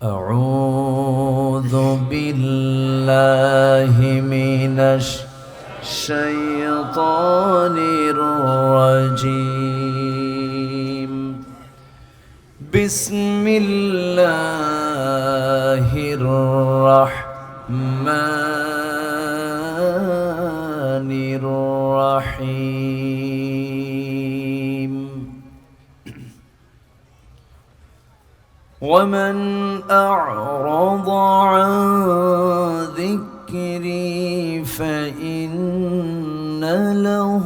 أعوذ بالله من الشيطان الرجيم. بسم الله الرحمن الرحيم. ومن أعرض عن ذكري فإن له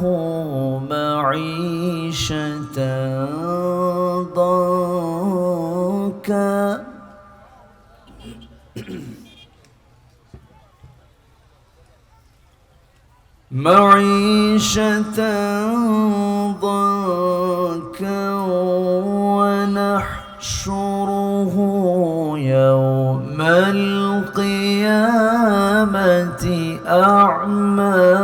معيشة ضنكا ونحشره يوم القيامة أعمى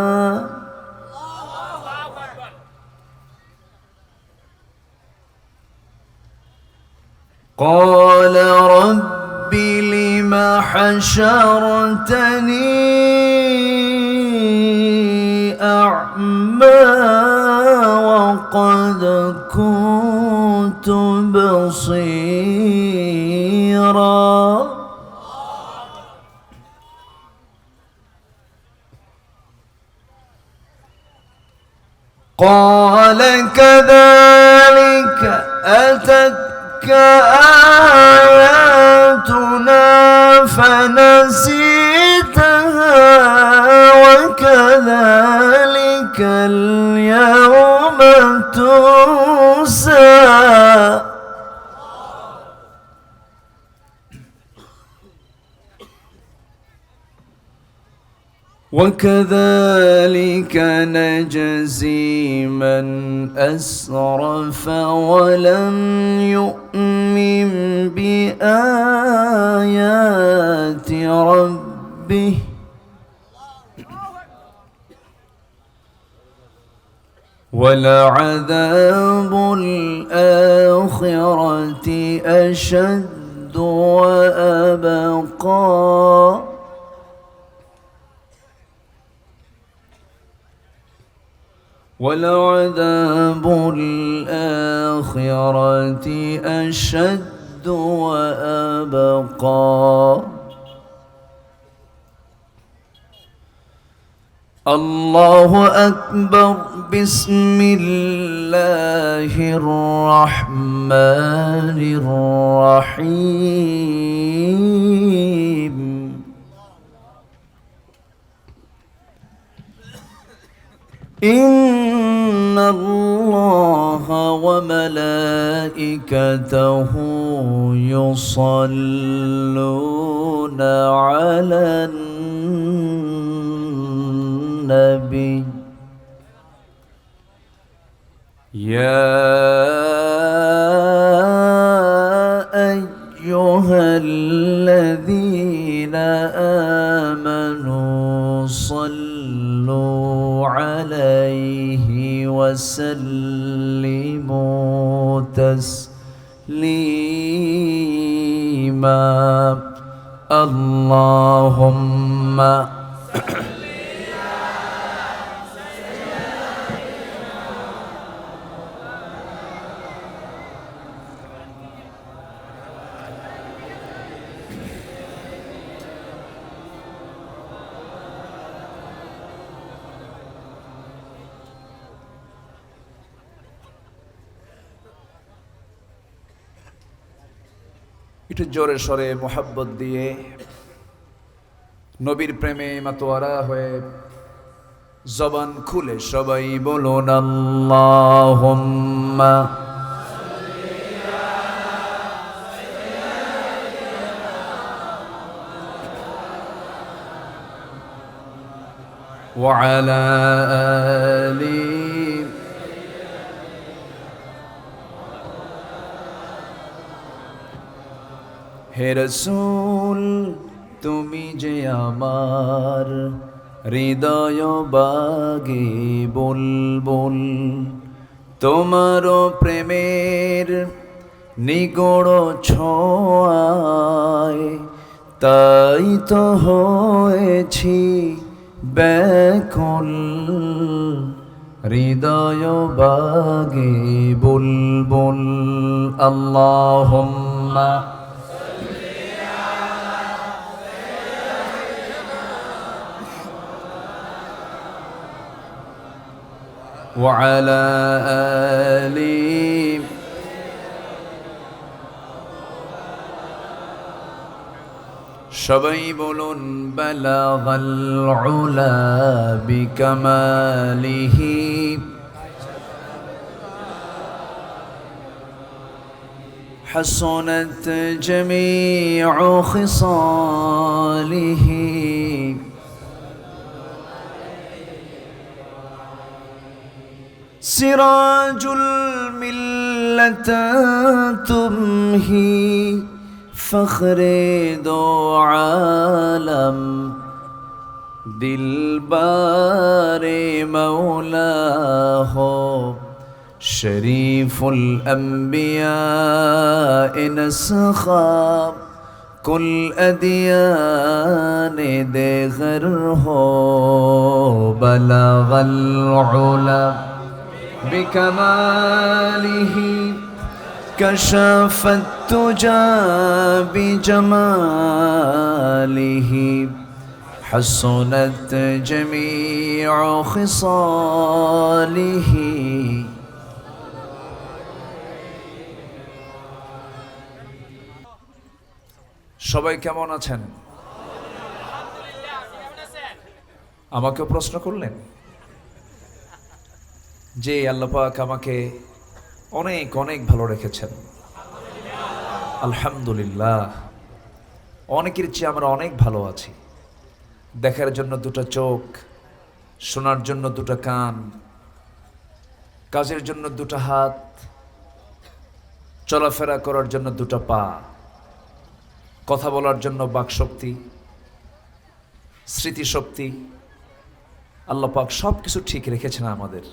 قال رب لم حشرتني أعمى وقد كنت بصيرا قال كذلك أتتك آياتنا فنسيتها وكذلك اليوم تنسى وكذلك نجزي من أسرف ولم يؤمن بآيات ربه ولعذاب الآخرة أشد وأبقى ولعذاب الآخرة أشد وأبقى. الله أكبر. بسم الله الرحمن الرحيم. إن الله وملائكته يصلون على النبي يا أيها الذين آمنوا صلوا عليه وسلموا تسليما. اللهم একটু জোরে সরে মোহাব্বত দিয়ে নবীর প্রেমে মাতোয়ারা হয়ে জবান খুলে সবাই বলুন আল্লাহুম্মা ওয়া আলা আলি হে রাসূল তুমি যে আমার হৃদয় বাগে বুলবুল তোমার প্রেমের নিগড় ছোঁয়ায় তাই তো হয়েছি ব্যাকুল, হৃদয় বাগে বুলবুল। আল্লাহুম্মা ওয়া আলা আলি। সবাই বলুন বালাগাল উলা বিকামালিহি, حسنت جميع خصاله، سراج الملة تمهي، فخر دو عالم، دلبار مولا ہو، شریف الانبیاء نسخہ، کل ادیان دیگر ہو، بلغ العلا بکمالہ، كشف التجى بجماله، حسنت جميع خصاله. সবাই কেমন আছেন? আমাকে প্রশ্ন করলেন যে আল্লাহ পাক আমাকে অনেক অনেক ভালো রেখেছেন, আলহামদুলিল্লাহ। অনেকের চেয়ে আমরা অনেক ভালো আছি। দেখার জন্য দুটো চোখ, শোনার জন্য দুটো কান, কাজের জন্য দুটো হাত, চলাফেরা করার জন্য দুটো পা, কথা বলার জন্য বাকশক্তি, স্মৃতিশক্তি। আল্লাহ পাক সব কিছু ঠিক রেখেছেন আমাদের,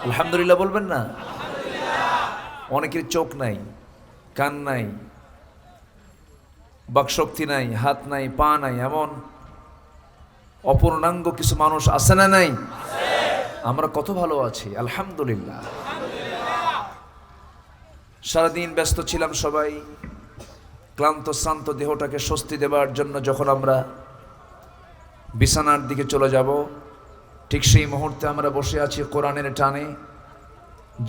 আলহামদুলিল্লাহ বলবেন না? অনেকের চোখ নাই, কান নাই, বাকশক্তি নাই, হাত নাই, পা নাই, এমন অপূর্ণাঙ্গ কিছু মানুষ আছে না নাই? আমরা কত ভালো আছি, আলহামদুলিল্লাহ। সারাদিন ব্যস্ত ছিলাম সবাই, ক্লান্ত শ্রান্ত দেহটাকে স্বস্তি দেবার জন্য যখন আমরা বিছানার দিকে চলে যাব, ঠিক সেই মুহূর্তে আমরা বসে আছি কোরআনের টানে,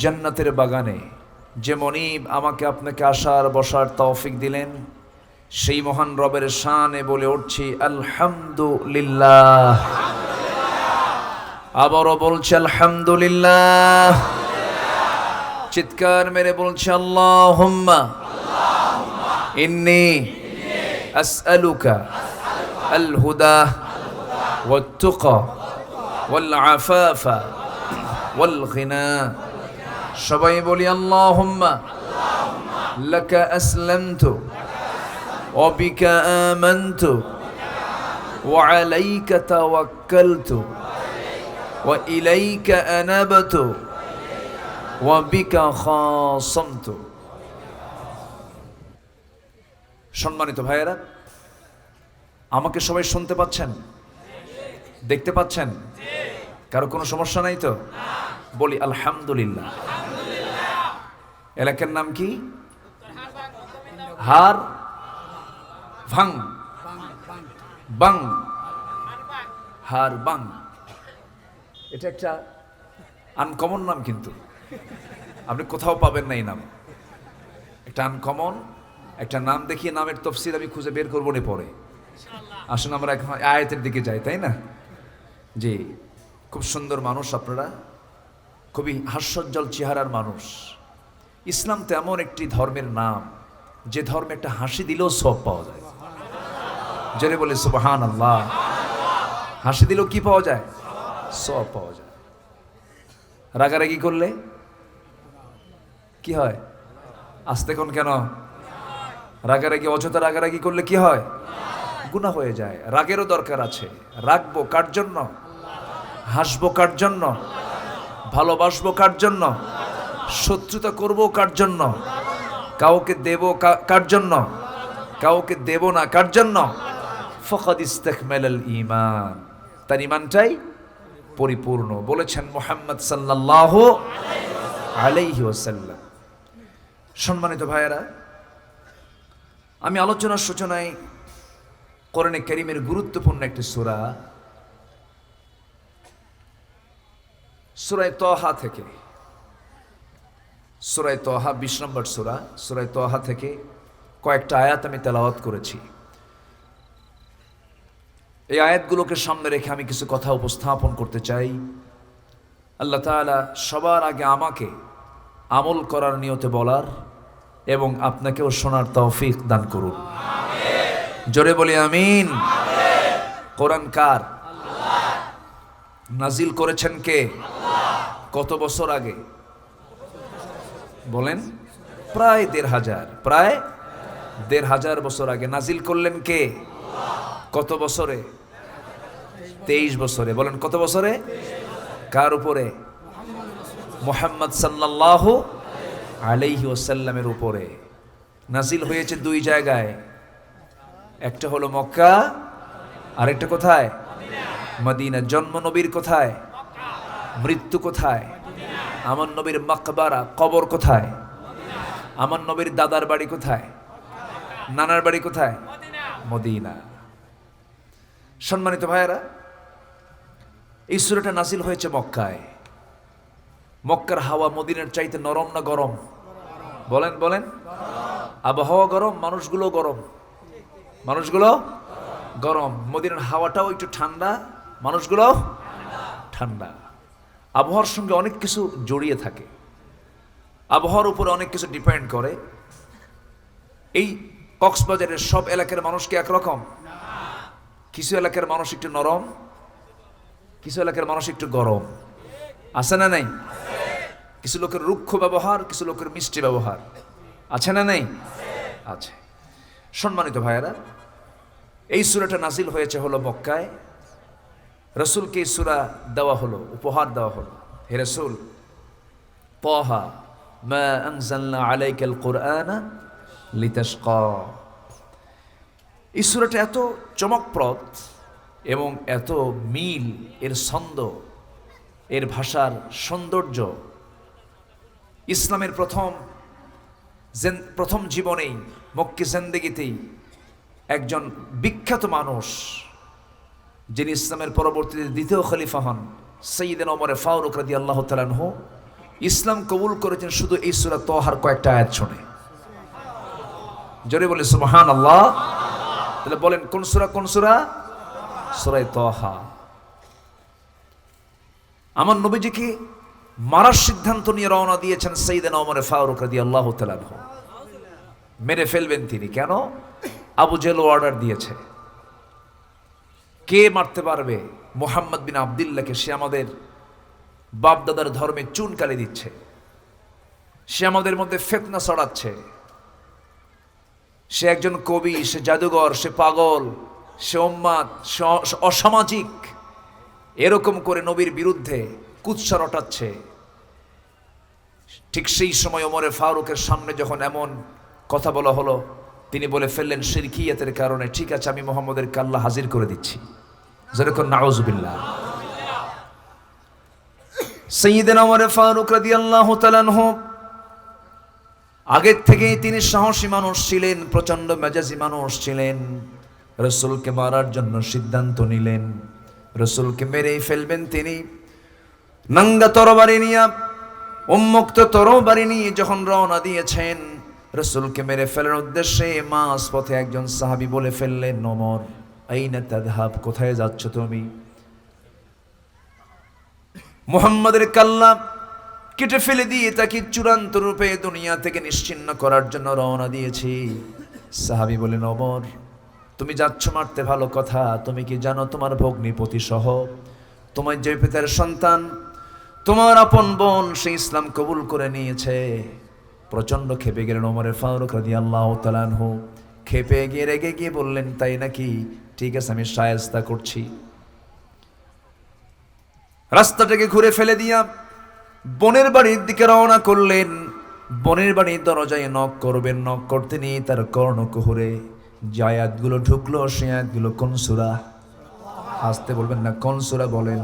জান্নাতের বাগানে। যে মনিব আমাকে আপনাকে আসার বসার তৌফিক দিলেন, সেই মহান রবের শানে বলে উঠছি আলহামদুলিল্লাহ। আবারও বলছি আলহামদুলিল্লাহ। চিৎকার মেরে বলছি আল্লাহুম্মা ইন্নী আসআলুকা আল হুদা ওয়াত তুকা ওয়াল আফাফা ওয়াল গিনা। সবাই বলি আল্লাহুম্মা লাকা আসলামতু ওয়া বিকা আমানতু ওয়া আলাইকা তাওয়াক্কালতু ওয়া ইলাইকা আনাবতু ওয়া বিকা খাসামতু। সম্মানিত ভাইয়েরা, আমাকে সবাই শুনতে পাচ্ছেন, দেখতে পাচ্ছেন? কারো কোনো সমস্যা নাই তো? বলি আলহামদুলিল্লাহ। এলাকার নাম কি? হার ভাং বাং, হার বাং। এটা একটা আনকমন নাম, কিন্তু আপনি কোথাও পাবেন না এই নাম। একটা আনকমন একটা নাম দেখিয়ে নামের তফসির আমি খুঁজে বের করবো না পরে। আসুন আমরা এখন আয়াতের দিকে যাই, তাই না? জি, খুব সুন্দর মানুষ আপনারা, খুবই হাস্যোজ্জ্বল চেহারার মানুষ। ইসলাম তো এমন একটি ধর্মের নাম, যে ধর্মে একটা হাসি দিলেও সব পাওয়া যায়। জোরে বলে সুবহানাল্লাহ। হাসি দিলেও কি পাওয়া যায়? সব পাওয়া যায়। রাগারাগি করলে কি হয়? আস্তে কোন কেন? রাগারাগি, অযথা রাগারাগি করলে কি হয়? গুনাহ হয়ে যায়। রাগেরও দরকার আছে। রাগবো কার জন্য? হাসবো কার জন্য? ভালোবাসবো কার জন্য? শত্রুতা করবো কার জন্য? কাউকে দেব কার জন্য? কাউকে দেব না। কার জন্য? ফাকাদ ইস্তাকমালাল ঈমান, তার ঈমানটাই পরিপূর্ণ, বলেছেন মুহাম্মদ সাল্লাল্লাহু আলাইহি ওয়াসাল্লাম। সম্মানিত ভাইয়েরা, আমি আলোচনার সূচনায় কোরআনে কারীমের গুরুত্বপূর্ণ একটি সূরা সূরা তাহা থেকে, সূরা তাহা 20 নম্বর সূরা তাহা থেকে কয়েকটা আয়াত আমি তেলাওয়াত করেছি। এই আয়াতগুলোকে সামনে রেখে আমি কিছু কথা উপস্থাপন করতে চাই। আল্লাহ তাআলা সবার আগে আমাকে আমল করার নিয়তে বলার এবং আপনাকেও শোনার তৌফিক দান করুন। জোরে বলি আমিন। কোরআন কার? নাজিল করেছেন কে? কত বছর আগে বলেন? প্রায় ১৫০০ বছর আগে নাজিল করলেন কে? কত বছরে? 23 বছরে। বলেন কত বছরে? কার উপরে? মুহাম্মদ সাল্লাল্লাহু আলাইহি ওয়াসাল্লামের উপরে। নাজিল হয়েছে 2 জায়গায়, একটা হলো মক্কা, আরেকটা কোথায়? মদিনা। জন্ম নবীর কোথায়? মৃত্যু কোথায়? আমার নবীর মাকবারা, কবর কোথায়? আমার নবীর দাদার বাড়ি কোথায়? নানার বাড়ি কোথায়? মদিনা। সম্মানিত ভাইয়েরা, এই সূরাটা নাজিল হয়েছে মক্কায়। মক্কার হাওয়া মদিনার চাইতে নরম না গরম? বলেন বলেন। আবহাওয়া গরম, মানুষগুলো গরম। মদিনার হাওয়াটাও একটু ঠান্ডা, মানুষগুলো ঠান্ডা। আবহাওয়ার সঙ্গে অনেক কিছু জড়িয়ে থাকে, আবহাওয়ার উপরে অনেক কিছু ডিপেন্ড করে। এই কক্সবাজারের সব এলাকার মানুষ কি একরকম? কিছু এলাকার মানুষ একটু নরম, কিছু এলাকার মানুষ একটু গরম, আছে না নাই? কিছু লোকের রুক্ষ ব্যবহার, কিছু লোকের মিষ্টি ব্যবহার, আছে না নাই? আছে। সম্মানিত ভাইয়েরা, এই সূরাটা নাজিল হয়েছে হলো মক্কায়। রাসূলকে এই সূরা দেওয়া হলো, উপহার দেওয়া হলো। হে রাসূল, তাহা মা আনজালনা আলাইকাল কুরআনা লিতাশকা। এই সূরাটা এত চমকপ্রদ এবং এত মিল, এর ছন্দ, এর ভাষার সৌন্দর্য। ইসলামের প্রথম জীবনেই, মক্কি জিন্দেগিতেই একজন বিখ্যাত মানুষ, যিনি ইসলামের পরবর্তীতে দ্বিতীয় খলিফা হন, সাইয়্যিদনা ওমর ফারুক রাদিয়াল্লাহু তাআলা আনহু, ইসলাম কবুল করেছেন শুধু এই সূরা তাহার কয়েকটা আয়াত শুনে। জোরে বলে সুবহানাল্লাহ। তাহলে বলেন কোন সূরা? সূরা তাহা। আমার নবীজিকে মারার সিদ্ধান্ত নিয়ে রওনা দিয়েছেন সাইয়্যিদনা ওমর ফারুক রাদিয়াল্লাহু তাআলা আনহু। মেরে ফেলবেন তিনি। কেন? আবু জেহেল অর্ডার দিয়েছে। কে মারতে পারবে? মুহাম্মদ বিন আব্দুল্লাহকে। সে আমাদের বাপ দাদার ধর্মে চুনকালি দিচ্ছে, সে আমাদের মধ্যে ফিতনা ছড়াচ্ছে, সে একজন কবি, সে জাদুঘর, সে পাগল, সে উম্মাদ, সে অসামাজিক, এরকম করে নবীর বিরুদ্ধে কুৎসা রটাচ্ছে। ঠিক সেই সময় ওমরে ফারুকের সামনে যখন এমন কথা বলা হলো, তিনি বলে ফেললেন শিরকিয়াতের কারণে, ঠিক আছে আমি মুহাম্মদের আল্লাহ হাজির করে দিচ্ছি। যেরকম নাউজুবিল্লাহ। সাইয়্যিদনা ওমর ফারুক রাদিয়াল্লাহু তাআলা আনহু আগের থেকেই তিনি সাহসী মানুষ ছিলেন, প্রচন্ড মেজাজি মানুষ ছিলেন। রাসূলকে মারার জন্য সিদ্ধান্ত নিলেন, রাসূলকে মেরেই ফেলবেন তিনি। নাঙ্গা তরবারি নিয়ে, উন্মুক্ত তরবারি নিয়ে যখন রওনা দিয়েছেন রাসূলকে মেরে ফেলার উদ্দেশ্যে, মাঝ পথে একজন সাহাবী বলে ফেললেন, ওমর আইনা তাযহাব, কোথায় যাচ্ছ তুমি? মুহাম্মাদের কাল্লা কেটে ফেলে দিয়ে তাকে চূড়ান্ত রূপে দুনিয়া থেকে নিশ্চিহ্ন করার জন্য রওনা দিয়েছি। সাহাবী বলেন, ওমর তুমি যাচ্ছ মারতে, ভালো কথা, তুমি কি জানো তোমার ভগ্নিপতি সহ তোমার যে পিতার সন্তান, তোমার আপন বোন, সে ইসলাম কবুল করে নিয়েছে। প্রচন্ড ক্ষেপে গেলেন ওমরে ফারুক রাদিয়াল্লাহু তাআলা আনহু। ক্ষেপে গিয়ে রেগে গিয়ে বললেন, তাই নাকি, ঠিক আছে আমি শায়েস্তা করছি। রাস্তাটাকে ঘুরে ফেলে দিয়া বোনের বাড়ির দিকে রওনা করলেন। বোনের বাড়ির দরজায় নক করবেন, নক করতে নিয়ে তার কর্ণকুহরে যে আয়াতগুলো ঢুকলো সেই আয়াতগুলো কোন সূরা? আসতে বলবেন না, কোন সূরা বলেন?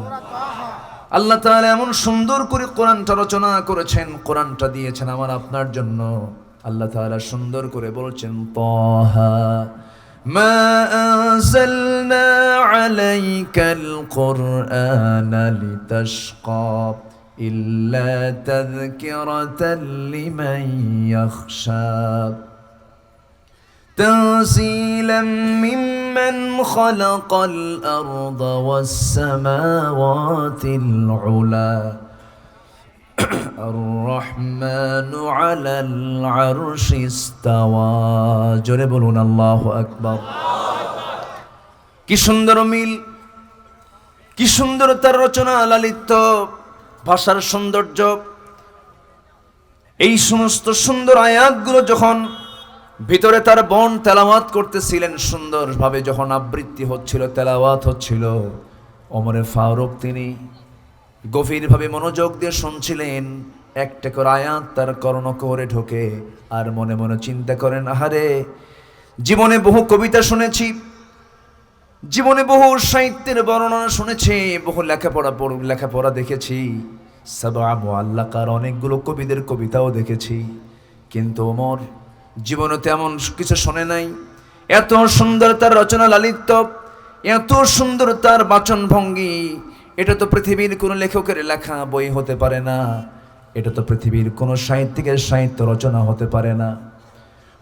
আল্লাহ তাআলা এমন সুন্দর করে কোরআনটা রচনা করেছেন, কোরআনটা দিয়েছেন আমার আপনার জন্য। আল্লাহ তাআলা সুন্দর করে বলছেন, তাহা মা আনজালনা আলাইকাল কুরআনা লিতাশকা ইল্লা তাযকিরাতাল লিমান ইয়াখশা تنزيلا ممن خلق الأرض والسماوات العلى الرحمن على العرش استوى জোরে বলুন আল্লাহু আকবার। কি সুন্দর মিল, কি সুন্দর তার রচনা, লালিত্য ভাষার সৌন্দর্য। এই সমস্ত সুন্দর আয়াতগুলো যখন ভিতরে তার বোন তেলাওয়াত করতেছিলেন, সুন্দরভাবে যখন আবৃত্তি হচ্ছিল, তেলাওয়াত হচ্ছিল, ওমরে ফারুক তিনি গভীরভাবে মনোযোগ দিয়ে শুনছিলেন। একটা করে আয়াত তার কর্ণকুহরে ঢোকে আর মনে মনে চিন্তা করেন, আহারে জীবনে বহু কবিতা শুনেছি, জীবনে বহু সাহিত্যের বর্ণনা শুনেছি, বহু লেখাপড়া দেখেছি, সাবআ মুআল্লাকার অনেকগুলো কবিদের কবিতাও দেখেছি, কিন্তু ওমর জীবনে তেমন কিছু শোনে নাই। এত সুন্দর তার রচনা লালিত্য, এত সুন্দর তার বাচন ভঙ্গি, এটা তো পৃথিবীর কোনো লেখকের লেখা বই হতে পারে না, এটা তো পৃথিবীর কোনো সাহিত্যিকের সাহিত্য রচনা হতে পারে না।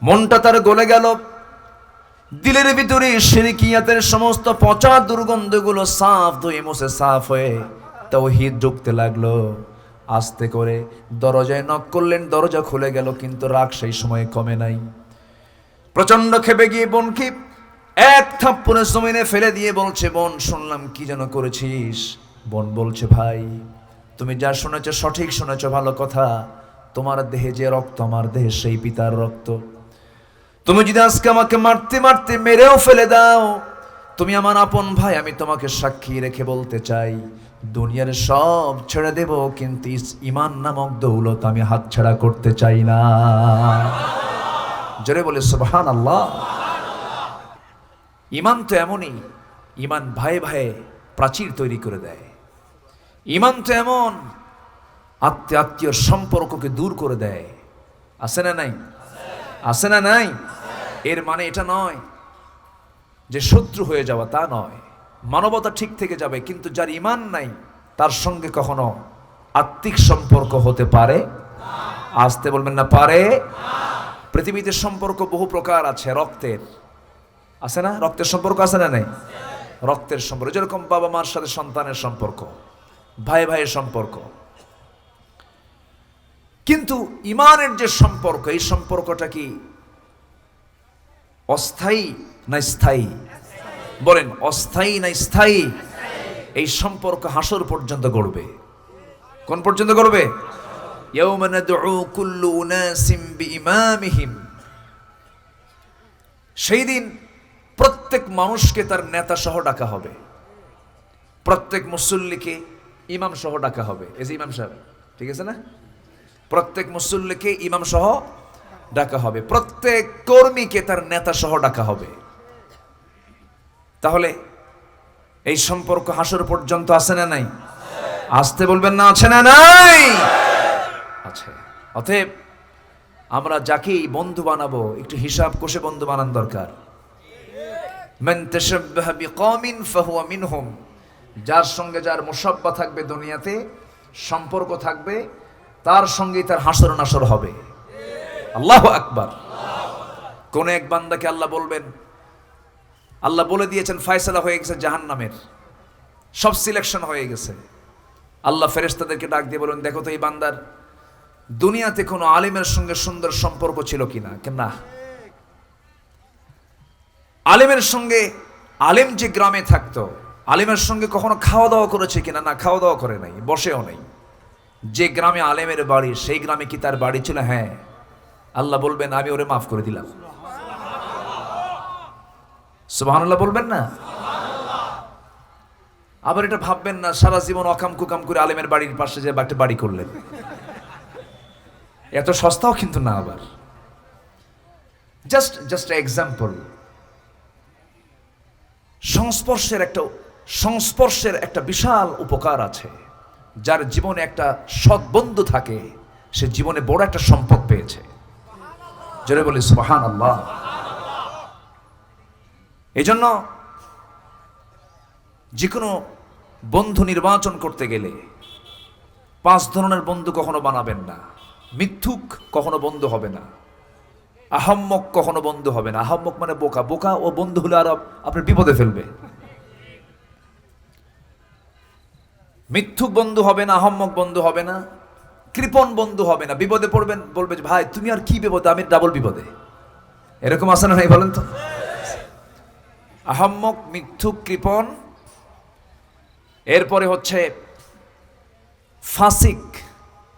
মনটা তার গলে গেল, দিলের ভিতরে শিরকিয়াতের সমস্ত পচা দুর্গন্ধগুলো সাফ ধুয়ে মুছে সাফ হয়ে তাওহীদ ঢুকতে লাগলো। আস্তে করে দরজায় নক করলেন, দরজা খুলে গেল, কিন্তু রাগ সেই সময় কমে নাই। প্রচন্ড ক্ষেপে গিয়ে বোনকে এক থাপ্পড়ে জমিনে ফেলে দিয়ে বলছে, বোন শুনলাম কি যেন করেছিস। বোন বলছে, ভাই তুমি যা শুনেছ সঠিক শুনেছ, ভালো কথা, তোমার দেহে যে রক্ত আমার দেহে সেই পিতার রক্ত। তুমি যদি আজকে আমাকে মারতে মারতে মেরেও ফেলে দাও, তুমি আমার আপন ভাই, আমি তোমাকে সাক্ষী রেখে বলতে চাই, দুনিয়ার সব ছেড়ে দেব, কিন্তু ঈমান নামক দৌলত আমি হাতছাড়া করতে চাই না। জোরে বলে সুবহানাল্লাহ। ঈমান তো এমনই, ঈমান ভাই ভাই প্রাচীর তৈরি করে দেয়। ঈমান তো এমন আত্মীয় সম্পর্ককে দূর করে দেয়। আছে না নাই? আছে না নাই? এর মানে এটা নয় যে শত্রু হয়ে যাওয়া, তা নয়। মানবতা ঠিক থেকে যাবে, কিন্তু যার ঈমান নাই তার সঙ্গে কখনো আত্মিক সম্পর্ক হতে পারে? আসতে বলবেন না, পারে? পৃথিবীতে সম্পর্ক বহু প্রকার আছে। রক্তের আছে না? রক্তের সম্পর্ক আছে না নাই? রক্তের সম্পর্ক যেরকম বাবা মার সাথে সন্তানের সম্পর্ক, ভাই ভাইয়ের সম্পর্ক। কিন্তু ঈমানের যে সম্পর্ক, এই সম্পর্কটা কি অস্থায়ী না স্থায়ী? বলেন, অস্থায়ী না স্থায়ী? এই সম্পর্ক হাসর পর্যন্ত গড়বে। কোন পর্যন্ত গড়বে? ইয়াউমা নাদউ কুল্লু উনাসিম বিইমামিহিম। সেই দিন প্রত্যেক মানুষকে তার নেতা সহ ডাকা হবে, প্রত্যেক মুসল্লিকে ইমাম সহ ডাকা হবে। এই যে ইমাম সাহেব, ঠিক আছে না? প্রত্যেক মুসল্লিকে ইমাম সহ ডাকা হবে, প্রত্যেক কর্মীকে তার নেতা সহ ডাকা হবে। তাহলে এই সম্পর্ক হাসর পর্যন্ত আছে না নাই? আসতে বলবেন না, আছে না নাই? আছে। অতএব আমরা যাকেই বন্ধু বানাবো একটু হিসাব কষে বন্ধু বানান দরকার। মান তাশাব্বাহা বিকওমিন ফাহুয়া মিনহুম। যার সঙ্গে যার মুসাব্বা থাকবে, দুনিয়াতে সম্পর্ক থাকবে, তার সঙ্গেই তার হাসর নাসর হবে। আল্লাহু আকবার। কোন এক বান্দাকে আল্লাহ বলবেন, আল্লাহ বলে দিয়েছেন ফয়সালা হয়ে গেছে জাহান্নামের, সব সিলেকশন হয়ে গেছে। আল্লাহ ফেরেশতাদেরকে ডাক দিয়ে বলেন, দেখো তো এই বান্দার দুনিয়াতে কোনো আলিমের সঙ্গে সুন্দর সম্পর্ক ছিল কিনা। না, আলিমের সঙ্গে, আলিম যে গ্রামে থাকতো, আলিমের সঙ্গে কখনো খাওয়া দাওয়া করেছে কিনা। না, খাওয়া দাওয়া করে নাই, বসেও নেই। যে গ্রামে আলেমের বাড়ি, সেই গ্রামে কি তার বাড়ি ছিল? হ্যাঁ। আল্লাহ বলবেন, আমি ওরে মাফ করে দিলাম। সুবহানাল্লাহ বলবেন না? আবার এটা ভাববেন না সারা জীবন অকাম কুকাম করে আলেমের বাড়ির পাশে যে একটা বাড়ি করলেন, এত সস্তাও কিন্তু না। আবার জাস্ট এক্সাম্পল, সংস্পর্শের একটা বিশাল উপকার আছে। যার জীবনে একটা সৎ বন্ধু থাকে সে জীবনে বড় একটা সম্পদ পেয়েছে। জোরে বলি সুবহানাল্লাহ। এই জন্য যে কোনো বন্ধু নির্বাচন করতে গেলে 5 ধরনের বন্ধু কখনো বানাবেন না। মিথ্যুক কখনো বন্ধু হবে না, আহাম্মক কখনো বন্ধু হবে না। আহাম্মক মানে বোকা, বোকা ও বন্ধু হলে আর আপনার বিপদে ফেলবে। মিথ্যুক বন্ধু হবে না, আহাম্মক বন্ধু হবে না, কৃপণ বন্ধু হবে না। বিপদে পড়বেন বলবে যে ভাই তুমি আর কি বিপদে, আমি ডাবল বিপদে। এরকম আছে না নাই বলেন তো? আহাম্মক, মিথ্যুক, কৃপণ। এরপরে হচ্ছে ফাসিক,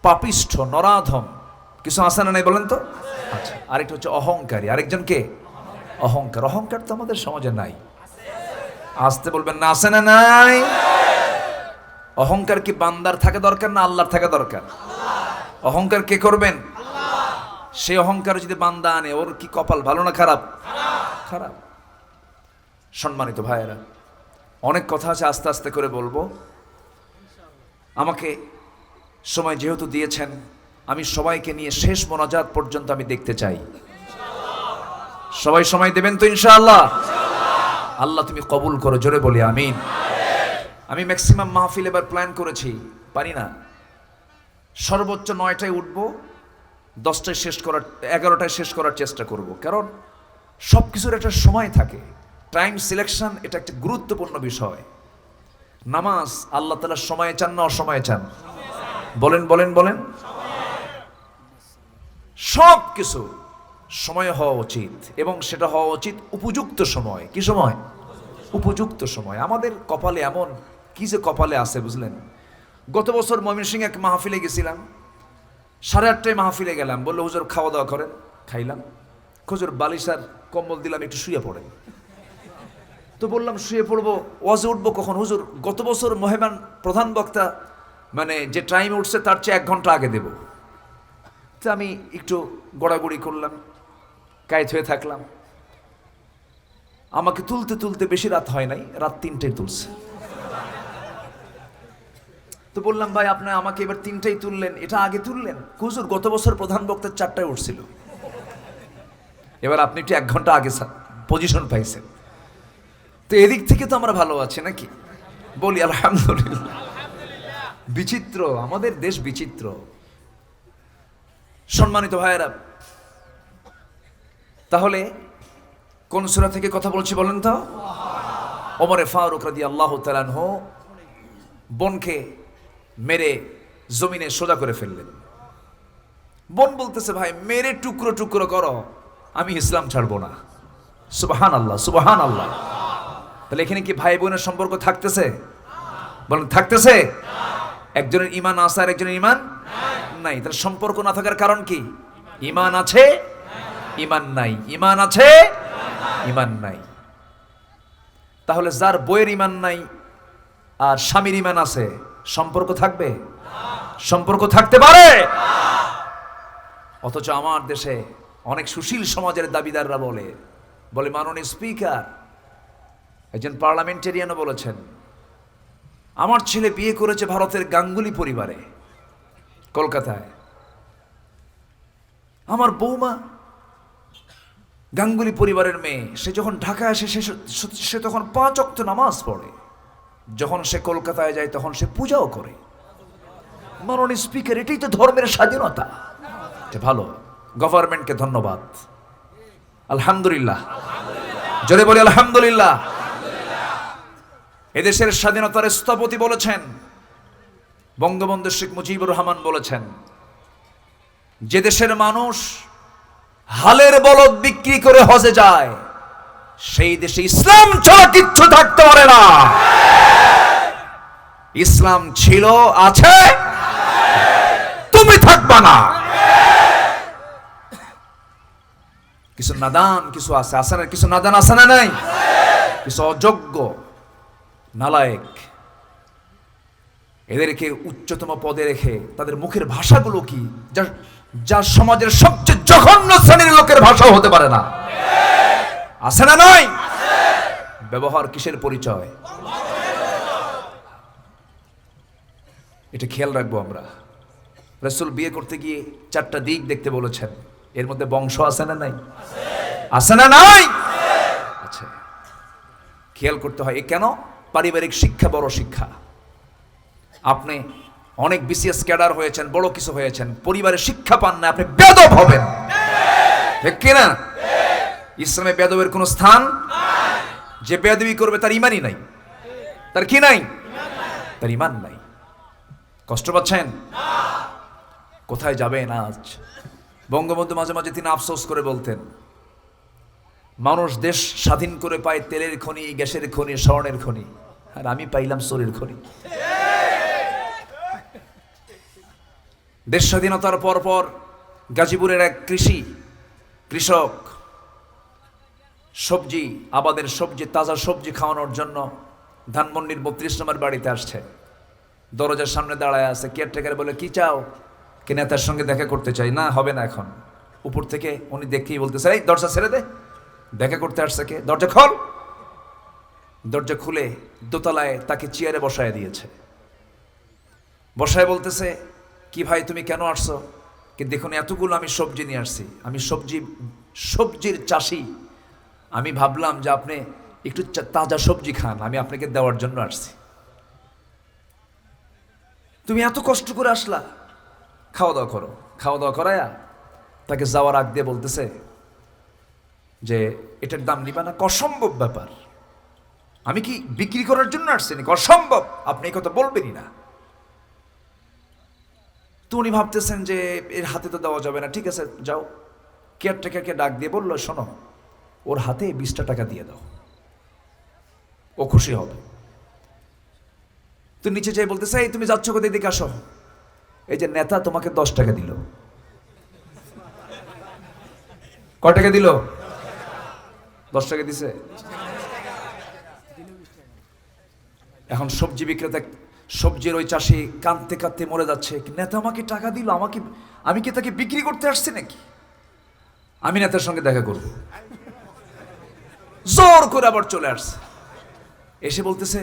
পাপিষ্ঠ, নরাধম। কিছু আছে না নাই বলেন তো? আচ্ছা, আরেকটা হচ্ছে অহংকারী। আরেকজন কে? অহংকার। অহংকার তো আমাদের সমাজে নাই। আসতে বলবেন না, আছে না নাই? অহংকার কি বান্দার থাকা দরকার না আল্লাহর থাকা দরকার? অহংকার কে করবেন? সেই অহংকার যদি বান্দা আনে ওর কি কপাল ভালো না খারাপ? খারাপ। সম্মানিত ভাইয়েরা, অনেক কথা আছে, আস্তে আস্তে করে বলবো। আমাকে সময় যেহেতু দিয়েছেন, আমি সবাইকে নিয়ে শেষ মোনাজাত পর্যন্ত আমি দেখতে চাই। সবাই সময় দেবেন তো ইনশাআল্লাহ? আল্লাহ তুমি কবুল করো, জোরে বলি আমিন। আমি ম্যাক্সিমাম মাহফিল এবার প্ল্যান করেছি, পারি না। সর্বোচ্চ 9টায় উঠবো, 10টায় শেষ করার, 11টায় শেষ করার চেষ্টা করব। কারণ সব কিছুর একটা সময় থাকে। টাইম সিলেকশন এটা একটা গুরুত্বপূর্ণ বিষয়। নামাজ আল্লাহ তাআলা সময়ে চান না অসময়ে চান? বলেন বলেন বলেন। সব কিছু সময় হওয়া উচিত, এবং সেটা হওয়া উচিত উপযুক্ত সময়। কি সময়? উপযুক্ত সময়। আমাদের কপালে এমন কি যে কপালে আছে বুঝলেন। গত বছর ময়মনসিংহ এক মাহফিলে গেছিলাম, 8:30টায় মাহফিলে গেলাম। বললো হুজুর খাওয়া দাওয়া করেন, খাইলাম। হুজুর বালিশ আর কম্বল দিলাম, একটু শুয়ে পড়েন। তো বললাম শুয়ে পড়বো, ওয়াজে উঠবো কখন? হুজুর গত বছর মহেমান প্রধান বক্তা মানে যে টাইমে উঠছে তার চেয়ে 1 ঘন্টা আগে দেব। তো আমি একটু গড়াগড়ি করলাম, কায়েত হয়ে থাকলাম। আমাকে তুলতে তুলতে বেশি রাত হয় নাই, রাত 3টায় তুলছে। তো বললাম ভাই আপনি আমাকে এবার 3টায় তুললেন, এটা আগে তুললেন। হুজুর গত বছর প্রধান বক্তা 4টায় উঠছিল, এবার আপনি একটু 1 ঘন্টা আগে পজিশন পাইছেন। তো এদিক থেকে তো আমরা ভালো আছি নাকি? বলি আলহামদুলিল্লাহ। বিচিত্র, আমাদের দেশ বিচিত্র। সম্মানিত ভাইয়েরা, তাহলে কোন সূরা থেকে কথা বলছি বলেন তো? ওমরে ফারুক রাদিয়াল্লাহু তাআলা আনহু বোনকে মেরে জমিনে সোজা করে ফেললেন। বোন বলতেছে ভাই মেরে টুকরো টুকরো করো, আমি ইসলাম ছাড়বো না। সুবহানাল্লাহ সুবহানাল্লাহ। তাহলে এখানে কি ভাই বোনের সম্পর্ক থাকতেছে? বলেন থাকতেছে? একজনের ঈমান আছে আর একজনের ঈমান নাই। তাহলে সম্পর্ক না থাকার কারণ কি? ঈমান আছে, ঈমান নাই। ঈমান আছে, ঈমান নাই। তাহলে যার বইয়ের ঈমান নাই আর স্বামীর ঈমান আছে, সম্পর্ক থাকবে? সম্পর্ক থাকতে পারে? অথচ আমার দেশে অনেক সুশীল সমাজের দাবিদাররা বলে মাননীয় স্পিকার, একজন পার্লামেন্টেরিয়ানও বলেছেন, আমার ছেলে বিয়ে করেছে ভারতের গাঙ্গুলি পরিবারে কলকাতায়। আমার বৌমা গাঙ্গুলি পরিবারের মেয়ে, সে যখন ঢাকায় আসে সে তখন 5 ওয়াক্ত নামাজ পড়ে। যখন সে কলকাতায় যায় তখন সে পূজাও করে। মাননীয় স্পিকার, এটাই তো ধর্মের স্বাধীনতা। এটা ভালো, গভর্নমেন্টকে ধন্যবাদ। আলহামদুলিল্লাহ, জোরে বলি আলহামদুলিল্লাহ। এদেশের স্বাধীনতার স্থপতি বলেছেন, বঙ্গবন্ধু শেখ মুজিবুর রহমান বলেছেন, যে দেশের মানুষ হালের বলদ বিক্রি করে হজে যায়, সেই দেশে ইসলাম ছাড়া কিচ্ছু থাকতে পারে না। ইসলাম ছিল, আছে, তুমি থাকবা না। কিছু নাদান কিছু আছে, আছে না? কিছু নাদান আছে না নাই? কিছু অযোগ্য নালায়েক, এদেরকে উচ্চতম পদে রেখে তাদের মুখের ভাষাগুলো কি যা সমাজের সবচেয়ে জঘন্য শ্রেণীর লোকের ভাষাও হতে পারে না। আছে না নাই? ব্যবহার কিসের পরিচয়? এটা খেয়াল রাখবো আমরা। রাসূল বিয়ে করতে গিয়ে 4টা দিক দেখতে বলেছেন। এর মধ্যে বংশ আছে না নাই? আছে না নাই? আচ্ছা, খেয়াল করতে হয়। কেন? পারিবারিক শিক্ষা বড় শিক্ষা। আপনি অনেক বিসিএস ক্যাডার হয়েছেন, বড় কিছু হয়েছেন, পরিবারের শিক্ষা পান না, আপনি বেয়াদব হবেন, ঠিক কিনা? ইসলামে বেয়াদবের কোনো স্থান নাই। যে বেয়াদবি করবে তার ইমানই নাই। তার কি নাই? তার ইমান নাই। কষ্ট পাচ্ছেন? কোথায় যাবেন আজ? বঙ্গবন্ধু মাঝে মাঝে তিনি আফসোস করে বলতেন, মানুষ দেশ স্বাধীন করে পায় তেলের খনি, গ্যাসের খনি, স্বর্ণের খনি, আর আমি পাইলাম চোরের খনি। দেশ স্বাধীনতার পর পর গাজীপুরের এক কৃষক সবজি আবাদের সবজি, তাজা সবজি খাওয়ানোর জন্য ধানমন্ডির 32 নম্বর বাড়িতে আসছে। দরজার সামনে দাঁড়ায় আছে। কেয়ারটেকার বলে, কি চাও? কে নেতার সঙ্গে দেখা করতে চাই। না, হবে না এখন। উপর থেকে উনি দেখেই বলতেছে, এই দরজা ছেড়ে দে, দেখা করতে আসছে কে? দরজা খোল। দরজা খুলে দোতলায় তাকে চেয়ারে বসায় দিয়েছে। বসায় বলতেছে, কি ভাই তুমি কেন আসছো? কিন্তু দেখুন, এতগুলো আমি সবজি নিয়ে আসছি, আমি সবজির চাষি, আমি ভাবলাম যে আপনি একটু তাজা সবজি খান, আমি আপনাকে দেওয়ার জন্য আসছি। তুমি এত কষ্ট করে আসলা, খাওয়া দাওয়া করো। খাওয়া দাওয়া করায়া তাকে যাওয়ার আগ দিয়ে বলতেছে যে এটার দাম নিবা না? অসম্ভব ব্যাপার, আমি কি বিক্রি করার জন্য আসছি নাকি? অসম্ভব, আপনি এই কথা বলবেনই না। তো উনি ভাবতেছেন যে এর হাতে তো দেওয়া যাবে না, ঠিক আছে যাও। কেয়ারটেকারকে ডাক দিয়ে বললো, শোনো, ওর হাতে 20টা টাকা দিয়ে দাও, ও খুশি হবে। তো নিচে যাই বলতেছে, এই তুমি যাচ্ছ কোথায়, দিকে আসো, এই যে নেতা তোমাকে 10 টাকা দিল। কয় টাকা দিল? 10 টাকা দিছে। এখন সবজি বিক্রেতা, সবজির ওই চাষি কাঁদতে কাঁদতে মরে যাচ্ছে, নেতা আমাকে টাকা দিল, আমি কি তাকে বিক্রি করতে আসছি নাকি? আমি নেতার সঙ্গে দেখা করব। জোর করে আবার চলে আসছে, এসে বলতেছে,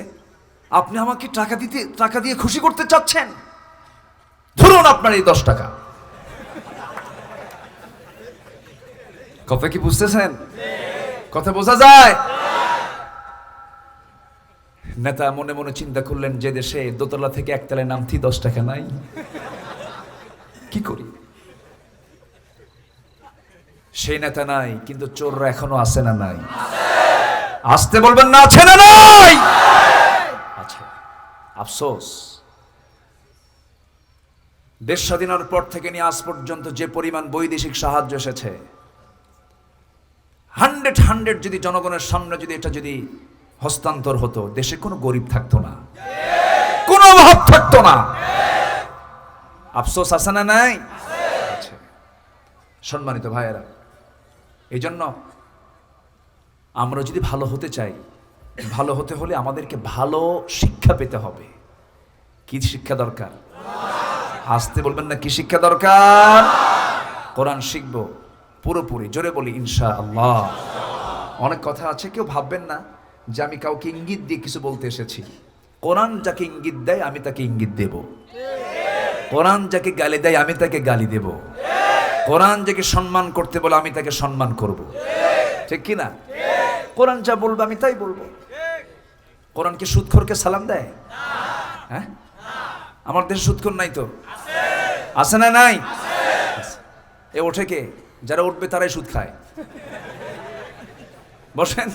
আপনি আমাকে টাকা দিয়ে খুশি করতে চাচ্ছেন, ধরুন আপনার এই 10 টাকা। কথা কি বুঝতেছেন? কথা বোঝা যায়? নেতা মনে মনে চিন্তা করলেন, যে দেশে দোতলা থেকে একতলায় নামতি 10 টাকা নাই, কি করি? সেই নেতা নাই, কিন্তু চোররা এখনো আছে না নাই? আসতে বলবেন না, আছে না নাই? আছে। আফসোস, দেশ স্বাধীনের পর থেকে নিয়ে আজ পর্যন্ত যে পরিমাণ বৈদেশিক সাহায্য এসেছে, 100 যদি জনগণের সামনে যদি এটা যদি হস্তান্তর হতো, দেশে কোনো গরিব থাকতো না, কোনো অভাব থাকতো না। আফসোস আছে না নাই? আছে। সম্মানিত ভাইয়েরা, এই জন্য আমরা যদি ভালো হতে চাই, ভালো হতে হলে আমাদেরকে ভালো শিক্ষা পেতে হবে। কি শিক্ষা দরকার? আসতে বলবেন না, কি শিক্ষা দরকার? কোরআন শিখবো পুরোপুরি, জোরে বলি ইনশাআল্লাহ। অনেক কথা আছে, কেউ ভাববেন না যে আমি কাউকে ইঙ্গিত দিয়ে কিছু বলতে এসেছি। কোরআন যাকে ইঙ্গিত দেয় আমি তাকে ইঙ্গিত দেব, কোরআন যাকে গালি দেয় আমি তাকে গালি দেব, কোরআন যাকে সম্মান করতে বলে আমি তাকে সম্মান করব, ঠিক কি না? কোরআন যা বলবে আমি তাই বলবো। কোরআন কি সুদখোরকে সালাম দেয়? হ্যাঁ, আমার দেশে সুদখোর নাই তো? আছে না নাই? এ ওঠে কে? যারা উঠবে তারাই সুদ খায়। বসেন,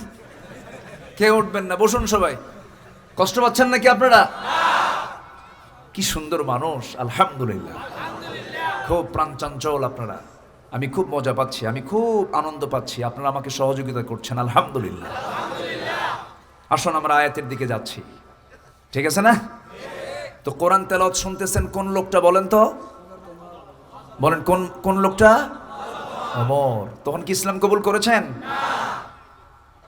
কে উঠবেন না? বসুন সবাই। কষ্ট পাচ্ছেন নাকি আপনারা? কি সুন্দর মানুষ, আলহামদুলিল্লাহ। খুব প্রাণচাঞ্চল আপনারা, আমি খুব মজা পাচ্ছি, আমি খুব আনন্দ পাচ্ছি, আপনারা আমাকে সহযোগিতা করছেন, আলহামদুলিল্লাহ। আসুন আমরা আয়াতের দিকে যাচ্ছি, ঠিক আছে না? তো কোরআন তেলাওয়াত শুনতেছেন কোন লোকটা বলেন তো? বলেন কোন লোকটা? ওমর। তখন কি ইসলাম কবুল করেছেন?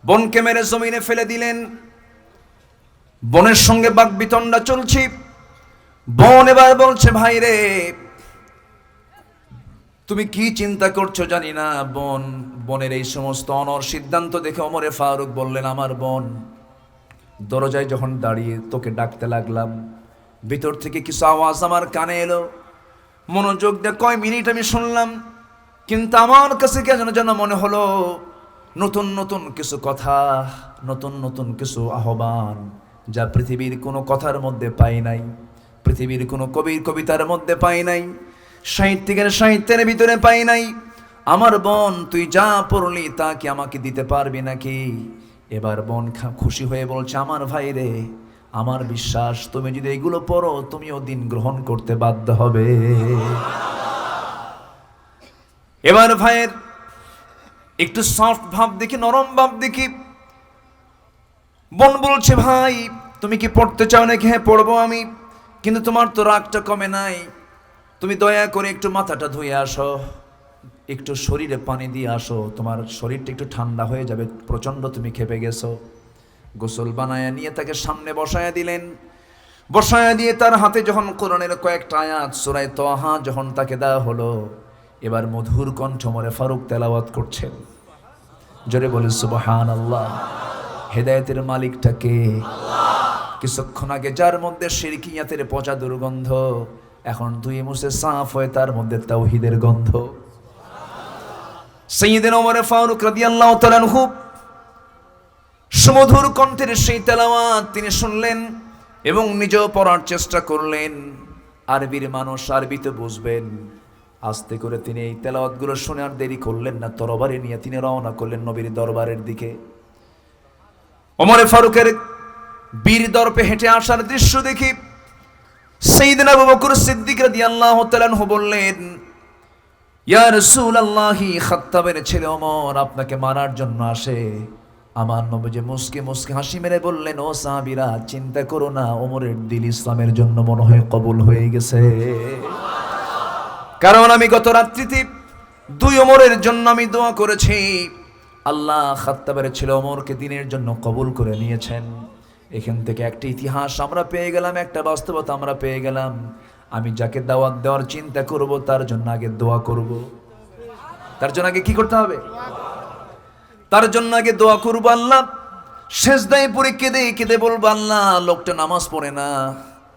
বোনকে মেরে জমিনে ফেলে দিলেন, বোনের সঙ্গে বাকবিতণ্ডা চলছে। বোন এবার বলছে, ভাই রে, তুমি কি চিন্তা করছো জানি না বোন। বোনের এই সমস্ত অনর সিদ্ধান্ত দেখে ওমরে ফারুক বললেন, আমার বোন, দরজায় যখন দাঁড়িয়ে তোকে ডাকতে লাগলাম, ভিতর থেকে কিছু আওয়াজ আমার কানে এলো। মনোযোগ দিয়ে কয় মিনিট আমি শুনলাম, কিন্তু আমার কাছে কেন যেন মনে হলো নতুন নতুন কিছু কথা, নতুন নতুন কিছু আহ্বান, যা পৃথিবীর কোনো কথার মধ্যে পাই নাই, পৃথিবীর কোনো কবির কবিতার মধ্যে পাই নাই, সাহিত্যের ভিতরে পাই নাই। আমার বোন, তুই যা পড়লি তা কি আমাকে দিতে পারবি নাকি? এবার বোন খুশি হয়ে বলছে, আমার ভাই রে, আমার বিশ্বাস তুমি যদি এগুলো পড়ো তুমিও দিন গ্রহণ করতে বাধ্য হবে। এবার ভাইয়ের একটু সফট ভাব দেখি, নরম ভাব দেখি। বোন বলছে, ভাই তুমি কি পড়তে চাও নাকি? হ্যাঁ পড়বো আমি, কিন্তু তোমার তো রাগটা কমে নাই, তুমি দয়া করে একটু মাথাটা ধুয়ে আসো, একটু শরীরে পানি দিয়ে আসো, তোমার শরীরটা একটু ঠান্ডা হয়ে যাবে, প্রচণ্ড তুমি খেপে গেছো। গোসল বানায়া নিয়ে তাকে সামনে বসায়া দিলেন। বসায়া দিয়ে তার হাতে যখন কোরআনের কয়েকটা আয়াত সূরা তাহা যখন তাকে দেওয়া হলো, এবার মধুর কণ্ঠ ওমরে ফারুক তেলাওয়াত করছেন। জোরে বলে সুবহানাল্লাহ। হেদায়েতের মালিকটা কে? কিছুক্ষণ আগে যার মধ্যে শিরকিয়াতের পচা দুর্গন্ধ, এখন ধুয়ে মুছে সাফ হয়ে তার মধ্যে তাওহীদের গন্ধ। সাইয়্যিদনা ওমর ফারুক রাদিয়াল্লাহু তাআলা আনহু সুমধুর কণ্ঠের সেই তেলাওয়াত তিনি শুনলেন এবং নিজেও পড়ার চেষ্টা করলেন। আরবির মানুষ, আরবিতে বুঝবেন। আস্তে করে তিনি এই তেলাওয়াতগুলো শুনে আর দেরি করলেন না, তরবারি নিয়ে তিনি রওনা করলেন নবীর দরবারের দিকে। ওমর ফারুকের বীর দর্পে হেঁটে আসার দৃশ্য দেখি সাইয়্যিদনা আবু বকর সিদ্দিক রাদিয়াল্লাহু তাআলা আনহু বললেন, ইয়া রাসূলুল্লাহ, খাত্তাবের ছেলে ওমর আপনাকে মারার জন্য আসে। আমার নবী মুস্কি মুস্কি হাসি মেরে বললেন, ও সাহাবীরা, চিন্তা করো না, ওমরের দিল ইসলামের জন্য মনে হয় কবুল হয়ে গেছে। কারণ আমি গত রাত্রিতে দুই ওমরের জন্য আমি দোয়া করেছি, আল্লাহ খাত্তাবের ছেলে ওমরকে দিনের জন্য কবুল করে নিয়েছেন। এখান থেকে একটা ইতিহাস আমরা পেয়ে গেলাম, একটা বাস্তবতা আমরা পেয়ে গেলাম। আমি যাকে দাওয়াত দেওয়ার চিন্তা করব তার জন্য আগে দোয়া করব। তার জন্য আগে কি করতে হবে? তার জন্য আগে দোয়া করব। আল্লাহ সেজদায় পড়ে কেঁদে কেঁদে বলবো, আল্লাহ লোকটা নামাজ পড়ে না,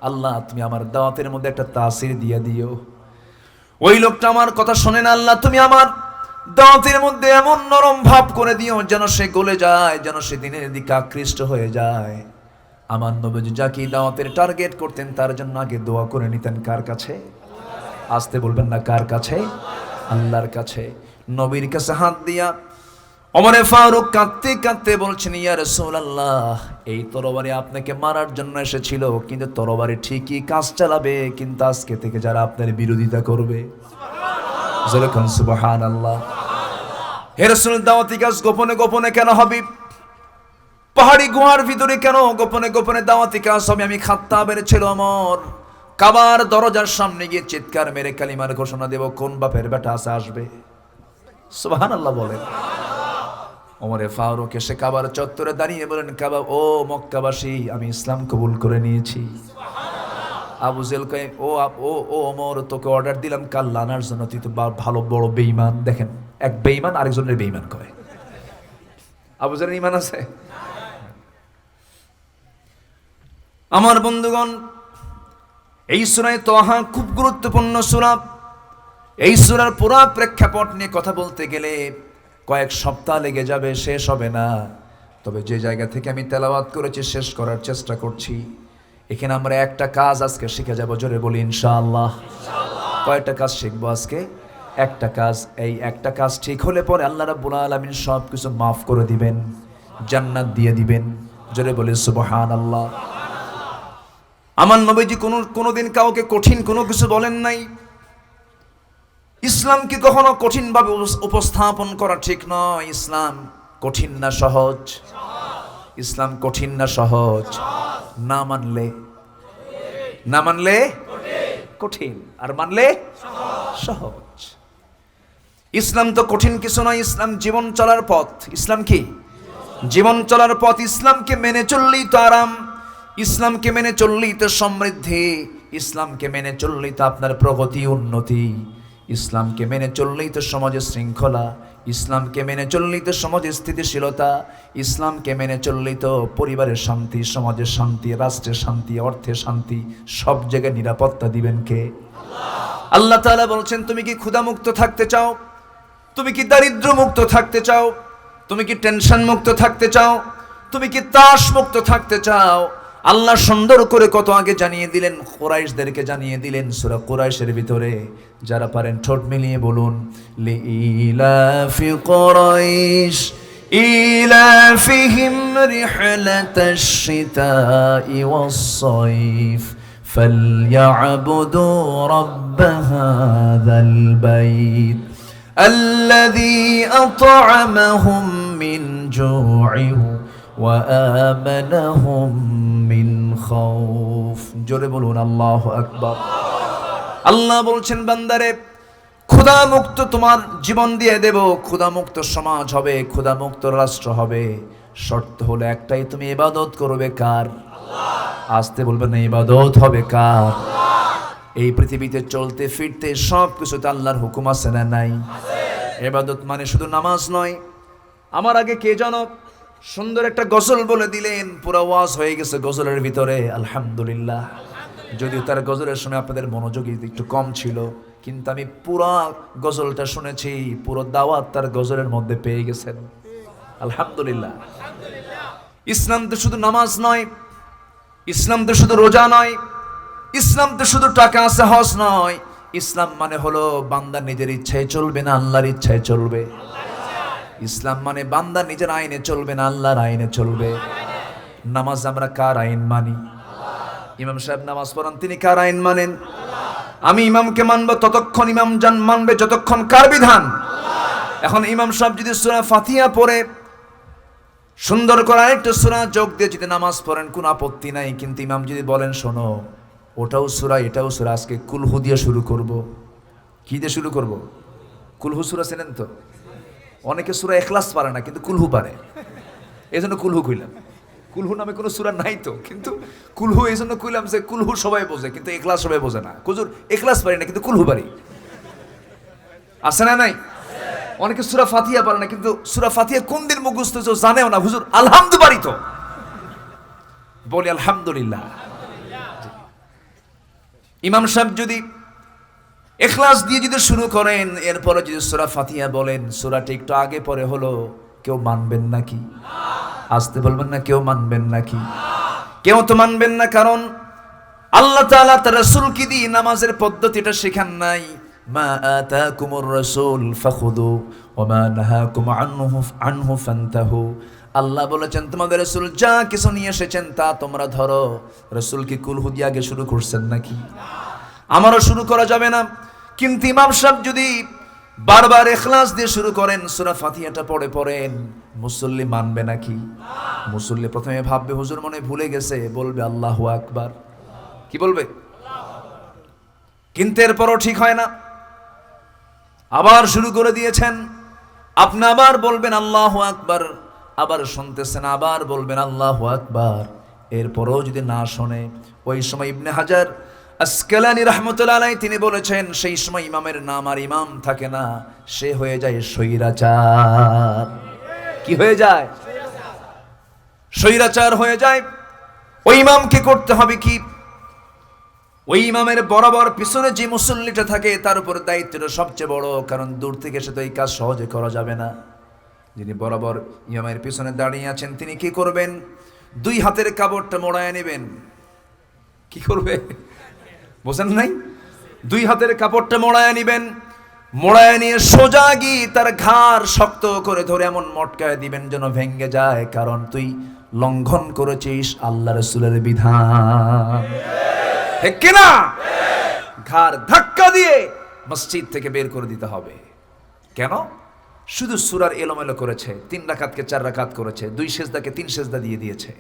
আল্লাহ তুমি আমার দাওয়াতের মধ্যে একটা তাসির দিয়ে দিও। ওই লোকটা আমার কথা শোনে না, আল্লাহ তুমি আমার দাওয়াতের মধ্যে এমন নরম ভাব করে দিও যেন সে গলে যায়, যেন সে দিনের দিকে আকৃষ্ট হয়ে যায়। আমার নবী যাকে দাওয়াতের টার্গেট করতেন তার জন্য আগে দোয়া করে নিতেন কার কাছে? আসতে বলবেন না, কার কাছে? আল্লাহর কাছে। নবীর কাছে হাত দিয়া ওমরে ফারুক কাঁদতে কাঁদতে বলছেন, ইয়া রাসূলুল্লাহ, এই তরবারি আপনাকে মারার জন্য এসেছিল, কিন্তু তরবারি ঠিকই কাজ চালাবে, কিন্তু আজকে থেকে যারা আপনার বিরোধিতা করবে, সুবহানাল্লাহ। হে রাসূল, দাওয়াতি কাজ গোপনে গোপনে কেন হবে? পাহাড়ি গুহার ভিতরে কেন গোপনে গোপনে দাওয়াতি কাজ হবে? আমি খাত্তাবের ছেলে ওমর কাবার দরজার সামনে গিয়ে চিৎকার মেরে কালিমার ঘোষণা দেব, কোন বাপের বেটা আছে আসবে? সুবহানাল্লাহ বলেন। ওমরে ফারুক এসে কাবার চত্বরে দাঁড়িয়ে বলেন, কাবা ও মক্কাবাসী, আমি ইসলাম কবুল করে নিয়েছি। আবু জেল কয়, ও ওমর, তোকে অর্ডার দিলাম কাল লানার জন্য, তুই তো ভালো বড় বেঈমান। দেখেন, এক বেঈমান আরেকজনের বেঈমান করে। আবু জেলের ঈমান আছে? আমার বন্ধুগণ, এই সূরা তাহা খুব গুরুত্বপূর্ণ সূরা। এই সূরার পুরো প্রেক্ষাপট নিয়ে কথা বলতে গেলে কয়েক সপ্তাহ লেগে যাবে, শেষ হবে না। তবে যে জায়গা থেকে আমি তেলাওয়াত করেছি শেষ করার চেষ্টা করছি। এখানে আমরা একটা কাজ আজকে শিখে যাব, জোরে বলি ইনশাআল্লাহ। কয়টা কাজ শিখবো আজকে? একটা কাজ। এই একটা কাজ ঠিক হলে পরে আল্লাহ রাব্বুল আলামিন সব কিছু মাফ করে দিবেন, জান্নাত দিয়ে দিবেন। জোরে বলি সুবহানাল্লাহ। আমার নবীজি কোনোদিন কাউকে কঠিন কোনো কিছু বলেন নাই। ইসলামকে কখনো কঠিন ভাবে উপস্থাপন করা ঠিক নয়। ইসলাম কঠিন না সহজ? ইসলাম কঠিন না সহজ? না মানলে কঠিন, আর মানলে সহজ। ইসলাম তো কঠিন কিছু নয়, ইসলাম জীবন চলার পথ। ইসলাম কি? জীবন চলার পথ। ইসলামকে মেনে চললেই তো আরাম, ইসলামকে মেনে চললেই তো সমৃদ্ধি, ইসলামকে মেনে চললেই তো আপনার প্রগতি উন্নতি। ইসলামকে মেনে চললেই তো সমাজে শৃঙ্খলা, ইসলামকে মেনে চললেই তো সমাজে স্থিতিশীলতা, ইসলামকে মেনে চললেই তো পরিবারের শান্তি, সমাজের শান্তি, রাষ্ট্রের শান্তি, অর্থের শান্তি, সব জায়গায় নিরাপত্তা দিবেন কে? আল্লাহ তাআলা বলছেন, তুমি কি ক্ষুধামুক্ত থাকতে চাও? তুমি কি দারিদ্র মুক্ত থাকতে চাও? তুমি কি টেনশন মুক্ত থাকতে চাও? তুমি কি তাস মুক্ত থাকতে চাও? আল্লাহ সুন্দর করে কত আগে জানিয়ে দিলেন, কুরাইশদেরকে জানিয়ে দিলেন সূরা কুরাইশের ভিতরে। যারা পারেন ঠোঁট মিলিয়ে বলুন, লিইলাফি কুরাইশ ইলাফিহিম রিহলাতাশ শিতাই ওয়াস সাইফ ফালইয়াবুদু রাব্ব হাযাল বাইত الذي أطعمهم من جوع وآمنهم من خوف। জোরে বলুন আল্লাহু আকবার। আল্লাহ বলছেন, বান্দারে ক্ষুধামুক্ত তোমার জীবন দিয়ে দেব, ক্ষুধামুক্ত সমাজ হবে, ক্ষুধামুক্ত রাষ্ট্র হবে। শর্ত হলো একটাই, তুমি ইবাদত করবে কার? আল্লাহ। আসতে বলবেন না, ইবাদত হবে কার? এই পৃথিবীতে চলতে ফিরতে সব কিছুতে আল্লাহর হুকুম আছে না নাই? ইবাদত মানে শুধু নামাজ নয়। আমার আগে কে যেন সুন্দর একটা গজল বলে দিলেন, পুরো ওয়াজ হয়ে গেছে গজলের ভিতরে, আলহামদুলিল্লাহ। যদিও তার গজলের শুনে আপনাদের মনোযোগ একটু কম ছিল, কিন্তু আমি পুরো গজলটা শুনেছি, পুরো দাওয়াত তার গজলের মধ্যে পেয়ে গেছেন, আলহামদুলিল্লাহ। ইসলাম তো শুধু নামাজ নয়, ইসলাম তো শুধু রোজা নয়, ইসলাম তো শুধু টাকা আছে হজ নয়। ইসলাম মানে হলো বান্দা নিজের ইচ্ছায় চলবে না, আল্লাহর ইচ্ছায় চলবে। ইসলাম মানে বান্দা নিজের আইনে চলবে না, আল্লাহর আইনে চলবে। নামাজ আমরা কার আইন মানি? ইমাম সাহেব নামাজ পড়ান, তিনি কার আইন মানেন? আমি ইমামকে মানব ততক্ষণ, ইমাম জান মানবে যতক্ষণ কার বিধান? এখন ইমাম সাহেব যদি সূরা ফাতিহা পড়ে সুন্দর করে আরেকটা সূরা যোগ দিয়ে যদি নামাজ পড়েন, কোনো আপত্তি নাই। কিন্তু ইমাম যদি বলেন, শোনো ওটাও সূরা এটাও সূরা, আজকে কুলহু দিয়ে শুরু করব। কি দিয়ে শুরু করব? কুলহু সূরা চেনেন তো? অনেকে সূরা ইখলাস পারে না, কিন্তু কুলহু পারে, এই জন্য কুলহু কইলাম। কুলহু নামে কোনো সূরা নাই তো, কিন্তু কুলহু এই জন্য কইলাম যে কুলহু সবাই বোঝে, কিন্তু ইখলাস সবাই বোঝে না। হুজুর ইখলাস পারি না, কিন্তু কুলহু পারি, আছে না নাই? অনেকে সূরা ফাতিহা পারে না, কিন্তু সূরা ফাতিহা কোন দিন মুখস্থ হয়েছে জানেও না। হুজুর আলহামদু পারি তো, বলি আলহামদুলিল্লাহ। ইমাম সাহেব যদি ইখলাস দিয়ে যদি শুরু করেন, এরপরে যদি সূরা ফাতিহা বলেন, সূরাটা একটু আগে পরে হলো, কেউ মানবেন নাকি? আসতে বলবেন না, কেউ মানবেন নাকি? কেউ তো মানবেন না, কারণ আল্লাহ তাআলা তার রাসূলকে দিয়ে নামাজের পদ্ধতিটা শেখান নাই। মা আতাকুমুর রাসূল ফাখুদু ওয়া মা নাহাকুম আনহু ফান্তাহু। আল্লাহ বলেছেন, তোমাদের রাসূল যা কিছু নিয়ে এসেছেন তা তোমরা ধরো। রাসূল কি কুলহু দিয়ে আগে শুরু করছেন নাকি? আমারও শুরু করা যাবে না। কিন্তু ইমাম সাহেব যদি বারবার ইখলাস দিয়ে শুরু করেন, সূরা ফাতিহাটা পড়েন, মুসল্লি মানবে নাকি? মুসল্লি প্রথমে ভাববে হুজুর মনে ভুলে গেছে, বলবে আল্লাহু আকবার। কি বলবে? কিন্তু এরপরও ঠিক হয় না, আবার শুরু করে দিয়েছেন। আপনি আবার বলবেন আল্লাহু আকবার, আবার শুনতেছেন, আবার বলবেন আল্লাহু আকবার। এরপরও যদি না শোনে, ওই সময় ইবনে হাজার আসকালানি রাহমাতুল্লাহ আলাইহি তিনি বলেছেন, সেই সময় ইমামের নাম আর ইমাম থাকে না, সে হয়ে যায় স্বৈরাচার। কি হয়ে যায়? স্বৈরাচার হয়ে যায়। ওই ইমামকে করতে হবে কি? ওই ইমামের বরাবর পিছনে যে মুসল্লিটা থাকে তার উপর দায়িত্বটা সবচেয়ে বড়, কারণ দূর থেকে সে তো এই কাজ সহজে করা যাবে না। যিনি বরাবর ইমামের পিছনে দাঁড়িয়ে আছেন, তিনি কি করবেন? দুই হাতের কাপড়টা মোড়ায় নেবেন। কি করবে? বোঝেন নাই? দুই হাতের কাপড়টা মোড়ায় নিবেন, মোড়ায় নিয়ে সোজা গিয়ে তার ঘাড় শক্ত করে ধরে এমন মটকায় দিবেন যেন ভেঙ্গে যায়, কারণ তুই লঙ্ঘন করেছিস আল্লাহ রাসূলের বিধান। ঠিক কিনা? ঘাড় ধাক্কা দিয়ে মসজিদ থেকে বের করে দিতে হবে। কেন? শুধু সূরার এলোমেলো করেছে, 3 রাকাতকে 4 রাকাত করেছে, 2 সেজদাকে 3 সেজদা দিয়ে দিয়েছে।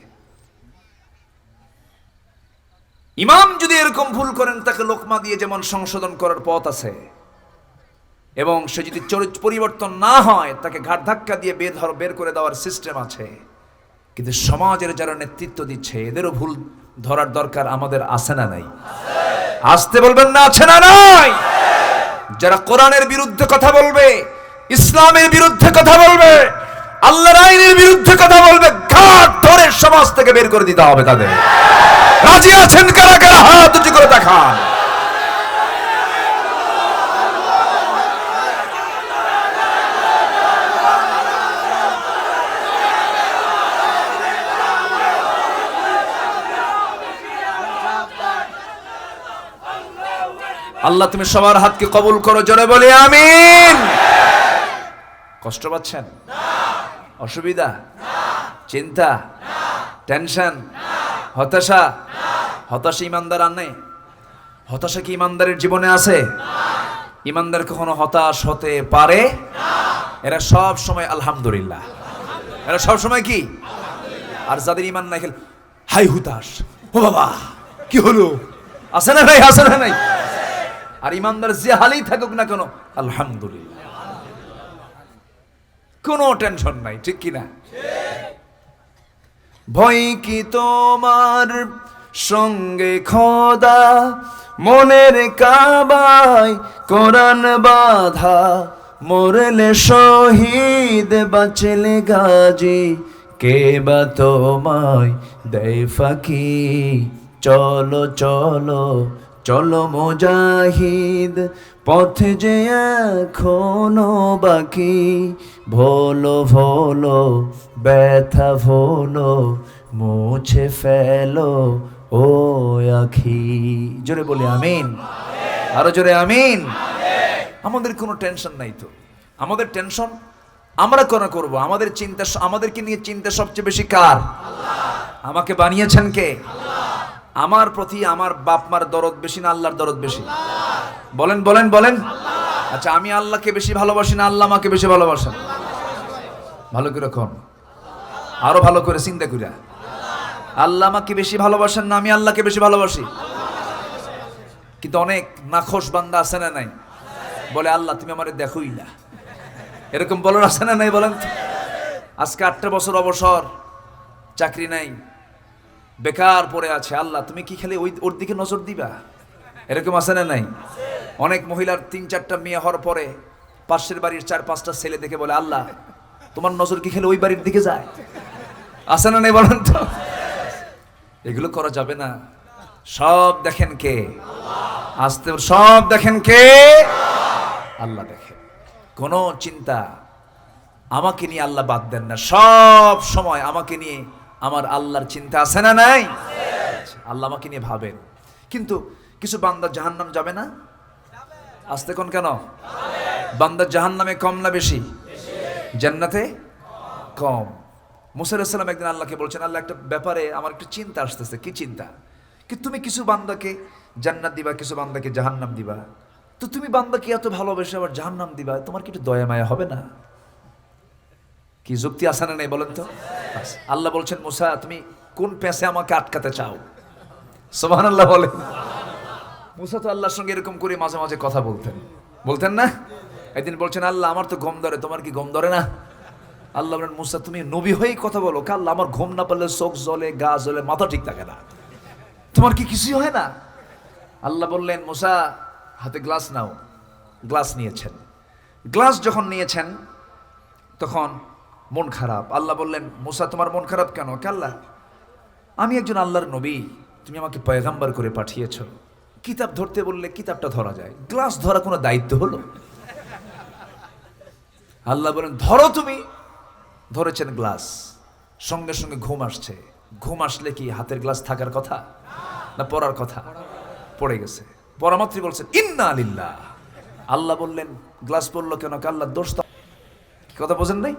ইমাম যদি এরকম ভুল করেন, তাকে লোকমা দিয়ে যেমন সংশোধন করার পথ আছে, এবং সে যদি চরিত্র পরিবর্তন না হয়, তাকে ঘাড় ধাক্কা দিয়ে বের করে দেওয়ার সিস্টেম আছে। কিন্তু সমাজের যারা নেতৃত্ব দিচ্ছে, এদেরও ভুল ধরার দরকার আমাদের আছে না নাই? আসতে বলবেন না, আছে না নাই? যারা কোরআনের বিরুদ্ধে কথা বলবে, ইসলামের বিরুদ্ধে কথা বলবে, আল্লাহর আইনের বিরুদ্ধে কথা বলবে, ঘাট ধরে সমাজ থেকে বের করে দিতে হবে তাদের। রাজি আছেন কারা কারা? হাত উঁচু করে দেখান। আল্লাহ তুমি সবার হাতকে কবুল করো, জোরে বলি আমিন। কষ্ট পাচ্ছেন? অসুবিধা, চিন্তা, টেনশন, হতাশা? হতাশা ইমানদার আনে? হতাশা কি ইমানদারের জীবনে আছে? ইমানদার কখনো হতাশ হতে পারে? এরা সব সময় আলহামদুলিল্লাহ, এরা সব সময় কি? আর যাদের ইমান নাই খেলে হাই হুতাশ, ও বাবা কি হলো, আছে না নাই? আছে না নাই? আর ইমানদার যে হালেই থাকুক না কেন আলহামদুলিল্লাহ, কোনো টেনশন নাই, ঠিক কিনা? ভয় কি তোমার সঙ্গে খোদা, মনের কাবায় কোরআন বাধা, মরলে শহীদ বাঁচলে গাজী, কে বা তোমায় দেয় ফাঁকি, চলো চলো চলো মুজাহিদ, পথে যে এখনো বাকি, ভোলো ভোলো ব্যথা ভোলো, মুছে ফেলো ও আখি। জোরে বলি আমিন, আরো জোরে আমিন। আমাদের কোনো টেনশন নাই তো। আমাদের টেনশন আমরা কেন করব? আমাদের চিন্তা, আমাদেরকে নিয়ে চিন্তা সবচেয়ে বেশি কার? আমাকে বানিয়েছেন কে? আমার প্রতি আমার বাপ মার দরদ বেশি না আল্লাহর দরদ বেশি? বলেন বলেন বলেন। আচ্ছা, আমি আল্লাহকে বেশি ভালোবাসি না আল্লাহ আমাকে বেশি ভালোবাসেন? ভালো করে কোন, আরো ভালো করে চিন্তা কইরা। আল্লাহ আমাকে বেশি ভালোবাসেন না আমি আল্লাহকে বেশি ভালোবাসি? কিন্তু অনেক নাখোশ বান্দা আছে না নাই? বলে আল্লাহ তুমি আমারে দেখোই না, এরকম বলার আছে না নাই? বলেন। আজকে 8টা বছর অবসর, চাকরি নাই, বেকার পড়ে আছে, আল্লাহ তুমি কি খালি ওর দিকে নজর দিবা? এরকম আছে না নাই? অনেক মহিলার 3-4টা মেয়ে হওয়ার পরে পাশের বাড়ির 4-5টা ছেলে দেখে বলে আল্লাহ তোমার নজর কি খালি ওই বাড়ির দিকে যায়? আছে না নাই? বলেন তো। এগুলো করা যাবে না। সব দেখেন কে? আস্তে, সব দেখেন কে? আল্লাহ দেখেন। কোনো চিন্তা আমাকে নিয়ে আল্লাহ বাদ দেন না, সব সময় আমাকে নিয়ে আমার আল্লাহর চিন্তা আছে না নাই? আল্লাহ আমাকে নিয়ে ভাবেন। কিন্তু কিছু বান্দা জাহান্নাম যাবে না? আস্তে কোন কেন? বান্দা জাহান্নামে কম না বেশি? জান্নাতে কম। মুসা আলাইহিস সালাম একদিন আল্লাহকে বলছেন, আল্লাহ একটা ব্যাপারে আমার একটু চিন্তা আসতেছে। কি চিন্তা? কি তুমি কিছু বান্দাকে জান্নাত দিবা, কিছু বান্দাকে জাহান্নাম দিবা, তো তুমি বান্দাকে এত ভালোবেসে আবার জাহান্নাম দিবা, তোমার কি একটু দয়া মায়া হবে না? কি যুক্তি আছে না নেই বলেন তো? আল্লাহ বলছেন মুসা তুমি কোন পেঁচে আমাকে আটকাতে চাও? সুবহানাল্লাহ বলেন। মুসা তো আল্লাহর সঙ্গে এরকম করে মাঝে মাঝে কথা বলতেন না? একদিন বলছেন আল্লাহ আমার তো ঘুম ধরে, তোমার কি ঘুম ধরে না? আল্লাহ বলেন মুসা তুমি নবী হয়েই কথা বলো, আল্লাহ আমার ঘুম না পারলে চোখ জ্বলে, গা জ্বলে, মাথা ঠিক থাকে না, তোমার কি কিছুই হয় না? আল্লাহ বললেন মুসা হাতে গ্লাস নাও। গ্লাস নিয়েছেন। গ্লাস যখন নিয়েছেন তখন মন খারাপ। আল্লাহ বললেন মুসা তোমার মন খারাপ কেন? আল্লাহ আমি একজন আল্লাহর নবী, তুমি আমাকে পয়গাম্বার করে পাঠিয়েছ, কিতাব ধরতে বললে কিতাবটা ধরা যায়, গ্লাস ধরা কোনো দায়িত্ব হলো? আল্লাহ বলেন ধরো। তুমি ধরেছেন গ্লাস, সঙ্গে সঙ্গে ঘুম আসছে। ঘুম আসলে কি হাতের গ্লাস থাকার কথা না পড়ার কথা? পড়ে গেছে। পরামাত্রী বলছেন ইন্না লিল্লাহ। আল্লাহ বললেন গ্লাস পড়লো কেন? আল্লাহ দোষ। কি কথা বোঝেন নাই?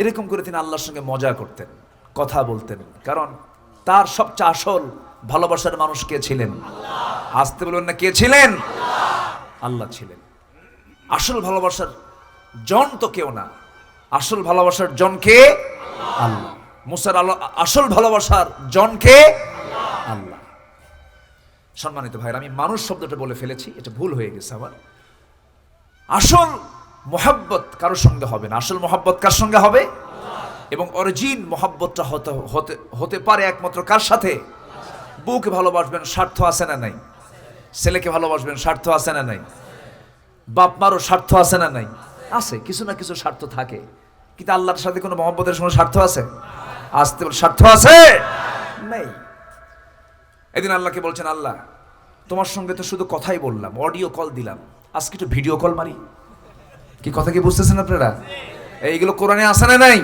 এরকম করে তিনি আল্লাহর সঙ্গে মজা করতেন, কথা বলতেন। কারণ তার সবচেয়ে আসল ভালোবাসার মানুষ কে ছিলেন? আসতে বলবেন না, কে ছিলেন? আল্লাহ ছিলেন। আসল ভালোবাসার জন তো কেউ না, আসল ভালোবাসার জন কে? আল্লাহ। মুসার আসল ভালোবাসার জন কে? আল্লাহ। সম্মানিত ভাইরা, আমি মানুষ শব্দটা বলে ফেলেছি, এটা ভুল হয়ে গেছে আমার। আসল মোহাব্বত কারোর সঙ্গে হবে না, আসল মোহাব্বত কার সঙ্গে হবে? এবং অরিজিন মোহাব্বতটা হতে পারে একমাত্র কার সাথে? বউকে ভালোবাসবেন, স্বার্থ আছে না নাই? ছেলেকে ভালোবাসবেন, স্বার্থ আছে না নাই? বাপ মারও স্বার্থ আছে না নাই? আছে, কিছু না কিছু স্বার্থ থাকে, কিন্তু আল্লাহর সাথে কোনো মহব্বতের কোনো স্বার্থ আছে? আসতে স্বার্থ আছে নেই। এদিন আল্লাহকে বলছেন, আল্লাহ তোমার সঙ্গে তো শুধু কথাই বললাম, অডিও কল দিলাম, আজকে একটু ভিডিও কল মারি। কি কথা কি বুঝতেছেন আপনারা? এইগুলো কোরআনে আছে না নাই?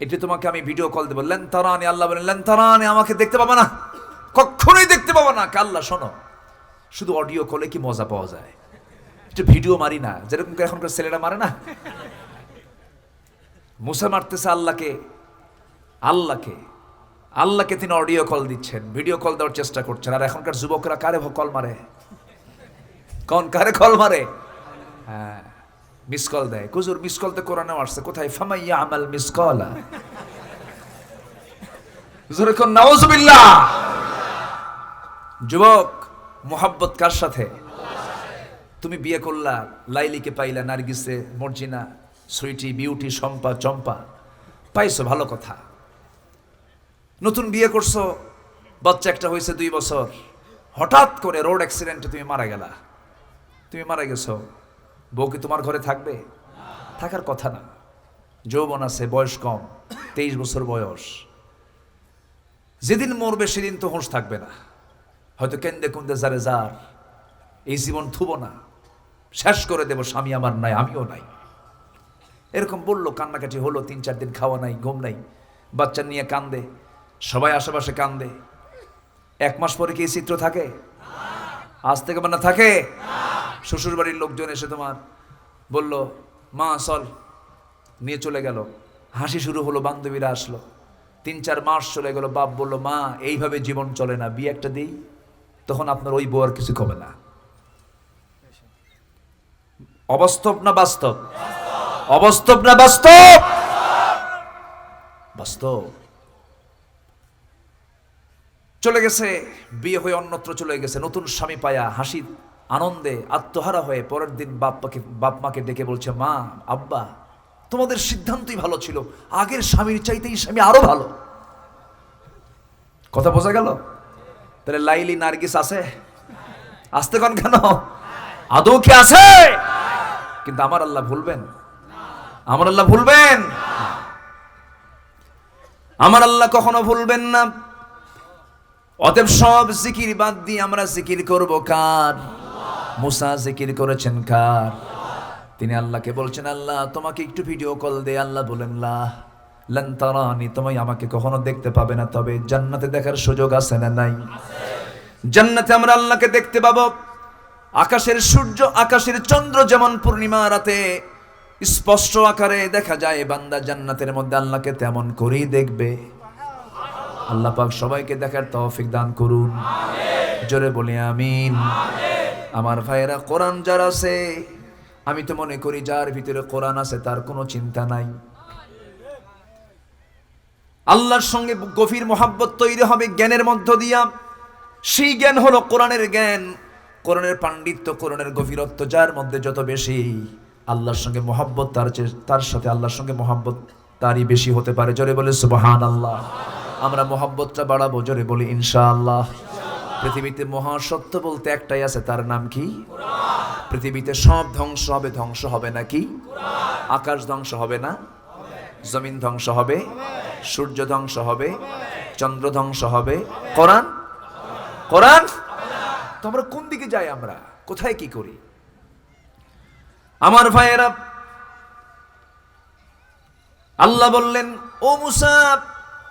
এটি তোমাকে আমি ভিডিও কল দেবো, লেন তারানি, আল্লাহ বলেন লেন তারানি, আমাকে দেখতে পাবে না, কখনোই দেখতে পাবে না। আল্লাহ শোনো, শুধু অডিও কলে কি মজা পাওয়া যায়, একটু ভিডিও মারি না, যেরকম এখনকার ছেলেরা মারে না। মুসা মারতেছে আল্লাহকে, আল্লাহকে আল্লাহকে তিনি অডিও কল দিচ্ছেন, ভিডিও কল দেওয়ার চেষ্টা করছেন। আর এখনকার যুবকরা কারে কল মারে? কোন কারে কল মারে? হ্যাঁ, মিস কল দেয়। কুজুর মিস কল তো কোরআনেও আসছে, কোথায়? ফামাইয়া আমাল মিস কলা, যুরকুন নাউজুবিল্লাহ। যুবক, মোহাব্বত কার সাথে? তুমি বিয়ে করলা, লাইলিকে পাইলা, নার্গিসে, মর্জিনা, সুইটি, বিউটি, শম্পা, চম্পা পাইছো, ভালো কথা। নতুন বিয়ে করছো, বাচ্চা একটা হয়েছে 2 বছর, হঠাৎ করে রোড অ্যাক্সিডেন্টে তুমি মারা গেলা। তুমি মারা গেছো, বউ কি তোমার ঘরে থাকবে? থাকার কথা না। যৌবন আছে, বয়স কম, 23 বছর বয়স। যেদিন মরবে সেদিন তো হোঁশ থাকবে না, হয়তো কেন্দে কুন্দে যারে যার, এই জীবন থুব না, শেষ করে দেব, স্বামী আমার নাই, আমিও নাই, এরকম বললো। কান্নাকাটি হলো, 3-4 দিন খাওয়া নাই, ঘুম নাই, বাচ্চা নিয়ে কান্দে, সবাই আশেপাশে কান্দে। 1 মাস পরে কি এই চিত্র থাকে? আজ থেকে মানে থাকে? শ্বশুর বাড়ির লোকজন এসে তোমার বলল, মা চল, নিয়ে চলে গেল, হাসি শুরু হলো, বান্ধবীরা আসলো। 3-4 মাস চলে গেল, বাপ বলল, মা এইভাবে জীবন চলে না, বিয়ে একটা দিই। তখন আপনার ওই বউ আর কিছু কবে না। অবাস্তব না বাস্তব? অবাস্তব না বাস্তব? বাস্তব। চলে গেছে, বিয়ে হয়ে অন্যত্র চলে গেছে, নতুন স্বামী পায়া হাসি আনন্দে আত্মহারা হয়ে পরের দিন বাপ মাকে ডেকে বলছে, মা, আব্বা, তোমাদের সিদ্ধান্তই ভালো ছিল, আগের স্বামীর চাইতে এই স্বামী আরো ভালো। কথা বোঝা গেল? তাহলে লাইলি নার্গিস আছে? আসতে কোন কেন? আদৌ কি আছে? কিন্তু আমার আল্লাহ ভুলবেন? আমার আল্লাহ ভুলবেন? আমার আল্লাহ কখনো ভুলবেন না। অতএব সব জিকির বাদ দিয়ে আমরা জিকির করব কার? মুসা জিকির করেছেন কার? তিনি আল্লাহকে বলছেন, আল্লাহ তোমাকে একটু ভিডিও কল দে। আল্লাহ বলেন, লা লান তারানি, তুমি আমাকে কখনো দেখতে পাবে না, তবে জান্নাতে দেখার সুযোগ আছে না নাই? জান্নাতে আমরা আল্লাহকে দেখতে পাবো। আকাশের সূর্য, আকাশের চন্দ্র যেমন পূর্ণিমা রাতে স্পষ্ট আকারে দেখা যায়, বান্দা জান্নাতের মধ্যে আল্লাহকে তেমন করেই দেখবে। আল্লাহ পাক সবাইকে দেখার তৌফিক দান করুন, জোরে বলি আমিন। আমার ভাইয়েরা, কোরআন যার আছে, আমি তো মনে করি যার ভিতরে কোরআন আছে তার কোনো চিন্তা নাই। আল্লাহর সঙ্গে গভীর মহাব্বত তৈরি হবে জ্ঞানের মধ্য দিয়া। সেই জ্ঞান হলো কোরআনের জ্ঞান, কোরআনের পাণ্ডিত্য, কোরআনের গভীরত্ব যার মধ্যে যত বেশি, আল্লাহর সঙ্গে মহাব্বত তার সাথে আল্লাহর সঙ্গে মহাব্বত তারই বেশি হতে পারে। জোরে বলে সুবহানাল্লাহ। আমরা মহাব্বতটা বাড়াবো, জোরে বলি ইনশাআল্লাহ। পৃথিবীতে মহাসত্য বলতে একটাই আছে, তার নাম কি? পৃথিবীতে সব ধ্বংস হবে, ধ্বংস হবে নাকি? আকাশ ধ্বংস হবে না? জমিন ধ্বংস হবে? সূর্য ধ্বংস হবে? চন্দ্র ধ্বংস হবে? কোরআন? কোরআন? তো আমরা কোন দিকে যাই? আমরা কোথায় কি করি? আমার ভাইয়েরা, আল্লাহ বললেন, ও মুসা,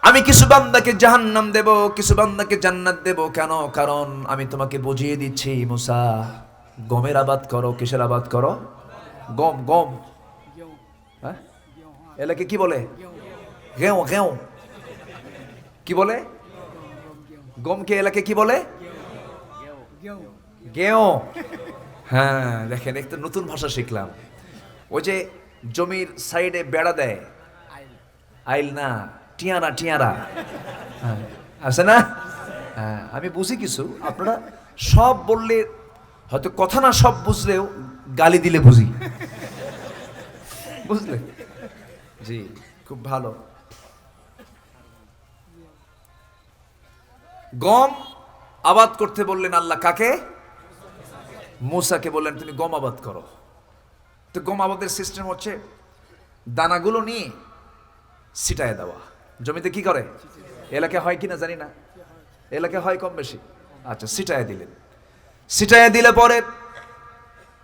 আমি কিছু বান্দাকে জাহান্নাম দেব, কিছু বান্দাকে জান্নাত দেব। কেন? কারণ আমি তোমাকে বুঝিয়ে দিচ্ছি, মুসা, গমের আবাদ করো। কিসের আবাদ করো? গম। গম হ্যাঁ, এলাকে কি বলে? গেও। গেও কি বলে? গমকে এলাকে কি বলে? গেও। হ্যাঁ, দেখেন, একটা নতুন ভাষা শিখলাম। ওই যে জমির সাইডে বেড়া দেয়, আইল না, টিয়ারা। টিয়ারা আছে না? হ্যাঁ, আমি বুঝি কিছু, আপনারা সব বললে হয়তো কথা না সব বুঝলেও গালি দিলে বুঝি, বুঝলে? জি, খুব ভালো। গম আবাদ করতে বললেন আল্লাহ কাকে? মূসাকে বললেন তুমি গম আবাদ করো। তো গম আবাদের সিস্টেম হচ্ছে দানাগুলো নিয়ে ছিটায় দেওয়া। জমিতে কি করে, এলাকায় হয় কিনা জানি না, এলাকায় হয় কম বেশি। আচ্ছা, ছিটায় দিলেন। ছিটায় দিলে পরে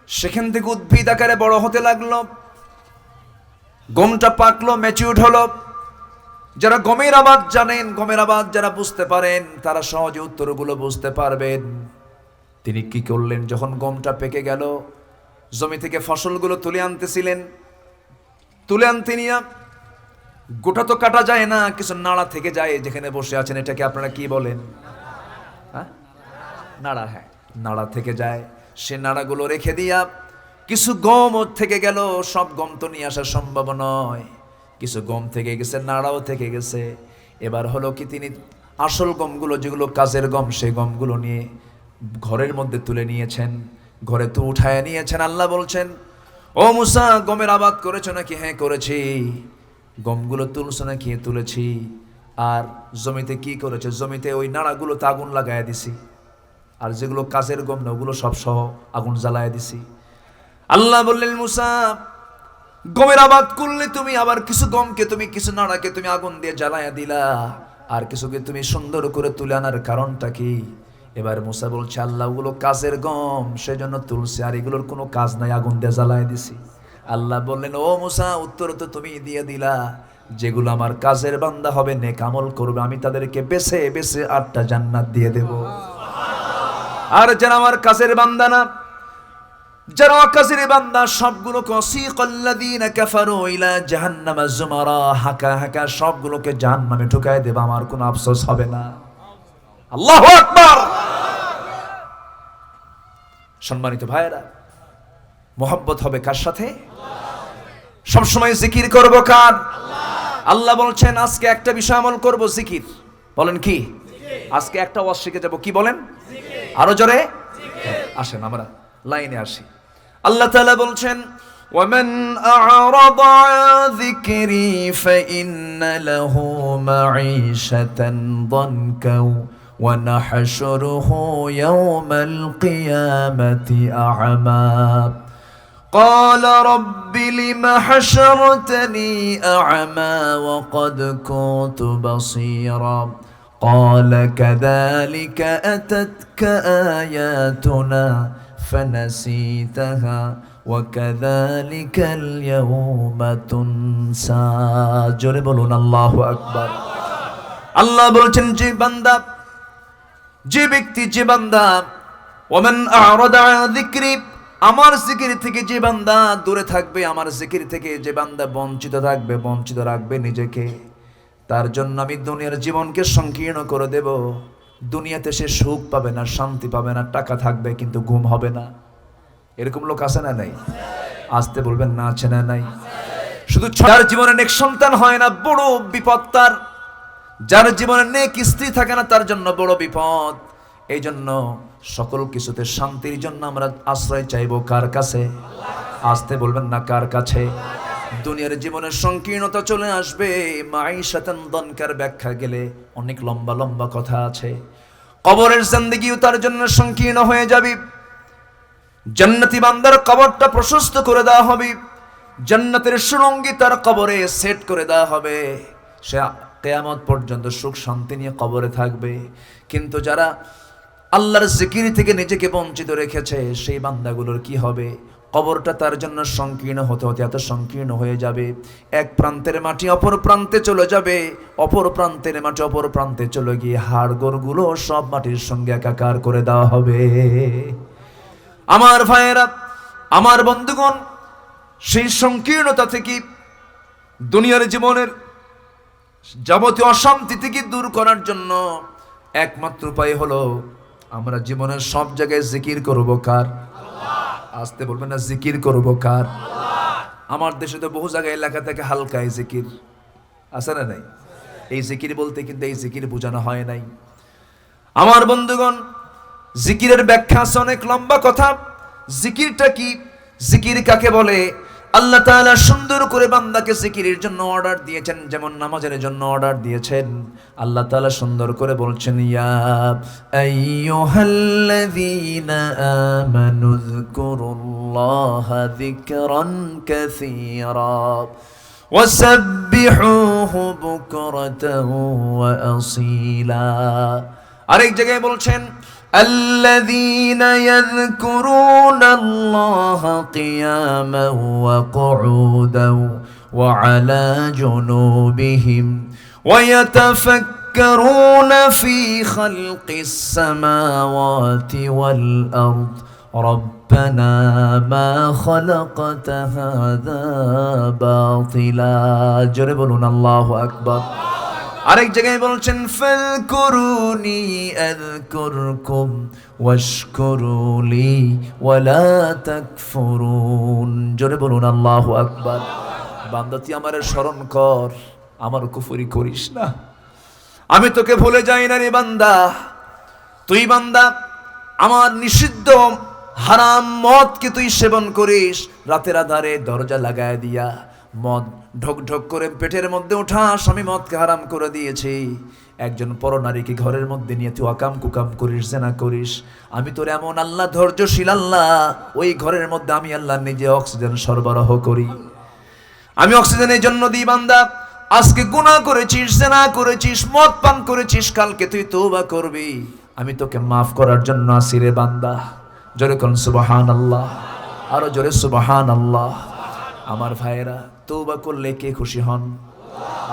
সেখান থেকে উদ্ভিদ আকারে বড় হতে লাগলো, গমটা পাকলো, ম্যাচিউরড হলো। যারা গমের আবাদ জানেন, গমের আবাদ যারা বুঝতে পারেন, তারা সহজে উত্তরগুলো বুঝতে পারবেন। তিনি কি করলেন, যখন গমটা পেকে গেল, জমি থেকে ফসলগুলো তুলে আনতেছিলেন। তুলে আনতে নিয়ে গোটা তো কাটা যায় না, কিছু নাড়া থেকে যায়। যেখানে বসে আছেন এটাকে আপনারা কি বলেন? নাড়া। হ্যাঁ, নাড়া থেকে যায়। সে নাড়াগুলো রেখে দিয়া কিছু গম থেকে গেল। সব গম তো নিয়ে আসা সম্ভব নয়, কিছু গম থেকে গেছে, নাড়াও থেকে গেছে। এবার হলো কি, তিনি আসল গমগুলো, যেগুলো কাজের গম, সেই গমগুলো নিয়ে ঘরের মধ্যে তুলে নিয়েছেন, ঘরে তো উঠায় নিয়েছেন। আল্লাহ বলছেন, ও মুসা, গমের আবাদ করেছো নাকি? হ্যাঁ করেছি। গমগুলো তুলছো নাকি? তুলেছি। আর জমিতে কি করেছে? জমিতে ওই নাড়াগুলোতে আগুন লাগায় দিছি, আর যেগুলো কাজের গম না ওগুলো সব সহ আগুন জ্বালায় দিছি। আল্লাহ বললেন, মুসা, গমের আবাদ করলে তুমি আবার কিছু গমকে, তুমি কিছু নাড়াকে তুমি আগুন দিয়ে জ্বালায়া দিলা, আর কিছুকে তুমি সুন্দর করে তুলে আনার কারণটা কি? এবার মুসা বলছে, আল্লাহ, ওগুলো কাজের গম, সেজন্য তুলছে, আর এগুলোর কোনো কাজ নাই, আগুন দিয়ে জ্বালায় দিছি। আল্লাহ বললেন, ও মুসা, উত্তর তো তুমি দিয়ে দিলা। যেগুলো আমার কাজের বান্দা হবে, নেক আমল করবে, আমি তাদেরকে বেছে বেছে 8টা জান্নাত দিয়ে দেব। আর যারা আমার কাজের বান্দা না, যারা কাজের বান্দা, সবগুলোকে ওয়াসিকাল্লাযীনা কাফারু ইলা জাহান্নামা যুমারা, হাকা হাকা সবগুলোকে জাহান্নামে ঢুকায় দেব, আমার কোনো আফসোস হবে না। আল্লাহু আকবার। সম্মানিত ভাইরা, মোহাব্বত হবে কার সাথে? সবসময় জিকির করব কার? আল্লাহ বলছেন, আজকে একটা বিষয় আমল করব, জিকির। বলেন কি? আজকে একটা ওয়াজ শিখে যাব। কি বলেন? আরো জোরে আসেন, আমরা লাইনে আসি। আল্লাহ তাআলা বলছেন, وَمَنْ أَعْرَضَ عَنْ ذِكْرِي فَإِنَّ لَهُ مَعِيشَةً ضَنكًا وَنَحْشُرُهُ يَوْمَ الْقِيَامَةِ أَعْمَى قال رب لم حشرتني أعمى وقد كنت بصيرا قال كذلك أتتك آياتنا فنسيتها وكذلك اليوم تنسى জোরে বলুন আল্লাহু আকবার। আল্লাহ বলছেন, যে বান্দা, যে ব্যক্তি, যে বান্দা, ওমান আ'রাদা আন যিকরি, আমার জিকির থেকে যে বান্দা দূরে থাকবে, আমার জিকির থেকে যে বান্দা বঞ্চিত থাকবে, বঞ্চিত রাখবে নিজেকে, তার জন্য আমি দুনিয়ার জীবনকে সংকীর্ণ করে দেব। দুনিয়াতে সে সুখ পাবে না, শান্তি পাবে না, টাকা থাকবে কিন্তু ঘুম হবে না। এরকম লোক আছে না নাই? আসতে বলবেন না, আছে না নাই? শুধু যার জীবনে নেক সন্তান হয় না, বড় বিপদ তার। যার জীবনে নেক স্ত্রী থাকে না, তার জন্য বড় বিপদ। এই জন্য সকল কিছুতে শান্তির জন্য আমরা আশ্রয় চাইবো কার কাছে? আসতে বলবেন না, কার কাছে? দুনিয়ার জীবনের সংকীর্ণতা চলে আসবে। মাঈশাতান দনকার ব্যাখ্যা গেলে অনেক লম্বা লম্বা কথা আছে। কবরের জিন্দেগিও তার জন্য সংকীর্ণ হয়ে যাবে। জান্নাতি বান্দার কবরটা প্রশস্ত করে দেওয়া হবে, জান্নাতের সুরঙ্গি তার কবরে সেট করে দেওয়া হবে। সে কিয়ামত পর্যন্ত সুখ শান্তি নিয়ে কবরে থাকবে। কিন্তু যারা আল্লাহর জিকির থেকে নিজেকে বঞ্চিত রেখেছে, সেই বান্দাগুলোর কি হবে? কবরটা তার জন্য সংকীর্ণ হতে হতে এত সংকীর্ণ হয়ে যাবে, এক প্রান্তের মাটি অপর প্রান্তে চলে যাবে, অপর প্রান্তের মাটি অপর প্রান্তে চলে গিয়ে হাড়গোড়গুলো সব মাটির সঙ্গে একাকার করে দেওয়া হবে। আমার ভাইয়েরা, আমার বন্ধুগণ, সেই সংকীর্ণতা থেকে, দুনিয়ার জীবনের যাবতীয় অশান্তি থেকে দূর করার জন্য একমাত্র উপায় হলো আমরা জীবনের সব জায়গায় জিকির করব কার? আসতে বলবেন না, জিকির করব কার? আমার দেশে তো বহু জায়গায় এলাকা থেকে হালকায় জিকির আছে না নাই? এই জিকির বলতে কিন্তু এই জিকির বোঝানো হয় নাই। আমার বন্ধুগণ, জিকিরের ব্যাখ্যা আছে অনেক লম্বা কথা। জিকিরটা কি? জিকির কাকে বলে? আল্লাহ তাআলা সুন্দর করে বান্দাকে জিকিরের জন্য অর্ডার দিয়েছেন, যেমন নামাজের জন্য অর্ডার দিয়েছেন। আল্লাহ তাআলা সুন্দর করে বলছেন, ইয়া আইয়ুহাল্লাযীনা আমানু যকুরুল্লাহা যিকরান কাসীরা ওয়াসাব্বিহুহু বুকরাতাও ওয়া আসীলা। আরেক জায়গায় বলছেন, الذين يذكرون الله قياما وقعودا وعلى جنوبهم ويتفكرون في خلق السماوات والأرض ربنا ما خلقت هذا باطلا। জোরে বলুন আল্লাহু আকবার। আরেক জায়গায় বলছেন, ফাযকুরুনি আযকুরকুম ওয়াশকুরুলি ওয়ালা তাকফুরুন। জোরে বলুন আল্লাহু আকবার। বান্দা তুই আমারে স্মরণ কর, আমার কুফরি করিস না। আমি তোকে ভুলে যাই না রে বান্দা। তুই বান্দা আমার নিষিদ্ধ হারাম মদকে তুই সেবন করিস, রাতের আধারে দরজা লাগায় দিয়া মদ ঢক ঢক করে পেটের মধ্যে উঠাস, আমি মদকে হারাম করে দিয়েছি। একজন পরনারীকে ঘরের মধ্যে নিয়ে তুই আকাম কুকাম করিস, জেনা করিস। আমি তোর এমন আল্লাহ ধৈর্যশীল আল্লাহ, ওই ঘরের মধ্যে আমি আল্লাহ নিজে অক্সিজেন সরবরাহ করি, আমি অক্সিজেনের জন্য দিই। বান্দা আজকে গুনাহ করেছিস, জেনা করেছিস, মদ পান করেছিস, কালকে তুই তওবা করবি, আমি তোকে মাফ করার জন্য আসি রে বান্দা। জোরে কোন সুবহানাল্লাহ, আরো জোরে সুবহানাল্লাহ। আমার ভাইয়েরা, তওবা করলে কে খুশি হন?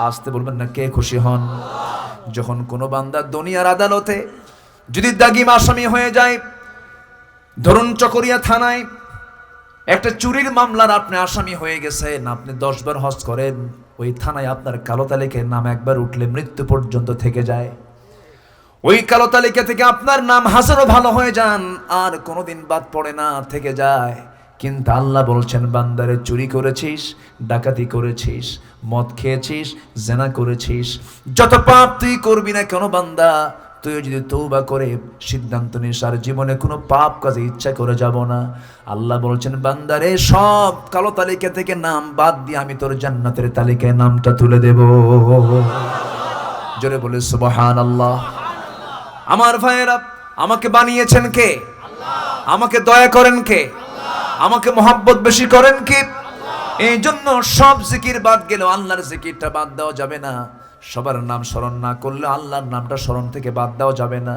আসতে বলবেন না, কে খুশি হন? যখন কোনো বান্দা দুনিয়ার আদালতে যদি দাগিম আসামি হয়ে যায়, ধরুন চকরিয়া থানায় একটা চুরির মামলার আপনি আসামি হয়ে গেছেন, আপনি 10 বার হজ করেন, ওই থানায় আপনার কালো তালিকায় নাম একবার উঠলে মৃত্যু পর্যন্ত থেকে যায়। ওই কালো তালিকা থেকে আপনার নাম হাজারো ভালো হয়ে যান, আর কোনোদিন বাদ পড়ে না, থেকে যায়। কিন্তু আল্লাহ বলছেন, বান্দারে চুরি করেছিস, ডাকাতি করেছিস, মদ খেয়েছিস, জেনা করেছিস, যত পাপ তুই করবি না কেন বান্দা, তুই যদি তওবা করে সিদ্ধান্ত নিস আর জীবনে কোনো পাপ কাজে ইচ্ছা করে যাব না, আল্লাহ বলছেন, বান্দারে সব কালো তালিকা থেকে নাম বাদ দিয়ে আমি তোর জান্নাতের তালিকায় নামটা তুলে দেব। জোরে বলে সুবহানাল্লাহ। আমার ভাইয়েরা, আমাকে বানিয়েছেন কে? আমাকে দয়া করেন কে? আমাকে মহব্বত বেশি করেন কে? এই জন্য সব জিকির বাদ গেলেও আল্লাহর জিকিরটা বাদ দেওয়া যাবে না। সবার নাম স্মরণ না করলে আল্লাহর নামটা স্মরণ থেকে বাদ দেওয়া যাবে না।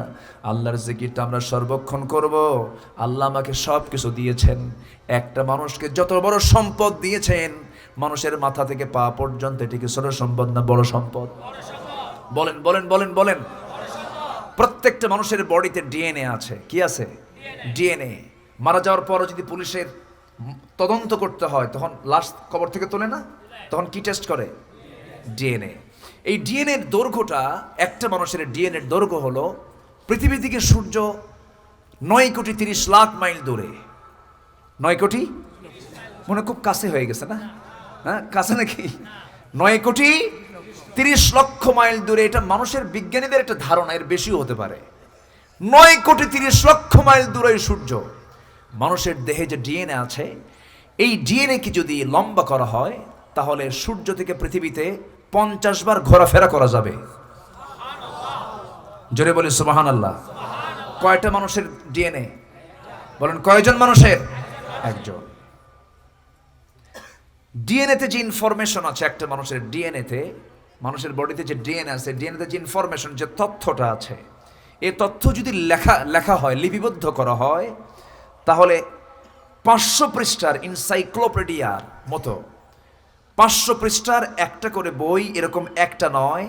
আল্লাহর জিকিরটা আমরা সর্বক্ষণ করব। আল্লাহ আমাকে সব কিছু দিয়েছেন, একটা মানুষকে যত বড় সম্পদ দিয়েছেন, মানুষের মাথা থেকে পা পর্যন্ত, এটিকে ছোট সম্পদ না বড় সম্পদ? বলেন বলেন বলেন বলেন। প্রত্যেকটা মানুষের বডিতে ডিএনএ আছে। কি আছে? ডিএনএ। মারা যাওয়ার পরও যদি পুলিশের তদন্ত করতে হয়, তখন লাশ কবর থেকে তোলে না, তখন কি টেস্ট করে? ডিএনএ। এই ডিএনএর দৈর্ঘ্যটা, একটা মানুষের ডিএনএর দৈর্ঘ্য হলো পৃথিবী থেকে সূর্য 9,30,00,000 মাইল দূরে। 9 কোটি মনে খুব কাছে হয়ে গেছে না? হ্যাঁ, কাছে নাকি? 9,30,00,000 মাইল দূরে। এটা মানুষের বিজ্ঞানীদের একটা ধারণা, এর বেশিও হতে পারে। 9,30,00,000 মাইল দূরে সূর্য। মানুষের দেহে যে ডিএনএ আছে, এই ডিএনএ কি যদি লম্বা করা হয়, তাহলে সূর্য থেকে পৃথিবীতে 50 বার ঘোরাফেরা করা যাবে। জোরে বলি সুবহানাল্লাহ। কয়টা মানুষের ডিএনএ? বলেন, কয়জন মানুষের? একজন। ডিএনএতে যে ইনফরমেশন আছে, একটা মানুষের ডিএনএতে, মানুষের বডিতে যে ডিএনএ আছে, ডিএনএতে যে ইনফরমেশন, যে তথ্যটা আছে, এই তথ্য যদি লেখা হয়, লিপিবদ্ধ করা হয়, তাহলে 500 পৃষ্ঠার এনসাইক্লোপিডিয়ার মতো 500 পৃষ্ঠার একটা করে বই, এরকম একটা নয়,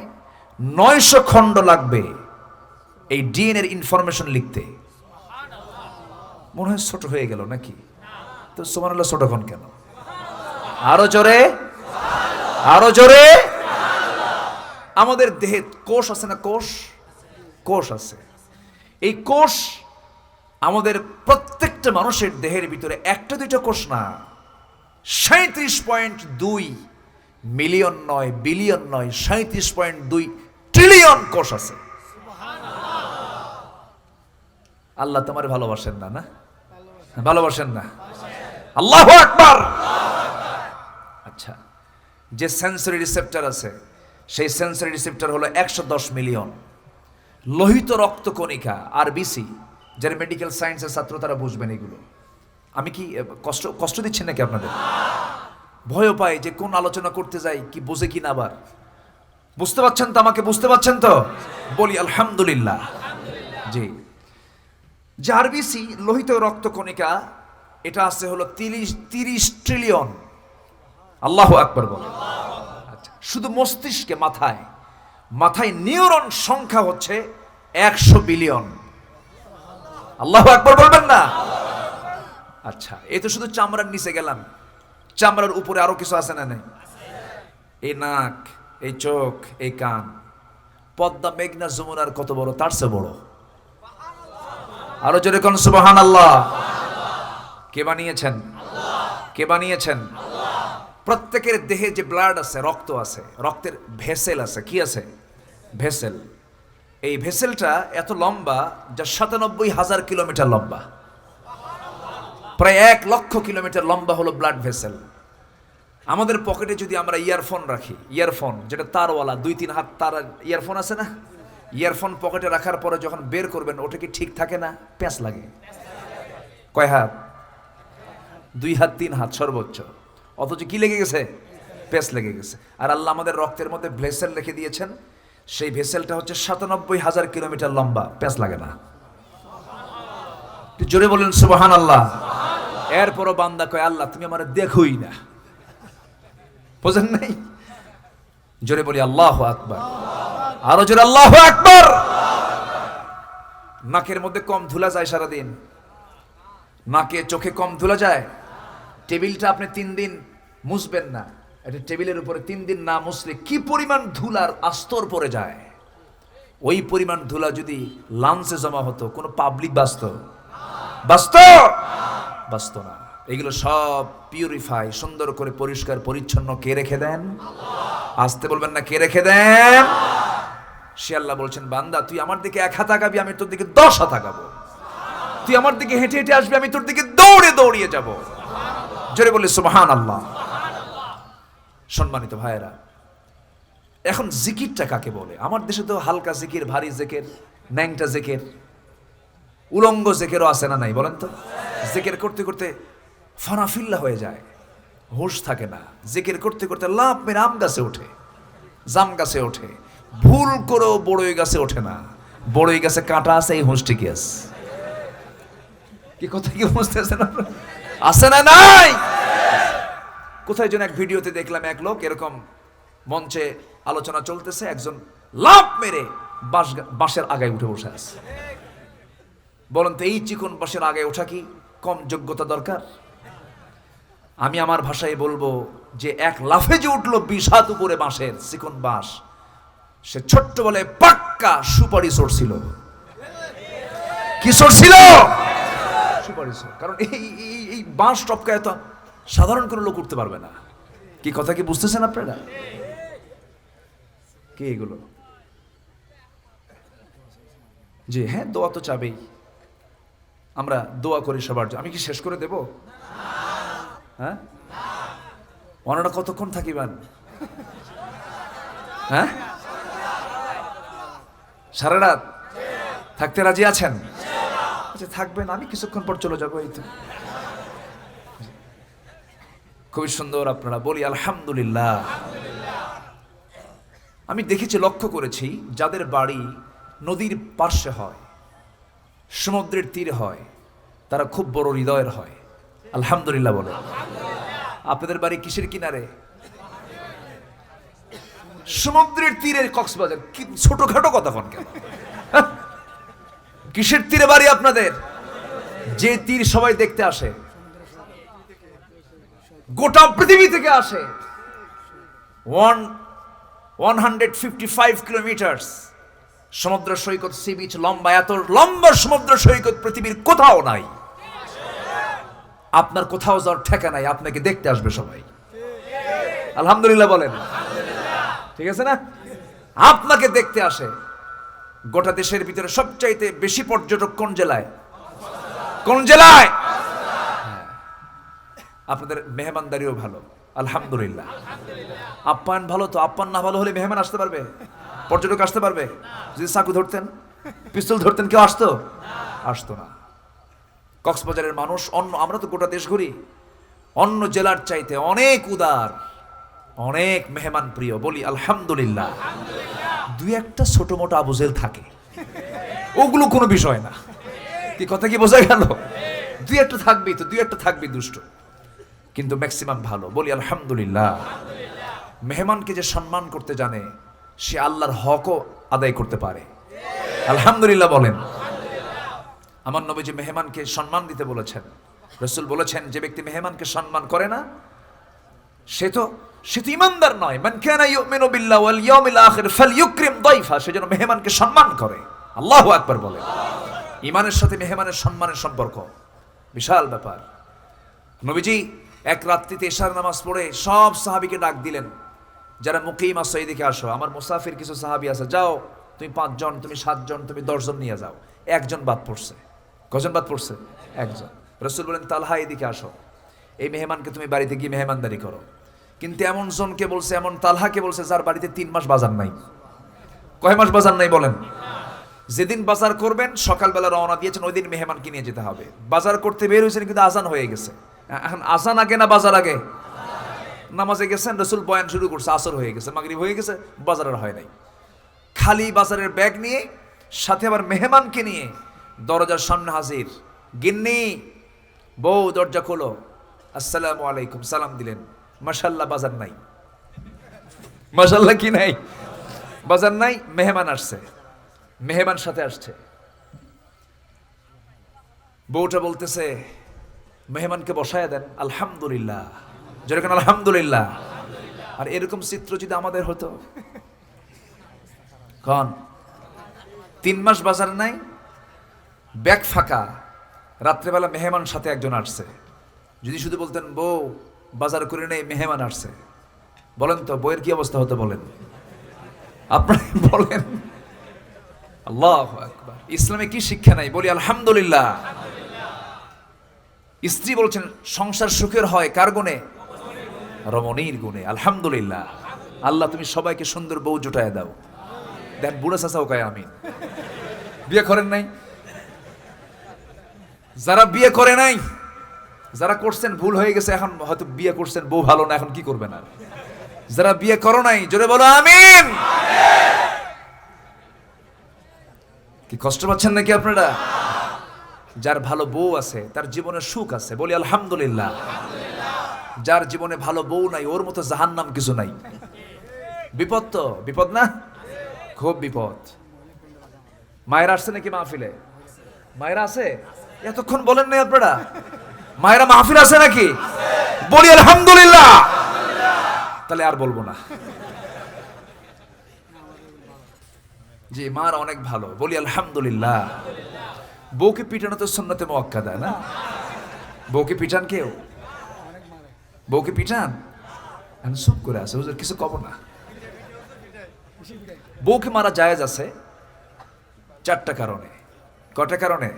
900 খণ্ড লাগবে এই ডিএনএর ইনফরমেশন লিখতে। মনে হয় ছোট হয়ে গেল নাকি? তো সুবহানাল্লাহ, ছোট কোন কেন? আরো জোরে, আরো জোরে। আমাদের দেহে কোষ আছে না? কোষ আছে। এই কোষ আমাদের প্রত্যেকটা মানুষের দেহের ভিতরে একটা দুইটা কোষ না, 37.2 মিলিয়ন নয়, বিলিয়ন নয়, 37.2 ট্রিলিয়ন কোষ আছে। আল্লাহ তোমার ভালোবাসেন না? না ভালোবাসেন না? আল্লাহু আকবার। আচ্ছা, যে সেন্সরি রিসেপ্টর আছে সেই সেন্সরি রিসেপ্টর হলো 110 মিলিয়ন। লোহিত রক্তকণিকা আরবিসি, যারা মেডিকেল সায়েন্সের ছাত্র তারা বুঝবেন এগুলো। আমি কি কষ্ট দিচ্ছি নাকি আপনাদের? ভয় পাই যে কোন আলোচনা করতে যাই কি বোঝে কি না। আবার বুঝতে পারছেন তো? আমাকে বুঝতে পারছেন তো? বলি আলহামদুলিল্লাহ। জি, যে আরবিসি লোহিত রক্তকণিকা এটা আছে হলো 30 ট্রিলিয়ন। আল্লাহু আকবার বলে। আচ্ছা, শুধু মস্তিষ্কে মাথায় নিউরন সংখ্যা হচ্ছে 100 বিলিয়ন। আল্লাহু আকবার বলবেন না? আচ্ছা, এই তো শুধু চামড়ার নিচে গেলাম, চামড়ার উপরে আরো কিছু আছে না? নেই? এই নাক, এই চোখ, এই কান, পদ্মা মেঘনা যমুনার কত বড়, তার চেয়ে বড়। আরো জোরে কোন সুবহানাল্লাহ। কে বানিয়েছেন? কে বানিয়েছেন? প্রত্যেকের দেহে যে ব্লাড আছে, রক্ত আছে, রক্তের ভেসেল আছে। কি আছে? ভেসেল। এই ভেসেলটা এত লম্বা যা 97,000 কিলোমিটার লম্বা। প্রায় 1 লক্ষ কিলোমিটার লম্বা হলো ব্লাড ভেসেল। আমাদের পকেটে যদি আমরা ইয়ারফোন রাখি, ইয়ারফোন যেটা তারওয়ালা 2-3 হাত তার ইয়ারফোন আছে না, ইয়ারফোন পকেটে রাখার পরে যখন বের করবেন ওটা কি ঠিক থাকে না? প্যাঁচ লাগে। কয় হাত? 2 হাত 3 হাত সর্বোচ্চ। অথচ কি লেগে গেছে? প্যাঁচ লেগে গেছে। আর আল্লাহ আমাদের রক্তের মধ্যে ভেসেল রেখে দিয়েছেন, সেই ভেসেলটা হচ্ছে 97,000 কিলোমিটার লম্বা, প্যাঁচ লাগে না। জোরে বলেন সুবহানাল্লাহ। এরপরও বান্দা কয় আল্লাহ তুমি আমার দেখোই না। বোঝেন নাই? জোরে বলি আল্লাহু আকবার। আরো জোরে আল্লাহু আকবার। নাকের মধ্যে কম ধুলা যায় সারাদিন? নাকে চোখে কম ধুলা যায়? টেবিলটা আপনি 3 দিন মুছবেন না, এটা টেবিলের উপরে 3 দিন না মুছলে কি পরিমাণ ধুলার আস্তর পড়ে যায়। ওই পরিমাণ ধুলা যদি লাঞ্চে জমা হতো, কোনো পাবলিক বাঁচত না। এগুলো সব পিউরিফাই, সুন্দর করে পরিষ্কার পরিচ্ছন্ন কে রেখে দেন? আসতে বলবেন না, কে রেখে দেন? সে আল্লাহ বলছেন বান্দা তুই আমার দিকে 1 হাত আগাবি, আমি তোর দিকে 10 হাত আগাবো। তুই আমার দিকে হেঁটে হেঁটে আসবি, আমি তোর দিকে দৌড়িয়ে যাব। জোরে বলে সুবহানাল্লাহ। সম্মানিত ভাইয়েরা, এখন জিকিরটা কাকে বলে? আমার দেশে তো হালকা জিকির, ভারী জিকির, ন্যাংটা জিকির, উলঙ্গ জিকিরও আছে না নাই বলেন তো? জিকির করতে করতে ফানাফিল্লা হয়ে যায়, হুঁশ থাকে না। জিকির করতে করতে লাভ মেরে আম গাছে ওঠে, জাম গাছে ওঠে, ভুল করেও বড়ই গাছে ওঠে না। বড়ই গাছে কাঁটা আছে, এই হুঁশ ঠিকই আছে। কি কথা কি বুঝতেছেন? আছে না নাই? কোথায় যেন এক ভিডিওতে দেখলাম এক লোক এরকম মঞ্চে আলোচনা চলতেছে, একজন লাভ মেরে বাঁশের আগায় উঠে বসে আছে। বলেন তো এই চিকন বাঁশের আগায় ওঠা কি কম যোগ্যতা দরকার? আমি আমার ভাষায় বলবো যে এক লাফে যে উঠলো 20 হাত উপরে বাঁশের চিকন বাঁশ, সে ছোট্ট বলে পাক্কা সুপারি চড়ছিল। কি চড়ছিল? সুপারি। কারণ এই বাঁশ টপকায় তো সাধারণ কোনো লোক উঠতে পারবে না। কি কথা কি বুঝতেছেন আপনারা? কি এগুলো? জি হ্যাঁ, দোয়া তো চাবেই। আমরা দোয়া করি সবার জন্য। আমি কি শেষ করে দেব? হ্যাঁ, ওনারা কতক্ষণ থাকিবেন? হ্যাঁ, সারা রাত থাকতে রাজি আছেন? আচ্ছা থাকবেন, আমি কিছুক্ষণ পর চলে যাবো। এই তো খুবই সুন্দর। আপনারা বলি আলহামদুলিল্লাহ। আমি দেখেছি, লক্ষ্য করেছি, যাদের বাড়ি নদীর পার্শ্বে হয়, সমুদ্রের তীরে হয়, তারা খুব বড় হৃদয়ের হয়। আলহামদুলিল্লাহ বলে। আপনাদের বাড়ি কিসের কিনারে? সমুদ্রের তীরের কক্সবাজার। কি ছোটখাটো কথা কোন কেন? কিসের তীরে বাড়ি আপনাদের? যে তীর সবাই দেখতে আসে, গোটা পৃথিবী থেকে আসে। 155 কিলোমিটার সমুদ্র সৈকত, সি বিচ লম্বা। এত লম্বা সমুদ্র সৈকত পৃথিবীর কোথাও নাই। আপনার কোথাও যাওয়ার ঠেকা নাই, আপনাকে দেখতে আসবে সবাই। আলহামদুলিল্লাহ বলেন। ঠিক আছে না? আপনাকে দেখতে আসে। গোটা দেশের ভিতরে সবচাইতে বেশি পর্যটক কোন জেলায়? কোন জেলায়? আপনাদের মেহমানদারিও ভালো। আলহামদুলিল্লাহ। আপ্যায়ন ভালো তো, আপ্যায়ন না ভালো হলে মেহমান আসতে পারবে? পর্যটক আসতে পারবে? যদি চাকু ধরতেন, পিস্তল ধরতেন, কেউ আসতো? আসতো না। কক্সবাজারের মানুষ আমরা তো গোটা দেশ ঘুরি, অন্য জেলার চাইতে অনেক উদার, অনেক মেহমান প্রিয়। বলি আলহামদুলিল্লাহ। দুই একটা ছোট মোটো আবুজেল থাকে, ওগুলো কোনো বিষয় না। কি কথা কি বোঝা গেল? দুই একটা থাকবেই তো, দুই একটা থাকবেই দুষ্ট, কিন্তু ম্যাক্সিমাম ভালো। বলি আলহামদুলিল্লাহ। মেহমানকে যে সম্মান করতে জানে, সে আল্লাহর হকও আদায় করতে পারে। আলহামদুলিল্লাহ বলেন। আমার নবীজি মেহমানকে সম্মান দিতে বলেছেন। রাসূল বলেছেন, যে ব্যক্তি মেহমানকে সম্মান করে না, সে তো ঈমানদার নয়। মান কানা ইউমিনু বিল্লাহি ওয়াল ইয়াউমিল আখির ফালইউকরিম দাইফা। সে যেন মেহমানকে সম্মান করে। আল্লাহু আকবার বলে। ঈমানের সাথে মেহমানের সম্মানের সম্পর্ক বিশাল ব্যাপার। নবীজি এক রাত্রিতে ইশার নামাজ পড়ে সব সাহাবীকে ডাক দিলেন, যারা মুকিম আছো এদিকে আসো। আমার মুসাফির কিছু সাহাবী আছে, যাও তুমি 5 জন, তুমি 7 জন, তুমি 10 জন নিয়ে যাও। একজন বাদ পড়ছে। কজন বাদ পড়ছে? একজন। রাসূল বলেন, তালহা এদিকে আসো, এই মেহমানকে তুমি বাড়িতে গিয়ে মেহমানদারি করো। কিন্তু এমন জনকে বলছে, এমন তালহাকে বলছে, যার বাড়িতে 3 মাস বাজার নাই। কয় মাস বাজার নাই বলেন? যেদিন বাজার করবেন সকালবেলা রওনা দিয়েছেন, ওই দিন মেহমানকে নিয়ে যেতে হবে। বাজার করতে বের হয়েছেন, কিন্তু আজান হয়ে গেছে। এখন আজান আগে না বাজার আগে? নামাজে গেছেন, রাসূল বয়ান শুরু করছে, আসর হয়ে গেছে, মাগরিব হয়ে গেছে, বাজার আর হয় নাই। খালি বাজারের ব্যাগ নিয়ে, সাথে আবার মেহমানকে নিয়ে দরজার সামনে হাজির। গিন্নি, বউ দরজা খোলো, আসসালামু আলাইকুম, সালাম দিলেন। মাশাআল্লাহ বাজার নাই। মাশাআল্লাহ কি নাই? বাজার নাই। মেহমান আসছে, মেহমান সাথে আসছে। বউটা বলতেছে, মেহমানকে বসায় দেন। আলহামদুলিল্লাহ, যেরকম আলহামদুলিল্লাহ। আর এরকম চিত্র যদি আমাদের হতো, কন 3 মাস বাজার নাই, ব্যাগ ফাঁকা, রাত্রেবেলা মেহমান সাথে একজন আসছে, যদি শুধু বলতেন বউ বাজার করে নেই, মেহমান আসছে, বলেন তো বউয়ের কি অবস্থা হতো? বলেন আপনারা বলেন। আল্লাহু আকবার। ইসলামে কি শিক্ষা নাই? বলি আলহামদুলিল্লাহ। স্ত্রী বলছেন, সংসার সুখের হয় কার গুণে? রমণীর গুণে। আলহামদুলিল্লাহ। আল্লাহ তুমি সবাইকে সুন্দর বউ জুটায় দাও। দেন বুড়া চাচাও কয় আমিন। বিয়ে করেন নাই? যারা বিয়ে করে নাই, যারা করছেন ভুল হয়ে গেছে, এখন হয়তো বিয়ে করছেন, বউ ভালো না, এখন কি করবেন? আর যারা বিয়ে করো নাই, জোরে বলো আমিন। কি কষ্ট পাচ্ছেন নাকি আপনারা? যার ভালো বউ আছে, তার জীবনে সুখ আছে। বলি আলহামদুলিল্লাহ। যার জীবনে ভালো বউ নাই, ওর মতো জাহান্নাম কিছু নাই। বিপদ তো, বিপদ না? খুব বিপদ। মায়েরা আসছে নাকি মাহফিলে? মায়েরা আছে? এতক্ষণ বলেন নাই আপনারা? মায়েরা মাহফিল আছে নাকি? বলি আলহামদুলিল্লাহ। তাহলে আর বলবো না। জি, মার অনেক ভালো। বলি আলহামদুলিল্লাহ। বউকে পিটানো তো সুন্নতে মুআক্কাদা না? বউকে পিটান কেউ? বউকে পিটান? আমি চুপ করে আছে, হুজুর কিছু কব না। বউকে মারা জায়েজ আছে 4টা কারণে। কয়টা কারণে?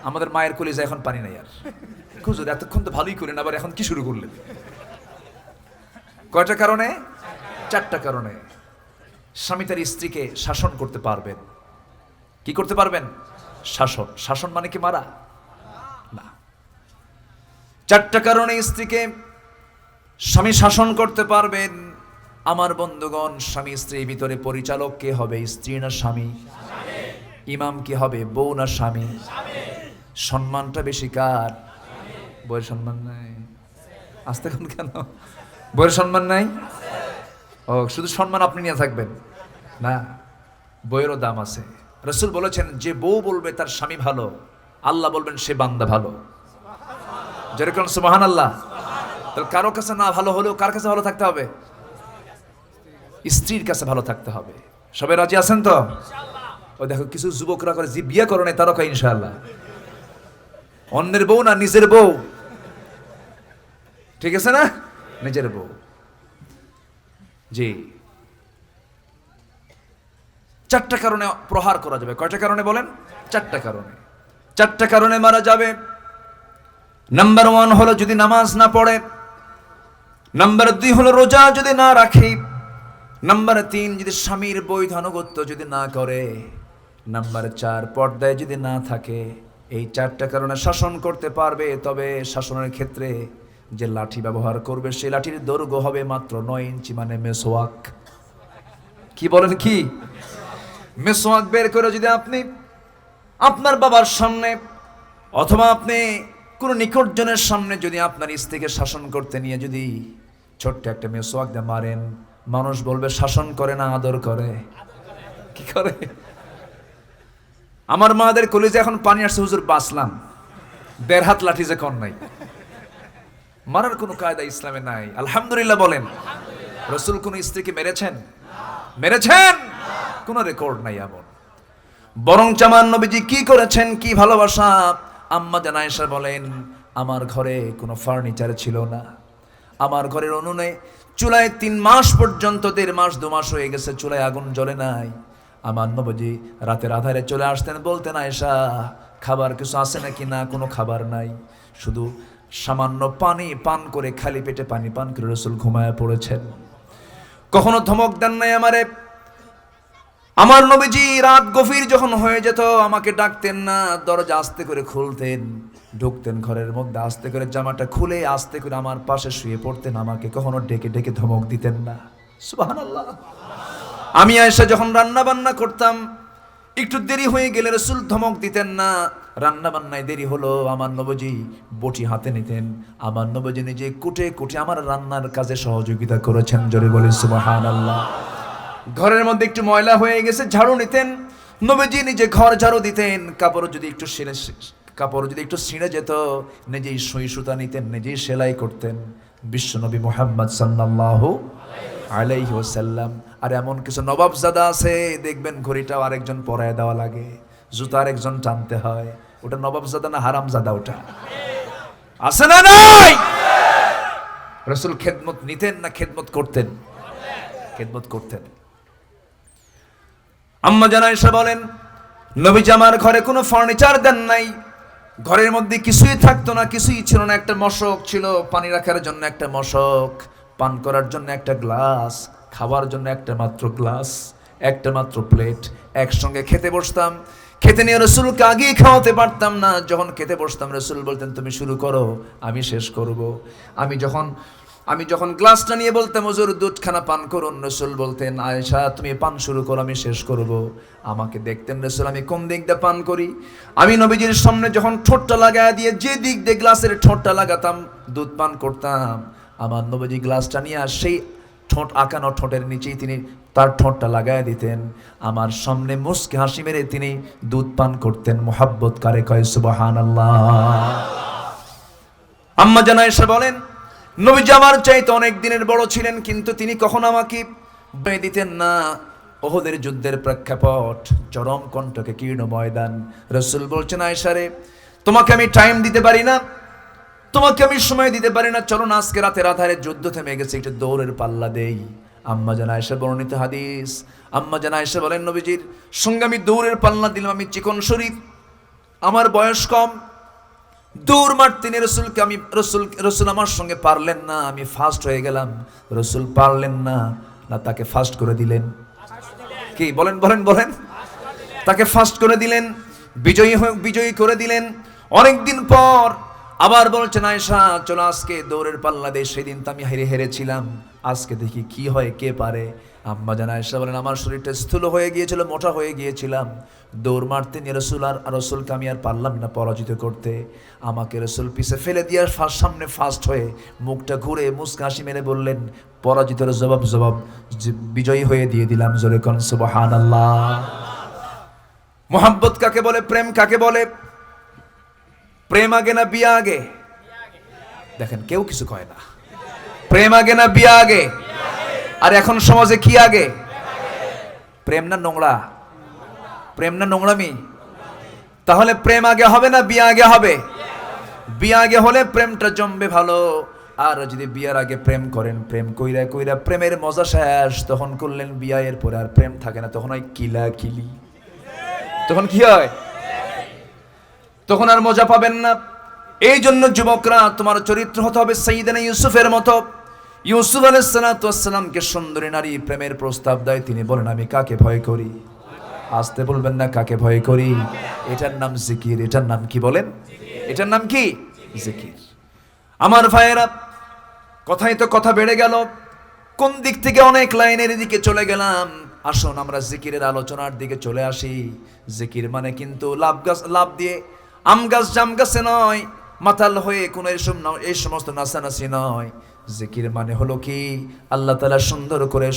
আমাদের মায়ের কলিজা এখন পানি নাই আর। হুজুর এতক্ষণ তো ভালোই করেন, আবার এখন কি শুরু করলেন? কয়টা কারণে? 4টা কারণে। স্বামী তার স্ত্রীকে শাসন করতে পারবেন। কি করতে পারবেন? শাসন। শাসন মানে কি মারা? না। 4টা কারণে স্ত্রীকে স্বামী শাসন করতে পারবেন। আমার বন্ধুগণ, স্বামী স্ত্রীর ভিতরে পরিচালক কে হবে? স্ত্রী না স্বামী? ইমাম কি হবে? বউ না স্বামী? সম্মানটা বেশি কার? বউয়ের সম্মান নাই? আসতে কোন কেন? বউয়ের সম্মান নাই? ও, শুধু সম্মান আপনি নিয়ে থাকবেন না, বউয়েরও দাম আছে। রাসূল বলেছেন, যে বউ বলবে তার স্বামী ভালো, আল্লাহ বলবেন সে বান্দা ভালো। যেরকম সুবহানাল্লাহ। তাহলে কারো কাছে না ভালো হলেও কার কাছে ভালো থাকতে হবে? স্ত্রীর কাছে ভালো থাকতে হবে। সবাই রাজি আছেন তো? ও দেখো, কিছু যুবকরা করে, যে বিয়ে করে নাই তারা কয় ইনশাআল্লাহ। অন্যের বউ না, নিজের বউ। ঠিক আছে না? নিজের বউ। জি, 4টা কারণে প্রহার করা যাবে। কয়টা কারণে বলেন? 4টা কারণে। 4টা কারণে মারা যাবে। নাম্বার 1 হলো যদি নামাজ না পড়ে, নাম্বার 2 হলো রোজা যদি না রাখে। নাম্বার 3 যদি স্বামীর বৈধ আনুগত্য যদি না করে। নাম্বার 4 পর্দায় যদি না থাকে। এই 4টা কারণে শাসন করতে পারবে, তবে শাসনের ক্ষেত্রে যে লাঠি ব্যবহার করবে সেই লাঠির দৈর্ঘ্য হবে মাত্র 9 ইঞ্চি, মানে মেসওয়াক। কি বলেন কি? মেসওয়াক বের করে যদি আপনি আপনার বাবার সামনে অথবা আপনি কোনো নিকটজনের সামনে যদি আপনার স্ত্রীকে শাসন করতে নিয়ে যদি ছোট্ট একটা মেসওয়াক দিয়ে মারেন, মানুষ বলবে শাসন করে না আদর করে। কি করে? আমার মাদের কলেজে এখন পানি আসছে, হুজুর বাঁচলাম। 1.5 হাত লাঠি যে কর নাই, মারার কোনো কায়দা ইসলামে নাই। আলহামদুলিল্লাহ বলেন। রাসূল কোন স্ত্রীকে মেরেছেন? মেরেছেন? কোন রেকর্ড নাই এমন। বরং আমার নবীজি কি করেছেন, কি ভালোবাসা। আম্মা জান আয়েশা বলেন, আমার ঘরে কোনো ফার্নিচার ছিল না। আমার ঘরের উনুনে চুলায় 3 মাস পর্যন্ত, 1.5 মাস 2 মাস হয়ে গেছে চুলায় আগুন জ্বলে নাই। আমার নবীজি রাতের আধারে চলে আসতেন, বলতেন আয়েশা খাবার কিছু আছে নাকি? না, কোনো খাবার নাই, শুধু সামান্য পানি পান করে, খালি পেটে পানি পান করে রাসূল ঘুমায় পড়েছেন। কখনো ধমক দেন নাই আমারে। আমার নবীজি রাত গভীর যখন হয়ে যেত আমাকে ডাকতেন না, দরজা আস্তে করে খুলতেন, ঢুকতেন ঘরের মধ্যে, আস্তে করে জামাটা খুলে আস্তে করে আমার পাশে শুয়ে পড়তেন, আমাকে কখনো ডেকে ডেকে ধমক দিতেন না। সুবহানাল্লাহ। আমি আয়েশা যখন রান্না বান্না করতাম, একটু দেরি হয়ে গেলে রাসূল ধমক দিতেন না। রান্না বান্নায় দেরি হলো, আমার নবীজি বটি হাতে নিতেন, আমার নবীজি নিজে কুটে কুটে আমার রান্নার কাজে সহযোগিতা করেছেন। জোরে বলি সুবহানাল্লাহ। ঘরের মধ্যে একটু ময়লা হয়ে গেছে, ঝাড়ু নিতেন, নবীজি নিজে ঘর ঝাড়ু দিতেন। কাপড় যদি একটু ছিঁড়ে যেত, নিজেই সুই সুতা নিতেন, নিজেই সেলাই করতেন। বিশ্বনবী মুহাম্মদ সাল্লাল্লাহু আলাইহি ওয়াসাল্লাম। আর এমন কিছু নবাবজাদা আছে, দেখবেন ঘড়িটাও আরেকজন পরায় দেওয়া লাগে, জুতা আরেকজন টানতে হয়। ওটা নবাবজাদা না হারামজাদা? ওটা আছে না নাই? রাসূল খেদমত নিতেন না খেদমত করতেন? খেদমত করতেন। আম্মা জান আয়েশা বলেন, নবীজি আমার ঘরে কোনো ফার্নিচার দেন নাই। ঘরের মধ্যে কিছুই থাকতো না, কিছুই ছিল না। একটা মশক ছিল, পানি রাখার জন্য একটা মশক, পান করার জন্য একটা গ্লাস, খাওয়ার জন্য একটা মাত্র গ্লাস, একটা মাত্র প্লেট। একসঙ্গে খেতে বসতাম, খেতে নিয়ে রাসূলকে আগেই খাওয়াতে পারতাম না। যখন খেতে বসতাম রাসূল বলতেন তুমি শুরু করো, আমি শেষ করব। আমি যখন গ্লাসটা নিয়ে বলতাম হুজুর দুধখানা পান করুন, রাসূল বলতেন আয়েশা তুমি পান শুরু করো, আমি শেষ করব। আমাকে দেখতেন রাসূল আমি কোন দিক দিয়ে পান করি। আমি নবীজির সামনে যখন ঠোঁটটা লাগায় দিয়ে যে দিক দিয়ে গ্লাসের ঠোঁটটা লাগাতাম, দুধ পান করতাম, আমার নবীজি গ্লাসটা নিয়ে আর সেই ঠোঁট আঁকানো ঠোঁটের নিচেই তিনি তার ঠোঁটটা লাগায় দিতেন। আমার সামনে মুস্কি হাসি মেরে তিনি দুধ পান করতেন। মুহাব্বত কারে কয় সুবহানাল্লাহ। আম্মা জান আয়েশা বলেন, নবীজি আমার চাইতে অনেক দিনের বড় ছিলেন, কিন্তু তিনি কখনো আমাকে বেঁধে দিতেন না। ওহদের যুদ্ধের প্রেক্ষাপট, চরম কণ্টকে কীর্ণ ময়দান। রাসূল বলছেন আয়েশা রে, তোমাকে আমি টাইম দিতে পারি না, তোমাকে আমি সময় দিতে পারি না, চলো না আজকে রাতের আধারে যুদ্ধ থেমে গেছে, একটু দৌড়ের পাল্লা দেই। আম্মা জান আয়েশা বর্ণিত হাদিস। আম্মা জান আয়েশা বলেন নবীজির সঙ্গে আমি দৌড়ের পাল্লা দিলাম। আমি চিকন শরীর, আমার বয়স কম, দৌড় মারতেন রাসূলকে। আমি রাসূল আমার সঙ্গে পারলেন না, আমি ফাস্ট হয়ে গেলাম। রাসূল পারলেন না, না তাকে ফাস্ট করে দিলেন। কি বলেন বলেন বলেন? তাকে ফাস্ট করে দিলেন, বিজয়ী করে দিলেন। অনেকদিন পর আবার বলছেন আয়েশা চলো আজকে দৌড়ের পাল্লা দেই, সেদিন তো আমি হেরেছিলাম, আজকে দেখি কি হয়, কে পারে। আম্মা জান আয়েশা বলেন আমার শরীরটা স্থূল হয়ে গিয়েছিল, মোটা হয়ে গিয়েছিলাম, দৌড় মারতে নিয়ে রাসূলকে আমি আর পারলাম না পরাজিত করতে। আমাকে রাসূল পিছে ফেলে দিয়ে সামনে ফাস্ট হয়ে মুখটা ঘুরে মুস্কি হাসি মেরে বললেন পরাজিতের জবাব বিজয়ী হয়ে দিয়ে দিলাম। জোরে কোন সুবহানাল্লাহ। মোহাব্বত কাকে বলে, প্রেম কাকে বলে? প্রেম আগে না বিয়ে আগে? দেখেন কেউ কিছু কয় না। প্রেম আগে না বিয়ে আগে? আর এখন সমাজে কি আগে? প্রেম না নোংরা? প্রেম না নোংরামি? তাহলে প্রেম আগে হবে না বিয়ে আগে হবে? বিয়ে আগে হলে প্রেমটা জমবে ভালো। আর যদি বিয়ের আগে প্রেম করেন, প্রেম কইরা কইরা প্রেমের মজা শেষ, তখন করলেন বিয়ের পরে আর প্রেম থাকে না, তখন হয় কিলাকিলি। তখন কি হয়? তখন আর মজা পাবেন না। এই জন্য যুবকরা তোমার চরিত্র হতে হবে সাইয়েদনা ইউসুফের মতো। ইউসুফ আলাইহিস সালাতু ওয়াস সালামকে সুন্দরী নারী প্রেমের প্রস্তাব দেয়, তিনি বলেন আমি কাকে ভয় করি? আসতে বলবেন না, কাকে ভয় করি? এটার নাম জিকির। এটার নাম কি বলেন? এটার নাম কি? জিকির। আমার ভাইয়েরা, কথাই তো কথা বেড়ে গেল, কোন দিক থেকে অনেক লাইনের দিকে চলে গেলাম। আসুন আমরা জিকিরের আলোচনার দিকে চলে আসি। জিকির মানে কিন্তু লাভ দিয়ে আম গাছ জাম গাছে নয়, মাতাল হয়ে কোনো এই সমস্ত নাচানাচি নয়। জিকির মানে হলো কি, আল্লাহ তাআলা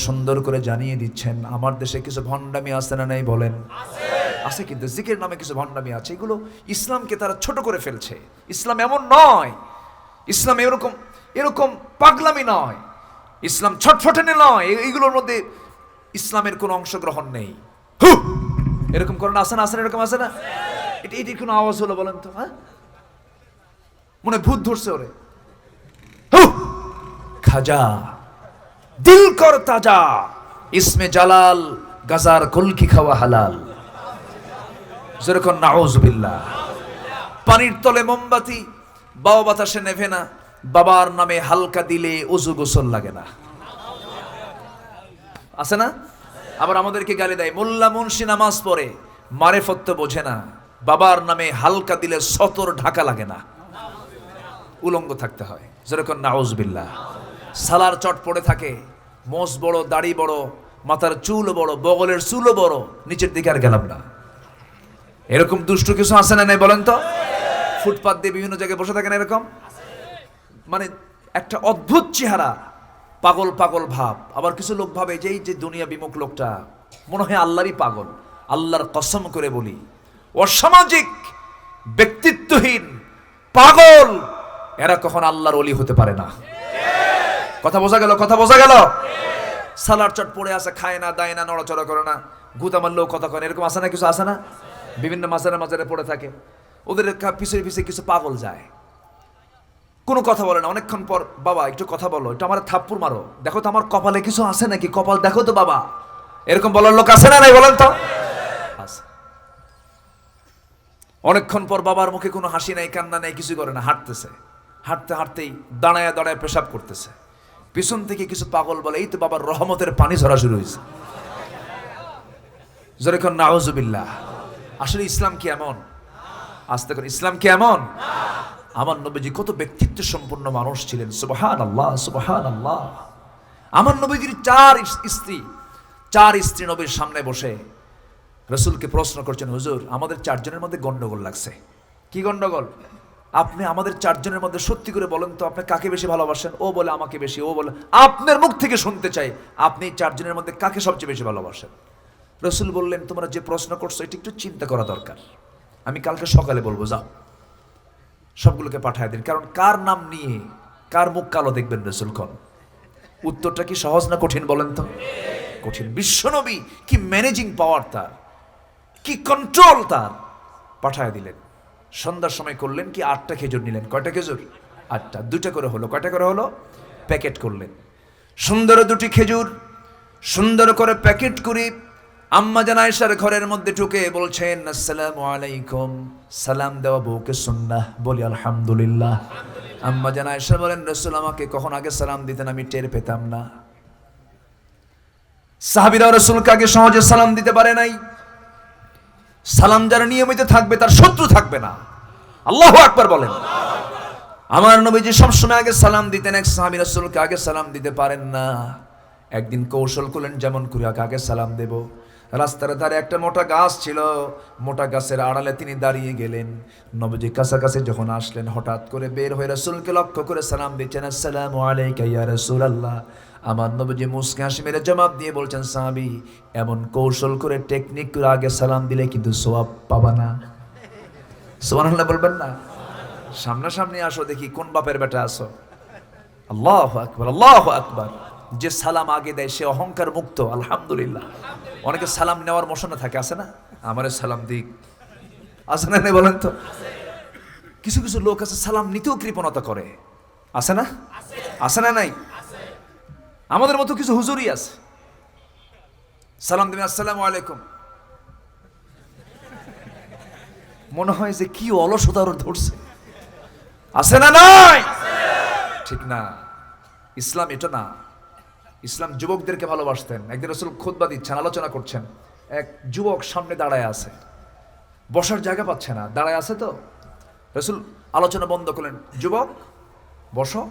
সুন্দর করে জানিয়ে দিচ্ছেন আমার দেশে কিছু ভণ্ডামি আছে না নাই বলেন? আছে। কিন্তু জিকির নামে কিছু ভণ্ডামি আছে, এগুলো ইসলামকে তারা ছোট করে ফেলছে। ইসলাম এমন নয়, ইসলাম এরকম পাগলামি নয়, ইসলাম ছটফটানি নয়, এইগুলোর মধ্যে ইসলামের কোনো অংশগ্রহণ নেই। এরকম করেন, আসে না? আসেন এরকম, আসে না? এটি কোনো আওয়াজ হলো বলেন তো? হ্যাঁ, মনে ভূত ধরছে ওরে। খাজা দিল কর তাজা, ইসমে জালাল গাজার কলকি খাওয়া হালাল। যেরকম নাউজুবিল্লাহ। পানির তলে মোমবাতি, বাও বাতাসে নেভে না, বাবার নামে হালকা দিলে ওযু গোসল লাগে না। আছে না? আবার আমাদেরকে গালি দেয়, মোল্লা মুন্সি নামাজ পড়ে, মারেফত তো বোঝে না, বাবার নামে হালকা দিলে সতর ঢাকা লাগে না, উলঙ্গ থাকতে হয়। যেরকম নাউজুবিল্লাহ। সালার চট পড়ে থাকে, মোষ বড়, দাড়ি বড়, মাথার চুল বড়, বগলের চুলও বড়, নিচের দিকে আর গেলাম না। এরকম দুষ্ট কিছু আছে না নাই বলেন তো? ফুটপাত দিয়ে বিভিন্ন জায়গায় বসে থাকেন এরকম, মানে একটা অদ্ভুত চেহারা, পাগল পাগল ভাব। আবার কিছু লোক ভাবে যে এই যে দুনিয়া বিমুখ লোকটা মনে হয় আল্লাহরই পাগল। আল্লাহর কসম করে বলি, অসামাজিক, ব্যক্তিত্বহীন, পাগল এরা কখন আল্লাহর ওলি হতে পারে না। কথা বোঝা গেল? কথা বোঝা গেল? সালার চট পড়ে আছে, খায় না, দায় না, নড়াচড়া করে না, গুতা মারলেও কথা কয় না, এরকম আছে না? কিছু আছে না? বিভিন্ন মাজারে পড়ে থাকে, ওদের পিছে কিছু পাগল যায়, কোনো কথা বলে না। অনেকক্ষণ পর, বাবা একটু কথা বলো, একটু আমার থাপ্পড় মারো, দেখো তো আমার কপালে কিছু আছে নাকি, কপাল দেখো তো বাবা। এরকম বলার লোক আছে না নাই বলেন তো? আছে। অনেকক্ষণ পর বাবার মুখে কোনো হাসি নাই, কান্না নাই, কিছু করে না, হাঁটতেই দাঁড়ায় পেশাব করতেছে। পিছন থেকে কিছু পাগল বলে, এই তো বাবার রহমতের পানি ঝরা শুরু হয়েছে। যেরকম নাউজুবিল্লাহ। আসলে ইসলাম কি এমন? আস্তে করে, ইসলাম কি এমন? আমার নবীজি কত ব্যক্তিত্ব সম্পন্ন মানুষ ছিলেন, সুবহানাল্লাহ, সুবহানাল্লাহ। আমার নবীজির চার স্ত্রী নবীর সামনে বসে রাসূলকে প্রশ্ন করছেন, হুজুর আমাদের চারজনের মধ্যে গন্ডগোল লাগছে। কি গন্ডগোল? আপনি আমাদের চারজনের মধ্যে সত্যি করে বলেন তো, আপনি কাকে বেশি ভালোবাসেন? ও বলে আমাকে বেশি, ও বলে। আপনার মুখ থেকে শুনতে চাই, আপনি চারজনের মধ্যে কাকে সবচেয়ে বেশি ভালোবাসেন? রাসূল বললেন, তোমরা যে প্রশ্ন করছো এটা একটু চিন্তা করা দরকার, আমি কালকে সকালে বলবো, যাও সবগুলোকে পাঠায় দিন। কারণ কার নাম নিয়ে কার মুখ কালো দেখবেন রাসূল কোন? উত্তরটা কি সহজ না কঠিন বলেন তো? কঠিন। বিশ্বনবী কি ম্যানেজিং পাওয়ার তার, কি কন্ট্রোল তার! পাঠায় দিলেন। সন্ধ্যার সময় করলেন কি, 8টা খেজুর নিলেন। কয়টা খেজুর? 8টা। 2টা করে হলো। কয়টা করে হলো? প্যাকেট করলেন। সুন্দর 2টি খেজুর সুন্দর করে প্যাকেট করে আম্মা জান আয়েশার ঘরের মধ্যে ঢুকে বলছেন, আসসালামু আলাইকুম। সালাম দেওয়া বউকে সুন্নাহ, বলি আলহামদুলিল্লাহ। আম্মা জান আয়েশা বলেন, রাসূল আমাকে কখন আগে সালাম দিতেন আমি টের পেতাম না। সাহাবীরা রাসূলকে আগে সহজে সালাম দিতে পারে নাই। সালাম যারা নিয়মিত থাকবে তার শত্রু থাকবে না। আল্লাহু আকবার বলেন। আমার নবীজি সবসময় আগে সালাম দিতেন, এক সাহাবী রাসূলকে আগে সালাম দিতে পারেন না। একদিন কৌশল করলেন, যেমন করে আগে সালাম দেব। রাস্তার ধারে একটা মোটা গাছ ছিল, মোটা গাছের আড়ালে তিনি দাঁড়িয়ে গেলেন। নবীজি কাছাকাছি যখন আসলেন, হঠাৎ করে বের হয়ে রাসূলকে লক্ষ্য করে সালাম দিচ্ছেন, আসসালামু আলাইকা ইয়া রাসূলুল্লাহ। আমার নবীজি মুস্কি হাসি মেরে জবাব দিয়ে বলছেন, সাহাবী এমন কৌশল করে টেকনিক করে আগে সালাম দিলে কিন্তু সওয়াব পাবা না। সুবহানাল্লাহ বলবেন না? সামনাসামনি আসো, দেখি কোন বাপের বেটা আসো। আল্লাহু আকবার, আল্লাহু আকবার। যে সালাম আগে দেয় সে অহংকার মুক্ত, আলহামদুলিল্লাহ। অনেকে সালাম নেওয়ার মোশনে থাকে, আছে না? আমারে সালাম দিক, আছে না? বলেন তো। কিছু কিছু লোক আছে সালাম নিতেও কৃপণতা করে, আছে না? আছে না? নাই? আমাদের মতো কিছু হুজুরই আছে, সালাম দিবেন আসসালামু আলাইকুম, মনে হয় যে কি অলসতা ধরছে, আছে না? নাই? ঠিক না। ইসলাম এটা না। ইসলাম যুবকদেরকে ভালোবাসতেন। একদিন রাসূল খুতবা দিচ্ছেন, আলোচনা করছেন, এক যুবক সামনে দাঁড়ায় আছে, বসার জায়গা পাচ্ছে না, দাঁড়ায় আছে তো। রাসূল আলোচনা বন্ধ করলেন, যুবক বসো।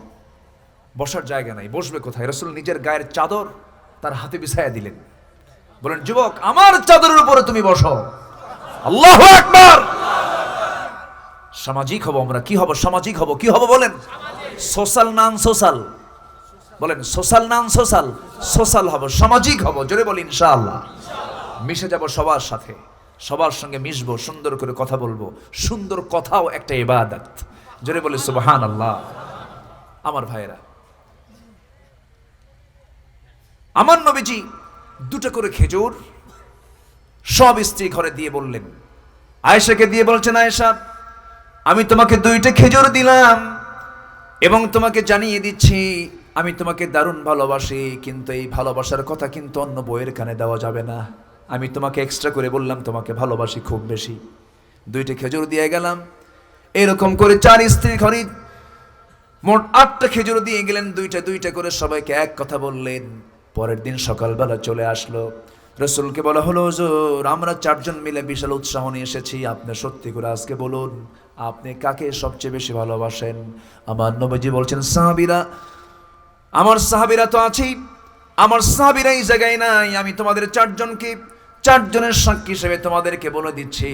বসার জায়গা নাই, বসবে কোথায়? রাসূল নিজের গায়ের চাদর তার হাতে বিছায়া দিলেন, বলেন, যুবক আমার চাদরের উপরে তুমি বসো। আল্লাহু আকবার। সামাজিক হব আমরা। কি হব? সামাজিক হব। কি হব বলেন? সোশ্যাল নান সোশ্যাল বলেন, সোশ্যাল নান সোশ্যাল, সোশ্যাল হব, সামাজিক হব। জোরে বলি ইনশাআল্লাহ। মিশে যাব সবার সাথে, সবার সঙ্গে মিশবো, সুন্দর করে কথা বলবো। সুন্দর কথাও একটা ইবাদত। জোরে বলি সুবহানাল্লাহ। আমার ভাইয়েরা, আমার নবীজি দুটো করে খেজুর সব স্ত্রী ঘরে দিয়ে বললেন, আয়েশাকে দিয়ে বলছেন, আয়েশা আমি তোমাকে 2টা খেজুর দিলাম এবং তোমাকে জানিয়ে দিচ্ছি আমি তোমাকে দারুণ ভালোবাসি, কিন্তু এই ভালোবাসার কথা কিন্তু অন্য বউয়ের কানে দেওয়া যাবে না। আমি তোমাকে এক্সট্রা করে বললাম তোমাকে ভালোবাসি খুব বেশি। 2টা খেজুর দিয়ে গেলাম। এরকম করে 4 স্ত্রী ঘরে মোট 8টা খেজুর দিয়ে গেলেন, 2টা করে সবাইকে এক কথা বললেন। পরের দিন সকালবেলা চলে আসলো, রাসূলকে বলা হলো, হুজুর আমরা 4 জন মিলে বিশাল উৎসাহ নিয়ে এসেছি, আপনি সত্যি করে আজকে বলুন আপনি কাকে সবচেয়ে বেশি ভালোবাসেন? আমার নবীজি বলছেন, সাহাবীরা। আমার সাহাবীরা তো আছেই, আমার সাহাবীরা এই জায়গায় নাই, আমি তোমাদের 4 জনকে 4 জনের সাক্ষী হিসেবে তোমাদেরকে বলে দিচ্ছি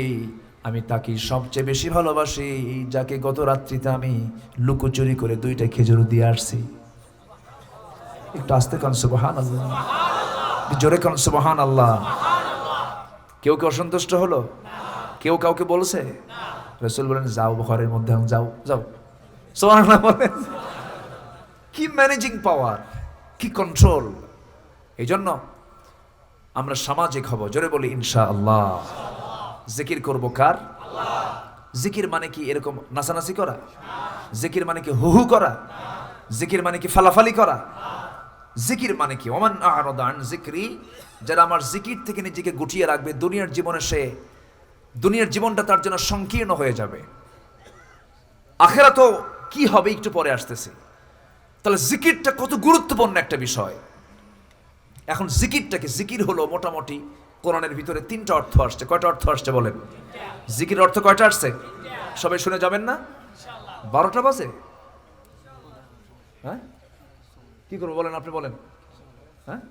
আমি তাকে সবচেয়ে বেশি ভালোবাসি, যাকে গত রাত্রিতে আমি লুকোচুরি করে 2টা খেজুর দিয়ে আসছি। একটু আস্তে কান সুবহানাল্লাহ, জোরে কান সুবহানাল্লাহ। কেউ কি অসন্তুষ্ট হলো? কেউ কাউকে বলছে? রাসূল বলেন, যাও ঘরের মধ্যে, যাও যাও। সুবহানাল্লাহ বলেন। কি ম্যানেজিং পাওয়ার, কি কন্ট্রোল। এই জন্য আমরা সামাজিক হব। জোরে বলি ইনশাআল্লাহ। জিকির করব কার? আল্লাহ। জিকির মানে কি এরকম নাচানাচি করা? জিকির মানে কি হুহু করা? জিকির মানে কি ফালাফালি করা? জিকির মানে কি ওমান আ'রাদা আন যিকরি, যারা আমার জিকির থেকে নিজেকে গুটিয়ে রাখবে, দুনিয়ার জীবনে সে দুনিয়ার জীবনটা তার জন্য সংকীর্ণ হয়ে যাবে। আখিরাতও কি হবে একটু পরে আসতেছে। তাহলে জিকিরটা কত গুরুত্বপূর্ণ একটা বিষয়। এখন জিকিরটাকে, জিকির হলো মোটামুটি কোরআনের ভিতরে 3টা অর্থ আসছে। কয়টা অর্থ আসছে বলেন? জিকির অর্থ কয়টা আসছে? সবাই শুনে যাবেন না? 12টা বাজে? হ্যাঁ, কি করবো বলেন, আপনি বলেন। হ্যাঁ,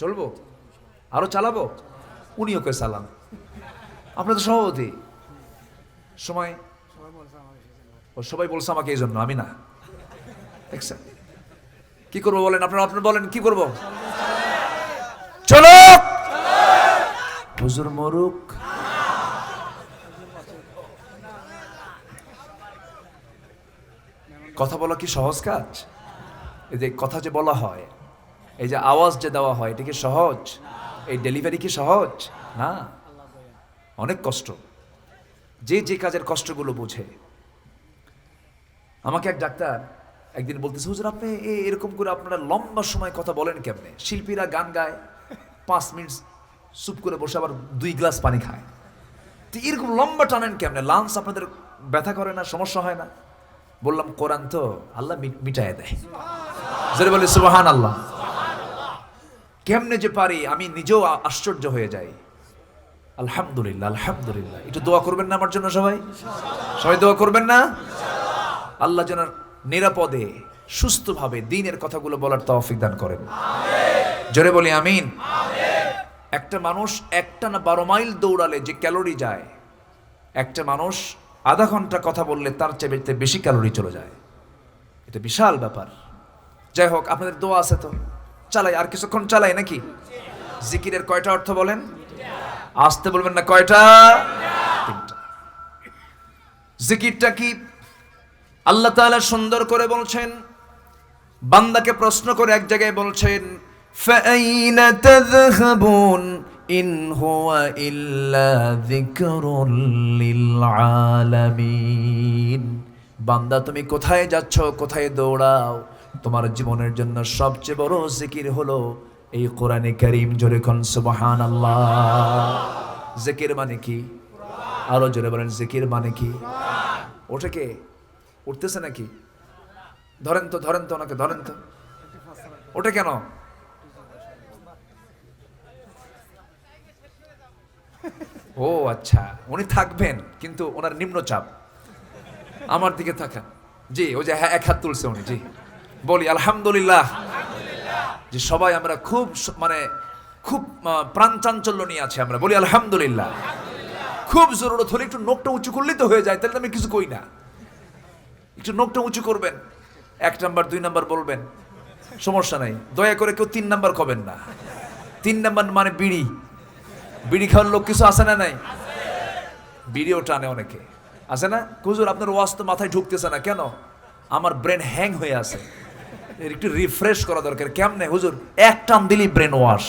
চলবো? আরো চালাবো? উনিও কে চালান, আপনার তো সভাপতি। সময় সবাই বলছে আমাকে, এই জন্য আমি না। দেখছেন কি করবো বলেন, আপনারা আপনারা বলেন কি করবো? চলো হুজুর মরুক। কথা বলা কি সহজ কাজ? এই যে কথা যে বলা হয়, এই যে আওয়াজ যে দেওয়া হয়, এটা কি সহজ? এই ডেলিভারি কি সহজ? না, অনেক কষ্ট। যে যে কাজের কষ্টগুলো বুঝে। আমাকে এক ডাক্তার একদিন বলতেছে, হুজুর আপনি এরকম করে আপনারা লম্বা সময় কথা বলেন কেমনে? শিল্পীরা গান গায় 5 মিনিট চুপ করে বসে আবার 2 গ্লাস পানি খায়, তো এরকম লম্বা টানেন কেমনে? লাঞ্চ আপনাদের ব্যথা করে না, সমস্যা হয় না? বললাম, কোরআন তো আল্লাহ মিটায় দেয়। জোরে বলি সুবহানাল্লাহ। কেমনে যে পারি আমি নিজেও আশ্চর্য হয়ে যাই। আলহামদুলিল্লাহ, আলহামদুলিল্লাহ। একটু দোয়া করবেন না আমার জন্য? সবাই সবাই দোয়া করবেন না? আল্লাহ যেন নিরাপদে সুস্থভাবে দ্বীনের কথাগুলো বলার তৌফিক দান করেন। জোরে বলি আমিন। একটা মানুষ একটানা 12 মাইল দৌড়ালে যে ক্যালোরি যায়, একটা মানুষ আধা ঘন্টা কথা বললে তার চেয়ে বেশি ক্যালোরি চলে যায়। এটা বিশাল ব্যাপার। যাই হোক, আপনাদের দোয়া আছে তো, চালাই আর কিছুক্ষণ চালাই নাকি? জিকিরের কয়টা অর্থ বলেন? আসতে বলবেন না, কয়টা? 3টা। জিকিরটা কি? আল্লাহ তাআলা সুন্দর করে বলছেন, বান্দাকে প্রশ্ন করে এক জায়গায় বলছেন, ফাআইনা তাযহাবুন ইন হুয়া ইল্লা যিকরুল লিল আলামিন। বান্দা তুমি কোথায় যাচ্ছ, কোথায় দৌড়াও? তোমার জীবনের জন্য সবচেয়ে বড় জিকির হলো এই কোরআনে কারীম। জোরে কোন সুবহানাল্লাহ। জিকির মানে কি? আরো জোরে বলেন, জিকির মানে কি? ওটাকে উঠতেছে নাকি? ধরেন তো ওনাকে ধরেন তো। ওটা কেন? ও আচ্ছা, উনি থাকবেন কিন্তু ওনার নিম্নচাপ। আমার দিকে থাকেন। জি, ওই যে এক হাত তুলছে উনি। জি, বলি আলহামদুলিল্লাহ। যে সবাই আমরা খুব খুব প্রাণ চাঞ্চল্য নিয়ে আছি, আমরা বলি আলহামদুলিল্লাহ। খুব জরুরত হলে একটু নোকটা উঁচু করলেই তো হয়ে যায়, তাহলে আমি কিছু কই না। একটু নোকটা উঁচু করবেন, 1 নাম্বার 2 নাম্বার বলবেন, সমস্যা নাই। দয়া করে কেউ 3 নাম্বার খাবেন না। 3 নাম্বার মানে বিড়ি খাওয়ার লোক কিছু আছে না? নাই? বিড়িও টানে অনেকে, আছে না? হুজুর আপনার ওয়াজ তো মাথায় ঢুকতেছে না কেন? আমার ব্রেন হ্যাং হয়ে আছে, একটু রিফ্রেশ করা দরকার। কেমনে হুজুর? এক টান দিলি ব্রেন ওয়াশ,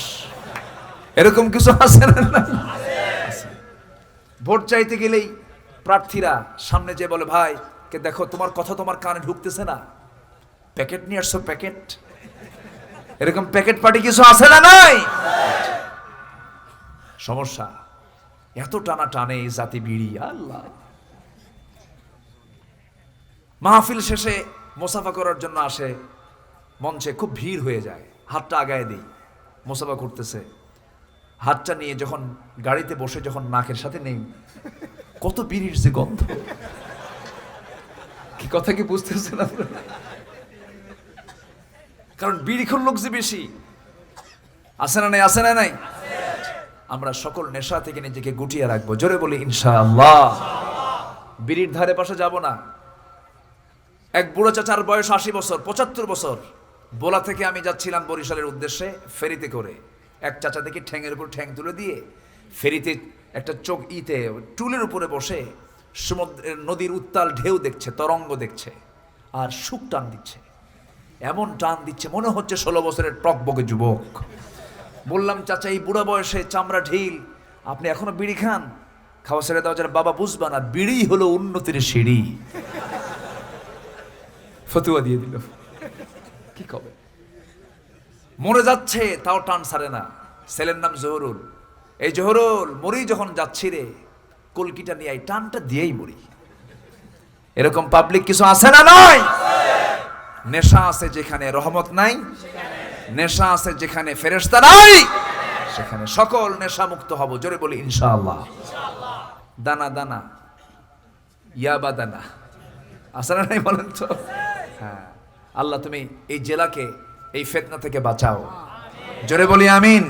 এরকম কিছু আছে না? ভোট চাইতে গেলেই প্রার্থীরা সামনে যে বলে, ভাই কে দেখো তোমার কথা তোমার কানে ঢুকতেছে না, প্যাকেট নিয়ে আসছো প্যাকেট। এরকম প্যাকেট পার্টি কিছু আছে না? নাই? সমস্যা এত টানা টানে এই জাতি বিড়ি। আল্লাহ, মাহফিল শেষে মোসাফা করার জন্য আসে মঞ্চে, খুব ভিড় হয়ে যায়, হাতটা আগায় দিই, মোসাফা করতেছে, হাতটা নিয়ে যখন গাড়িতে বসে যখন নাকের সাথে নেই, কত বিড়ির যে গন্ধ। কি কথা কি বুঝতেছেন আপনারা? কারণ বিড়িখোর লোক যে বেশি, আছে না নাই? আছে না নাই? আমরা সকল নেশা থেকে নিজেকে গুটিয়ে রাখবো, জোরে বলি ইনশাআল্লাহ। বিড়ির ধারে পাশে যাব না। এক বুড়ো চাচার বয়স 80 বছর, 75 বছর। বোলা থেকে আমি যাচ্ছিলাম বরিশালের উদ্দেশ্যে ফেরিতে করে। এক চাচা দেখি ঠ্যাঙের উপর ঠ্যাং তুলে দিয়ে ফেরিতে একটা চোখ টুলের উপরে বসে সমুদ্রের নদীর উত্তাল ঢেউ দেখছে, তরঙ্গ দেখছে, আর সুখ টান দিচ্ছে। এমন টান দিচ্ছে মনে হচ্ছে 16 বছরের টকবকে যুবক। বললাম, চাচা এই বুড়া বয়সে চামড়া ঢিল, আপনি এখনো বিড়ি খান? খাওয়া ছেড়ে দেওয়া যায়? বাবা বুঝবা না, বিড়ি হলো উন্নতির সিঁড়ি। ফতুয়া দিয়ে দিল। কি কবে? মরে যাচ্ছে তাও টান ছাড়ে না। ছেলের নাম জহরুল। এই জহরুল, মরি যখন যাচ্ছি রে, কলকিটা নিয়ে টানটা দিয়েই মরি। এরকম পাবলিক কিছু আছে না? নয়? নেশা আছে যেখানে রহমত নাই, নেশা আছে যেখানে ফেরেশতা নাই, সেখানে সকল নেশা মুক্ত হব, জোরে বলি ইনশাআল্লাহ। দানা দানা ইয়াবা দানা, আছে না নাই বলেন তো? হ্যাঁ, আল্লাহ তুমি এই জেলাকে এই ফিতনা থেকে বাঁচাও, জোরে বলি আমিন।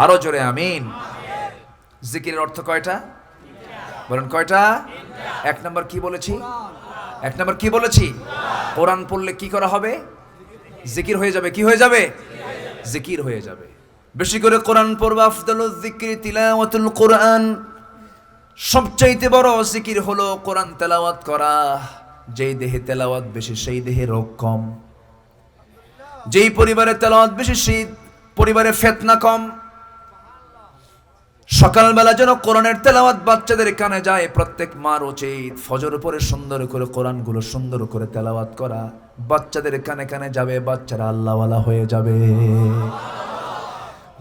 আরো জোরে আমিন। জিকিরের অর্থ কয়টা বলেন? কয়টা? 1 নাম্বার কি বলেছি? 1 নাম্বার কি বলেছি? কোরআন পড়লে কি করা হবে? জিকির হয়ে যাবে। কি হয়ে যাবে? জিকির হয়ে যাবে। বেশি করে কোরআন পড়বা। আফদালুয যিকরি তিলাওয়াতুল কোরআন। সবচাইতে বড় জিকির হলো কোরআন তেলাওয়াত করা। যেই দেহে তেলাওয়াত বেশি সেই দেহে রোগ কম। যেই পরিবারে তেলাওয়াত বেশি সেই পরিবারে ফিতনা কম। সকালবেলা যেন কোরআনের তেলাওয়াত বাচ্চাদের কানে যায়। প্রত্যেক মার উচিত ফজর পরে সুন্দর করে কোরআনগুলো সুন্দর করে তেলাওয়াত করা। বাচ্চাদের কানে কানে যাবে, বাচ্চারা আল্লাহওয়ালা হয়ে যাবে।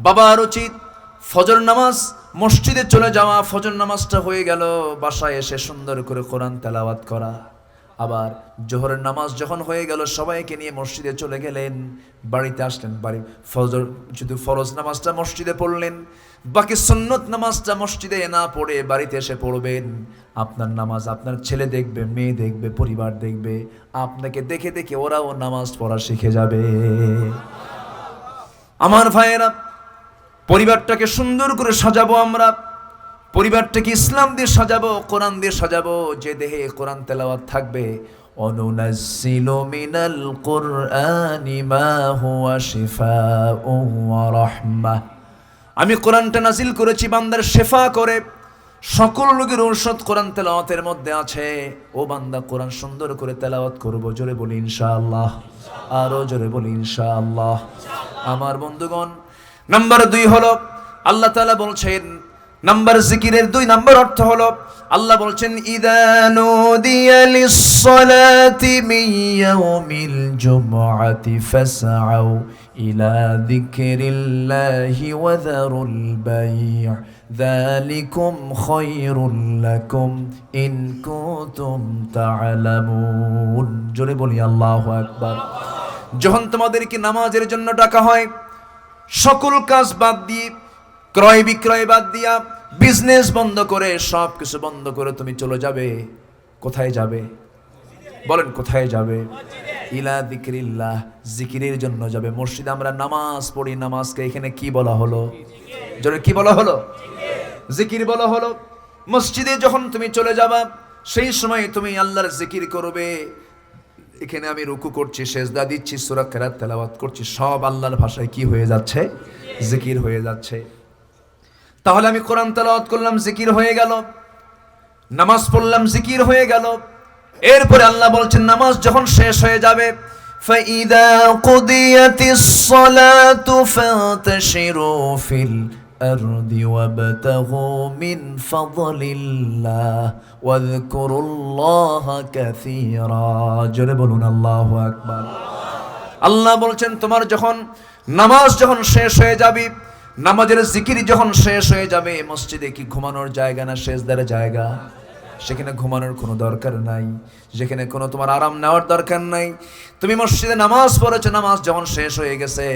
বাবার উচিত ফজর নামাজ মসজিদে চলে যাওয়া, ফজর নামাজটা হয়ে গেল, বাসায় এসে সুন্দর করে কোরআন তেলাওয়াত করা। আবার জোহরের নামাজ যখন হয়ে গেল, সবাইকে নিয়ে মসজিদে চলে গেলেন, বাড়িতে আসলেন, বাড়ি ফজর শুধু ফরজ নামাজটা মসজিদে পড়লেন, বাকি সুন্নত নামাজটা মসজিদে না পড়ে বাড়িতে এসে পড়বেন। আপনার নামাজ আপনার ছেলে দেখবে, মেয়ে দেখবে, পরিবার দেখবে, আপনাকে দেখে দেখে ওরাও নামাজ পড়া শিখে যাবে। আমার ভাইয়েরা, পরিবারটাকে সুন্দর করে সাজাবো আমরা। পরিবারটাকে ইসলাম দিয়ে সাজাবো, কোরআন দিয়ে সাজাবো। যে দেহে কোরআন তেলাওয়াত থাকবে, অনুনাজ্জিলু মিনাল কুরআনি মা হুয়া শিফাউন ওয়া রাহমাহ। আমি কোরআনটা নাজিল করেছি বান্দার শেফা করে, সকল রোগের ঔষধ কোরআন তেলাওয়াতের মধ্যে আছে। ও বান্দা, কোরআন সুন্দর করে তেলাওয়াত করবো, জোরে বলি ইনশাআল্লাহ। আরো জোরে বলি ইনশাআল্লাহ। আমার বন্ধুগণ, নাম্বার 2 হলো আল্লাহ তাআলা বলছেন, নাম্বার জিকিরের 2 নাম্বার অর্থ হলো, আল্লাহ বলছেন, ইযা নুদিয়া লিস-সালাতি মিন ইয়াউমিল জুমআতি ফাসআউ ইলা যিকরিল্লাহি ওয়া যারুল বাই' যালিকুম খায়রুল লাকুম ইন কুনতুম তা'লামুন। জোরে বলি আল্লাহু আকবার। যখন তোমাদেরকে নামাজের জন্য ডাকা হয়, সকল কাজ বাদ দিয়ে, ক্রয় বিক্রয় বাদ দিয়া, বিজনেস বন্ধ করে, সব কিছু বন্ধ করে তুমি চলে যাবে। কোথায় যাবে বলেন? কোথায় যাবে? ইলা যিকরিল্লাহ, জিকিরের জন্য যাবে। মসজিদে আমরা নামাজ পড়ি, নামাজকে এখানে কি বলা হলো? জোরে কি বলা হলো? জিকির বলা হলো। মসজিদে যখন তুমি চলে যাবা, সেই সময় তুমি আল্লাহর জিকির করবে। এখানে আমি রুকু করছি, সেজদা দিচ্ছি, সূরা কিরাত তেলাওয়াত করছি, সব আল্লাহর ভাষায় কি হয়ে যাচ্ছে? জিকির হয়ে যাচ্ছে। তাহলে আমি কোরআন তেলাওয়াত করলাম, জিকির হয়ে গেল। নামাজ পড়লাম, জিকির হয়ে গেল। এরপরে আল্লাহ বলছেন, নামাজ যখন শেষ হয়ে যাবে, ফাইদা কুদিয়াতিস সালাতু ফান্তাশিরু ফিল আরদি ওয়াবতাগু মিন ফাদলিল্লাহ ওয়াযকুরুল্লাহা কাসীরা। জোরে বলুন আল্লাহু আকবার। আল্লাহ বলছেন, তোমার যখন নামাজ যখন শেষ হয়ে যাবে, নামাজের জিকির যখন শেষ হয়ে যাবে, মসজিদে কি ঘুমানোর জায়গা না সেজদার জায়গা? সেখানে ঘুমানোর কোনো দরকার নাই, যেখানে কোনো তোমার আরাম নেওয়ার দরকার নাই। তুমি মসজিদে নামাজ পড়েছো, নামাজ যখন শেষ হয়ে গেছে,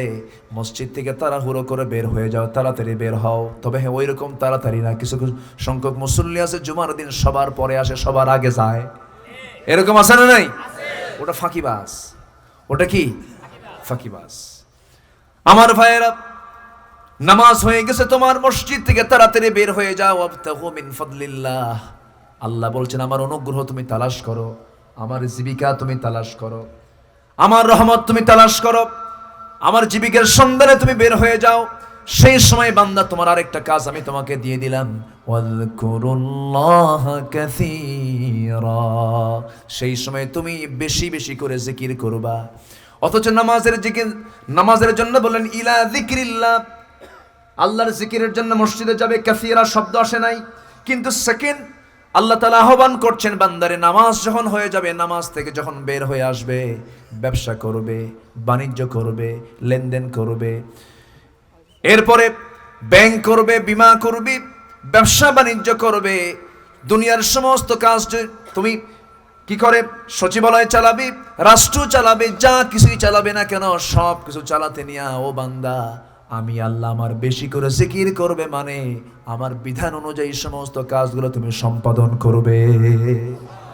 মসজিদ থেকে তাড়াহুড়ো করে বের হয়ে যাও, তাড়াতাড়ি বের হও। তবে হ্যাঁ, ওই রকম তাড়াতাড়ি না। কিছু সংখ্যক মুসল্লি আছে জুমার দিন সবার পরে আসে, সবার আগে যায়, এরকম আছে না নাই? ওটা ফাঁকিবাজ। ওটা কি? ফাঁকিবাজ। আমার ভাইয়েরা, নামাজ হয়ে গেছে তোমার, মসজিদ থেকে তাড়াতাড়ি বের হয়ে যাও। আবতাগু মিন ফাদলিল্লাহ। আল্লাহ বলছেন, আমার অনুগ্রহ তুমি তালাশ করো, আমার জীবিকা তুমি তালাশ করো, আমার রহমত তুমি তালাশ করো, আমার জীবিকার সন্ধানে তুমি বের হয়ে যাও। সেই সময় বান্দা, তোমার আরেকটা কাজ আমি তোমাকে দিয়ে দিলাম, ওয়াযকুরুল্লাহা কাসীরা। সেই সময় তুমি বেশি বেশি করে জিকির করবা। অথচ নামাজের জিকির, নামাজের জন্য বলেন ইলা যিকরিল্লাহ, আল্লাহর জিকিরের জন্য মসজিদে যাবে, কাসীরা শব্দ আসে নাই। কিন্তু সেকেন্ড আল্লাহ তাআলা আহ্বান করছেন, বান্দারে নামাজ যখন হয়ে যাবে, নামাজ থেকে যখন বের হয়ে আসবে, ব্যবসা করবে, বাণিজ্য করবে, লেনদেন করবে, এরপরে ব্যাংক করবে, বীমা করবে, ব্যবসা বাণিজ্য করবে, দুনিয়ার সমস্ত কাজ তুমি কি করে, সচিবালয় চালাবে, রাষ্ট্র চালাবে, যা কিছুই চালাবে না কেন, সব কিছু চালাতে নিয়া ও বান্দা, আমি আল্লাহ আমার বেশি করে জিকির করবে, মানে আমার বিধান অনুযায়ী সমস্ত কাজগুলো তুমি সম্পাদন করবে।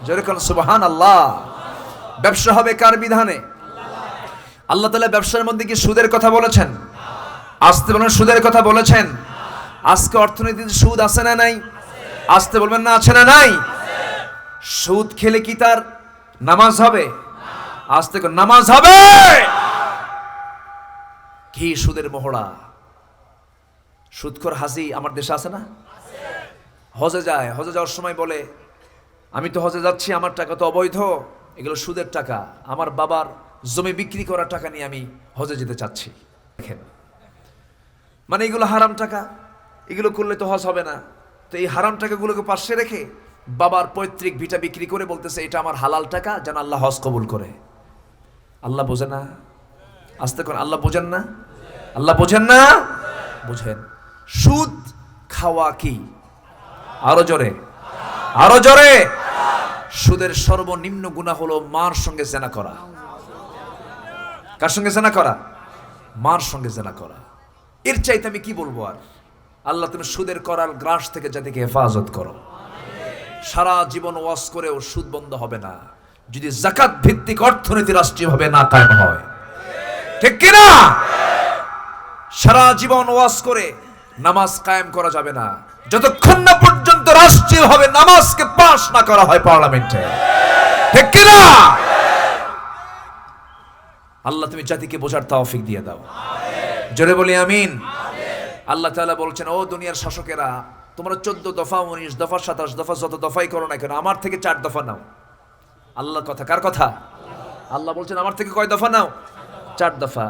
যেরকম সুবহানাল্লাহ। ব্যবসা হবে কার বিধানে? আল্লাহ তাআলা ব্যবসার মধ্যে কি সুদের কথা বলেছেন? আসতে বলেন, সুদের কথা বলেছেন। আজকে অর্থনীতিতে সুদ আছে না নাই? আসতে বলবেন না, আছে না নাই? সুদ খেলে কি তার নামাজ হবে? আসতে নামাজ হবে। কি সুদের মহড়া! সুদখোর হাসি আমার দেশে আছে না? হজে যায়, হজে যাওয়ার সময় বলে, আমি তো হজে যাচ্ছি, আমার টাকা তো অবৈধ, এগুলো সুদের টাকা, আমার বাবার জমি বিক্রি করার টাকা নিয়ে আমি হজে যেতে চাচ্ছি। দেখেন, মানে এগুলো হারাম টাকা, এগুলো করলে তো হজ হবে না। তো এই হারাম টাকাগুলোকে পাশে রেখে বাবার পৈতৃক ভিটা বিক্রি করে বলতেছে, এটা আমার হালাল টাকা, যেন আল্লাহ হজ কবুল করে। আল্লাহ বোঝে না? আসতে কোন আল্লাহ বোঝেন না? আল্লাহ বোঝেন না? বুঝেন। সুদ খাওয়া কি? আরো জোরে, আরো জোরে। সুদের সর্বনিম্ন গুনাহ হলো মার সঙ্গে জেনা করা। কার সঙ্গে জেনা করা? মার সঙ্গে জেনা করা। এর চাইতে আমি কি বলবো আর? আল্লাহ তুমি সুদের করাল গ্রাস থেকে যাদেরকে হেফাজত করো। সারা জীবন ওয়াজ করেও সুদ বন্ধ হবে না যদি যাকাত ভিত্তিক অর্থনীতি রাষ্ট্রীয়ভাবে না কায়েম হয়। ঠিক কিনা? সারা জীবন ওয়াজ করে নামাজ কায়েম করা যাবে না যতক্ষণ না পর্যন্ত রাষ্ট্রীয়ভাবে নামাজকে পাস না করা হয় পার্লামেন্টে। ঠিক কিনা? আল্লাহ তুমি জাতিকে বোঝার তৌফিক দিয়ে দাও। জোরে বলি আমিন। আল্লাহ তাআলা বলছেন, ও দুনিয়ার শাসকেরা, তোমরা 14 দফা, 19 দফা, 27 দফা, যত দফাই করো না কেন, আমার থেকে 4 দফা নাও। আল্লাহর কথা। কার কথা? আল্লাহ বলছেন, আমার থেকে কয় দফা নাও? 4 দফা।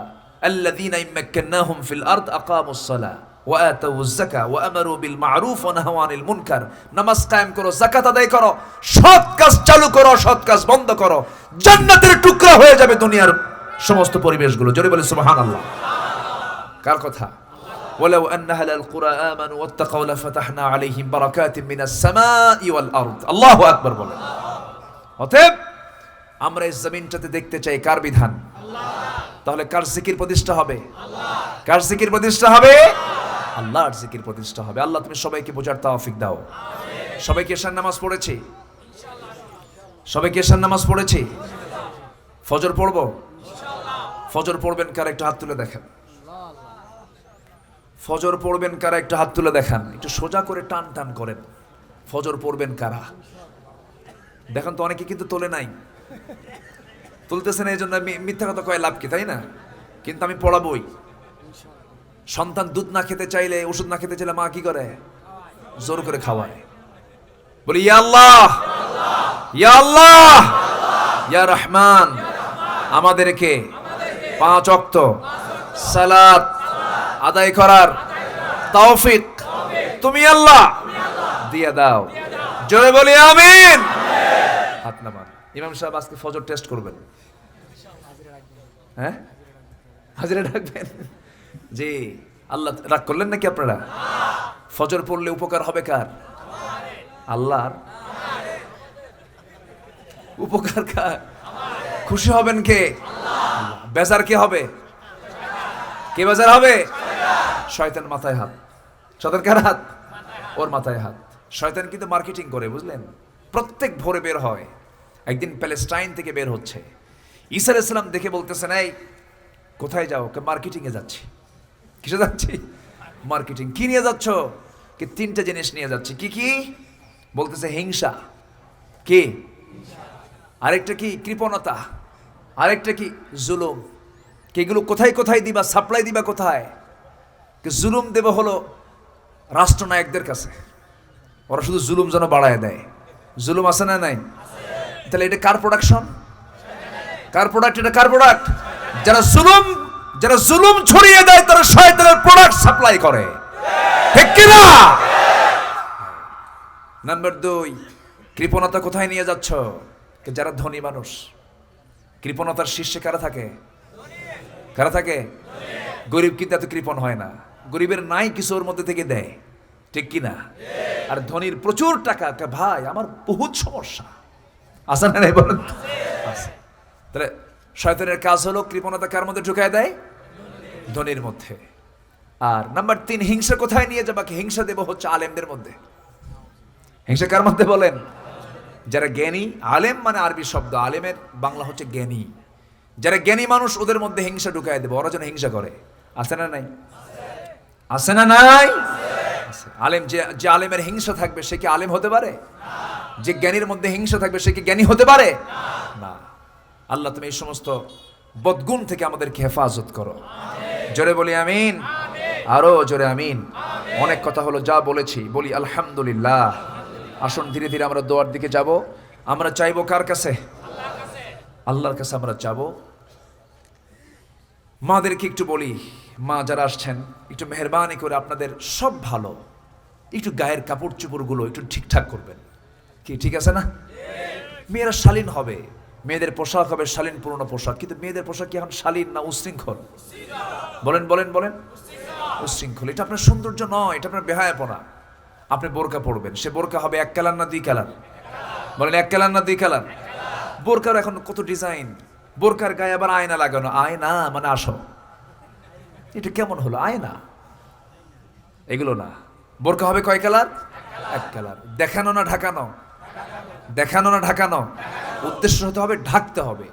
আল্লাযীনা ইম্মাক্কানাহুম ফিল আরদ আকামুস সালাহ ওয়া আতাউয যাকাত ওয়া আমারু বিল মা'রুফ ওয়া নাহাউ আনিল মুনকার। নামাজ কায়েম করো, যাকাত আদায় করো, সৎ কাজ চালু করো, সৎ কাজ বন্ধ করো, জান্নাতের টুকরা হয়ে যাবে দুনিয়ার সমস্ত পরিবেশগুলো। জোরে বলে সুবহানাল্লাহ। কার কথা? ওয়ালাউ আন্না আহলাল কুরা আমানু ওয়াত্তাকাউ লাফাতাহনা আলাইহিম বারাকাতিম মিনাস সামাই ওয়াল আরদ। আল্লাহু আকবার বলেন। অতএব আমরা এই জমিনটাতে দেখতে চাই কার বিধান? তাহলে কার জিকির প্রতিষ্ঠা হবে? কার জিকির প্রতিষ্ঠা হবে? আল্লাহর জিকির প্রতিষ্ঠা হবে। আল্লাহ তুমি সবাইকে বোঝার তৌফিক দাও। সবাইকে এশার নামাজ পড়েছি? সবাইকে এশার নামাজ পড়েছি? ফজর পড়ব? ফজর পড়বেন কার? একটা হাত তুলে দেখেন। ফজর পড়বেন কারা? একটা হাত তুলে দেখান। একটু সোজা করে টান টান করেন। ফজর পড়বেন কারা? দেখেন তো অনেকে কিন্তু তোলে নাই, তুলতেছে না। এই জন্য মিথ্যা কথা কয় লাভ কি, তাই না? কিন্তু আমি পড়াবই। সন্তান দুধ না খেতে চাইলে, ওষুধ না খেতে চাইলে মা কি করে? জোর করে খাওয়ায়। বলি ইয়া আল্লাহ, ইয়া আল্লাহ, ইয়া রহমান, আমাদেরকে 5 ওয়াক্ত সালাত আদায় করার তৌফিক তুমি আল্লাহ দিয়ে দাও। জোরে বলি আমিন। হাত নামান। ইমাম সাহেব আজকে ফজর টেস্ট করবেন। হ্যাঁ, হাজিরা ডাকবেন? জি। আল্লাহ রাগ করলেন নাকি আপনারা? ফজর পড়লে উপকার হবে কার? আল্লাহর। উপকার কার? খুশি হবেন কে? বেজার কে হবে? কে বেজার হবে? শয়তান মাথায় হাত। শয়তান কার হাত? ওর মাথায় হাত। শয়তান কিন্তু মার্কেটিং করে, বুঝলেন? প্রত্যেক ভোরে বের হয়। একদিন প্যালেস্টাইন থেকে বের হচ্ছে। ঈসা আলাইহিস সালাম দেখে বলতেছেন, এই কোথায় যাও? মার্কেটিং এ যাচ্ছি। কিসে যাচ্ছি? মার্কেটিং। কি নিয়ে যাচ্ছ? কি 3টে জিনিস নিয়ে যাচ্ছি। কি কি? বলতেছে হিংসা। কি? আরেকটা কি? কৃপণতা। আরেকটা কি? জুলুম। এগুলো কোথায় কোথায় দিবা? সাপ্লাই দিবা কোথায়? জুলুম দেব হলো রাষ্ট্রনায়কদের কাছে। ওরা শুধু জুলুম যেন বাড়ায় দেয়। জুলুম আছে না নাই? তাহলে এটা কার প্রোডাকশন? কার প্রোডাক্ট? এটা কার প্রোডাক্ট? যারা জুলুম ছড়িয়ে দেয় তারা শয়তানের প্রোডাক্ট সাপ্লাই করে, ঠিক কি না? নাম্বার 2, কৃপণতা কোথায় নিয়ে যাচ্ছ? যারা ধনী মানুষ, কৃপণতার শীর্ষে কারা থাকে? কারা থাকে? গরিব কিন্তু এত কৃপণ হয় না। গরিবের নাই কিছু, ওর মধ্যে থেকে দেয়, ঠিক কি না? আর ধনীর প্রচুর টাকা। ভাই আমার বহুত সমস্যা আছে না? নাই বলেন? তাহলে শয়তানের কাজ হলো কৃপণতা কার মধ্যে ঢুকায় দেয়? ধনীর মধ্যে। আর নাম্বার 3, হিংসা কোথায় নিয়ে যাবা? হিংসা দেব হচ্ছে আলেমদের মধ্যে। হিংসা কার মধ্যে বলেন? যারা জ্ঞানী। আলেম মানে আরবি শব্দ, আলেমের বাংলা হচ্ছে জ্ঞানী। যারা জ্ঞানী মানুষ ওদের মধ্যে হিংসা ঢুকায় দেবো, ওরা যেন হিংসা করে। আছে না নাই? আছে না নাই? আলেম, যে আলেমের হিংসা থাকবে সে কি আলেম হতে পারে? যে জ্ঞানীর মধ্যে হিংসা থাকবে সে কি জ্ঞানী হতে পারে? না। আল্লাহ তুমি এই সমস্ত বদগুণ থেকে আমাদেরকে হেফাজত করো। জোরে বলি আমিন। আরো জোরে আমিন। অনেক কথা হলো, যা বলেছি বলি আলহামদুলিল্লাহ। আসুন ধীরে ধীরে আমরা দোয়ার দিকে যাব। আমরা চাইবো কার কাছে? আল্লাহর কাছে আমরা যাব। মাদেরকে একটু বলি, মা যারা আসছেন একটু মেহেরবানি করে আপনাদের সব ভালো, একটু গায়ের কাপড় চোপড়গুলো একটু ঠিকঠাক করবেন। কি ঠিক আছে না? মেয়েরা শালীন হবে, মেয়েদের পোশাক হবে শালীন পুরনো পোশাক। কিন্তু মেয়েদের পোশাক কি এখন শালীন না উশৃঙ্খল? বলেন বলেন বলেন। উশৃঙ্খল। এটা আপনার সৌন্দর্য নয়, এটা আপনার বেহায়াপনা। আপনি বোরকা পড়বেন, সে বোরকা হবে 1 কালার না 2 কালার? বলেন 1 কালার না 2 কালার? বোরকার এখন কত ডিজাইন। বোরকার গায়ে আবার আয়না লাগানো। আয়না মানে আসো, এটা কেমন হলো? আয়না এগুলো না। বোরকা হবে কয় কালার? 1 কালার। দেখানো না ঢাকানো? দেখানো না ঢাকানো? উদ্দেশ্য হতে হবে ঢাকতে হবে।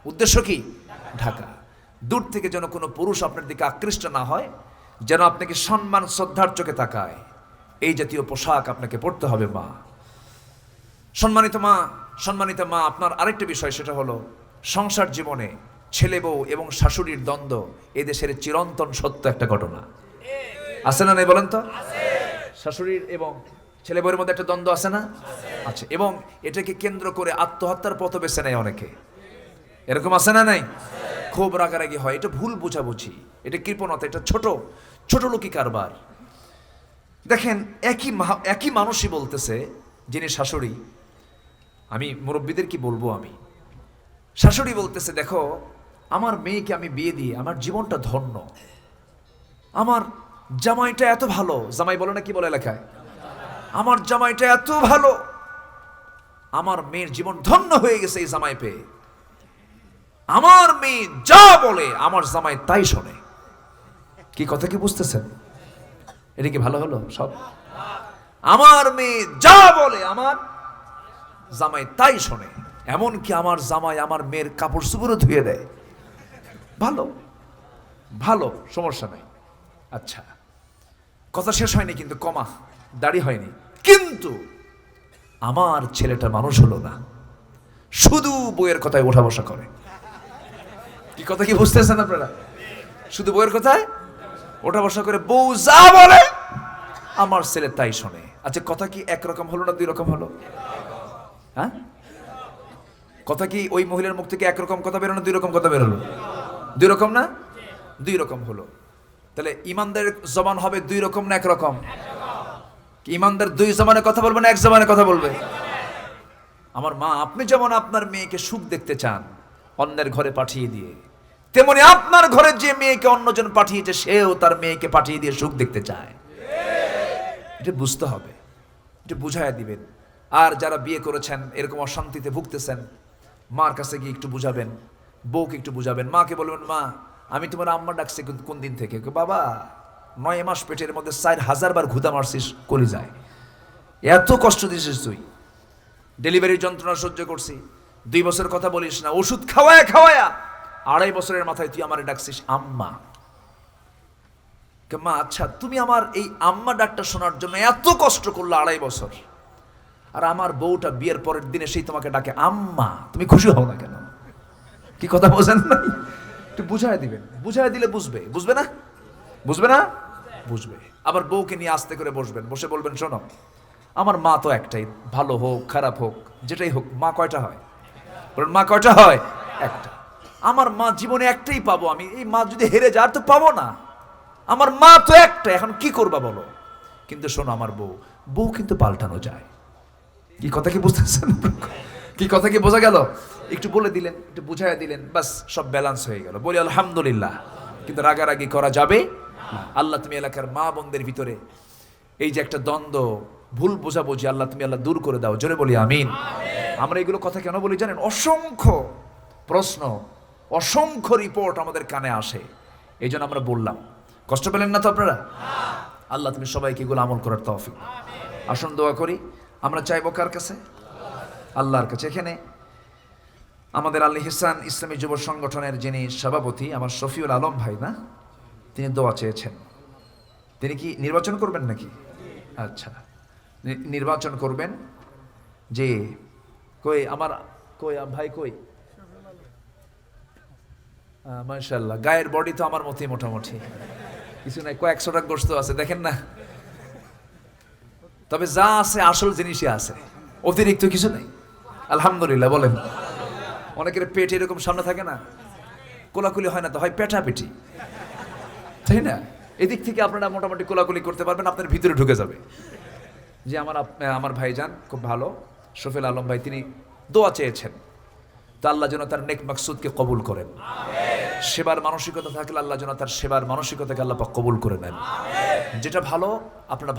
উদ্দেশ্য কি? ঢাকা। দূর থেকে যেন কোনো পুরুষ আপনার দিকে আকৃষ্ট না হয়, যেন আপনাকে সম্মান শ্রদ্ধার চোখে তাকায়, এই জাতীয় পোশাক আপনাকে পরতে হবে। মা, সম্মানিত মা, সম্মানিত মা, আপনার আরেকটা বিষয়, সেটা হলো সংসার জীবনে ছেলে বউ এবং শাশুড়ির দ্বন্দ্ব এদেশের চিরন্তন সত্য একটা ঘটনা। আছে না নাই বলেন তো? শাশুড়ির এবং ছেলে বউয়ের মধ্যে একটা দ্বন্দ্ব আছে না? আছে। এবং এটাকে কেন্দ্র করে আত্মহত্যার পথ বেছে নেয় অনেকে। এরকম আছে না নাই? খুব রাগারাগি হয়। এটা ভুল বোঝাবুঝি, এটা কৃপণতা, এটা ছোট ছোট লোকি কারবার। দেখেন একই মানুষই বলতেছে, যিনি শাশুড়ি, আমি মুরব্বীদের কি বলবো, আমি শাশুড়ি বলতেছে, দেখো আমার মেয়েকে আমি বিয়ে দিয়ে আমার জীবনটা ধন্য, আমার জামাইটা এত ভালো, জামাই বলে না কি বলে এলাকায়, আমার জামাইটা এত ভালো, আমার মেয়ের জীবন ধন্য হয়ে গেছে এই জামাই পেয়ে, আমার মেয়ে যা বলে আমার জামাই তাই শোনে। কি কথা কি বুঝতেছেন? এটা কি ভালো হলো সব? আমার মেয়ে যা বলে আমার জামাই তাই শোনে, এমনকি আমার জামাই আমার মেয়ের কাপড় চোপড়ও ধুয়ে দেয়। ভালো ভালো, সমস্যা নাই। আচ্ছা, কথা শেষ হয়নি কিন্তু, কমা দাড়ি হয়নি। কিন্তু আমার ছেলেটা মানুষ হলো না, শুধু বইয়ের কথায় ওঠা বসা করে। কি কথা কি বুঝতেছেন আপনারা? শুধু বইয়ের কথায় ওঠা বসা করে, বউ যা বলে আমার ছেলে তাই শোনে। আচ্ছা, কথা কি একরকম হলো না দুই রকম হলো? হ্যাঁ, কথা কি ওই মহিলার মুখ থেকে একরকম কথা বেরোনো দুই রকম কথা বেরোলো? দুই রকম না? দুই রকম হলো। তাহলে ইমানদারের জবান হবে দুই রকম না একরকম? ইমানদার দুই জবানে কথা বলবে না এক জবানে কথা বলবে? আমার মা, আপনি যেমন আপনার মেয়েকে সুখ দেখতে চান অন্যের ঘরে পাঠিয়ে দিয়ে, তেমনি আপনার ঘরে যে মেয়েকে অন্যজন পাঠিয়েছে সেও তার মেয়েকে পাঠিয়ে দিয়ে সুখ দেখতে চায়। এটা বুঝতে হবে, এটা বুঝাইয়া দিবেন। আর যারা বিয়ে করেছেন এরকম অশান্তিতে ভুগতেছেন, মার কাছে গিয়ে একটু বুঝাবেন, বউকে একটু বুঝাবেন। মাকে বলবেন, মা আমি তোমার আম্মা ডাকছি কোন দিন থেকে? বাবা 9 মাস পেটের মধ্যে 4000 বার ঘুদা মারছিস কলিজায়, এত কষ্ট দিছিস তুই, ডেলিভারির যন্ত্রণা সহ্য করছি, 2 বছর কথা বলিস না, ওষুধ খাওয়ায়া খাওয়ায়া 2.5 বছরের মাথায় তুই আমারে ডাকছিস আম্মা। মা আচ্ছা, তুমি আমার এই আম্মা ডাকটা শোনার জন্য এত কষ্ট করলো 2.5 বছর, আর আমার বউটা বিয়ের পরের দিনে সেই তোমাকে ডাকে আম্মা, তুমি খুশি হও না কেন? কি কথা বোঝেন না? একটু বুঝাই দিবেন, বুঝাই দিলে বুঝবে। বুঝবে না? বুঝবে না? বুঝবে। আবার বউকে নিয়ে আস্তে করে বসবেন, বসে বলবেন, শোনো আমার মা তো একটাই, ভালো হোক খারাপ হোক যেটাই হোক, মা কয়টা হয়? বলুন, মা কয়টা হয়? একটা। আমার মা জীবনে একটাই পাবো আমি, এই মা যদি হেরে যায় আর তো পাবো না, আমার মা তো একটা, এখন কি করবা বলো? কিন্তু শোনো আমার বউ কিন্তু পাল্টানো যায়। কি কথা কি বুঝতেছেন? কি কথা কি বোঝা গেল? একটু বলে দিলেন, একটু বুঝাইয়া দিলেন, বাস সব ব্যালেন্স হয়ে গেল। বলি আলহামদুলিল্লাহ। কিন্তু রাগারাগি করা যাবে না। আল্লাহ তুমি এলাকার মা বোনদের ভিতরে এই যে একটা দ্বন্দ্ব, ভুল বোঝাবুঝি, আল্লাহ তুমি আল্লাহ দূর করে দাও। জোরে বলি আমিন। আমরা এগুলো কথা কেন বলি জানেন? অসংখ্য প্রশ্ন, অসংখ্য রিপোর্ট আমাদের কানে আসে, এই জন্য আমরা বললাম। কষ্ট পেলেন না তো আপনারা? আল্লাহ তুমি সবাইকে এগুলো আমল করার তৌফিক। আসুন দোয়া করি। আমরা চাইবো কার কাছে? আল্লাহর কাছে। এখানে আমাদের আল ইহসান ইসলামী যুব সংগঠনের যিনি সভাপতি আমার শফিউল আলম ভাই, না, তিনি দোয়া চেয়েছেন। তিনি কি নির্বাচন করবেন নাকি? আচ্ছা, নির্বাচন করবেন। যে কই আমার ভাই কই? মাশাআল্লাহ, গায়ের বডি তো আমার মতোই মোটামুটি, কিছু নাই, কয়েকশো টাকা গোস্ত আছে দেখেন না, তবে যা আছে আসল জিনিসই আছে, অতিরিক্ত কিছু নেই। আলহামদুলিল্লাহ বলেন। অনেকের পেট এরকম সামনে থাকে না, কোলাকুলি হয় না তো হয় পেটাপেটি, তাই না? এদিক থেকে আপনারা মোটামুটি কোলাকুলি করতে পারবেন, আপনার ভিতরে ঢুকে যাবে। যে আমার ভাইজান খুব ভালো, শফিউল আলম ভাই, তিনি দোয়া চেয়েছেন, তো আল্লাহ যেন তার নেক মাকসুদকে কবুল করেন। সেবার মানসিকতা থাকলে আল্লাহ যেন তার সেবার মানসিকতাকে আল্লাহ পাক কবুল করে নেন। যেটা ভালো আপনারা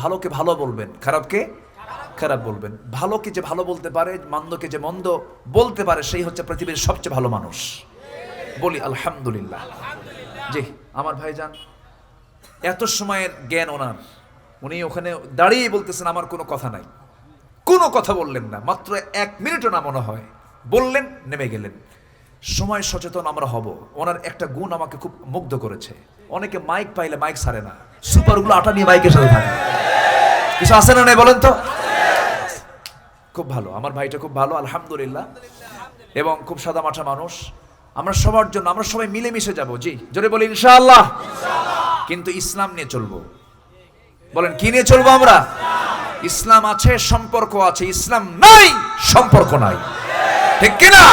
ভালোকে ভালো বলবেন, খারাপকে খারাপ বলবেন। ভালোকে যে ভালো বলতে পারে, মন্দকে যে মন্দ বলতে পারে, সেই হচ্ছে পৃথিবীর সবচেয়ে ভালো মানুষ। বলি আলহামদুলিল্লাহ। জি, আমার ভাইজান এত সময়ের জ্ঞান ওনার, উনি ওখানে দাঁড়িয়ে বলতেছেন আমার কোনো কথা নাই, কোনো কথা বললেন না, মাত্র 1 মিনিটও না মনে হয়, বললেন নেমে গেলেন। সময় সচেতন আমরা হব। ওনার একটা গুণ আমাকে খুব মুগ্ধ করেছে, অনেকে মাইক পাইলে মাইক ছাড়ে না, সুপারগুলো আটা নিয়ে মাইকের সাথে থাকে। কিছু আছে না নাই বলেন তো? খুব ভালো, আমার ভাইটা খুব ভালো আলহামদুলিল্লাহ, এবং খুব সাদামাটা মানুষ। আমরা সবার জন্য, আমরা সবাই মিলেমিশে যাব। জি, জোরে বলি ইনশাআল্লাহ। কিন্তু ইসলাম নিয়ে চলবো। বলেন কি নিয়ে চলবো আমরা? ইসলাম আছে, সম্পর্ক আছে, ইসলাম নাই, সম্পর্ক নাই, ঠিক কিনা?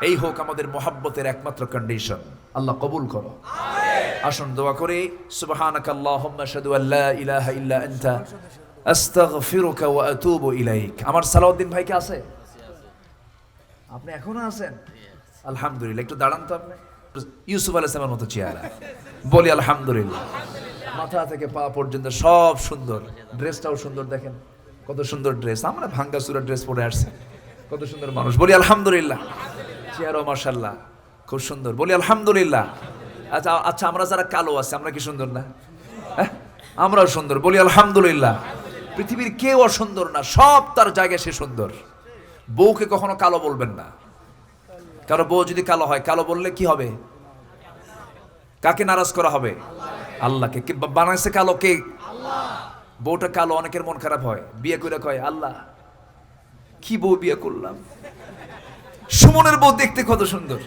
এই হোক আমাদের মোহাব্বতের একমাত্র কন্ডিশন। আল্লাহ কবুল করো। আসুন দোয়া করি। সুবহানাকাল্লাহুম্মা আশহাদু আল্লা ইলাহা ইল্লা আনতা আস্তাগফিরুকা ওয়া আতুবু ইলাইক। আমার সালাউদ্দিন ভাই কি আছে? আপনি এখনো আছেন? আলহামদুলিল্লাহ। একটু দাঁড়ান তো আপনি, ইউসুফ আলাইহিস সালামের মতো চেহারা, বলি আলহামদুলিল্লাহ। মাথা থেকে পা পর্যন্ত সব সুন্দর, ড্রেসটাও সুন্দর, দেখেন কত সুন্দর ড্রেস। আমরা ভাঙ্গা চুরা ড্রেস পরে আসছি, কত সুন্দর মানুষ, বলি আলহামদুলিল্লাহ। চেহারা মাশাআল্লাহ খুব সুন্দর, বলি আলহামদুলিল্লাহ। আচ্ছা আচ্ছা, আমরা যারা কালো আছি আমরা কি সুন্দর না? হ্যাঁ, আমরাও সুন্দর, বলি আলহামদুলিল্লাহ। পৃথিবীর কেউ অসুন্দর না, সব তার জায়গায় সে সুন্দর। বউকে কখনো কালো বলবেন না, কারো বউ যদি কালো হয়, কালো বললে কি হবে? কাকে নারাজ করা হবে? আল্লাহকে। কে বানাইছে কালো? কে? বউটা কালো, অনেকের মন খারাপ হয়, বিয়ে করে কয় আল্লাহ কি বউ বিয়ে করলাম। সুমনের বউ দেখতে কত সুন্দর,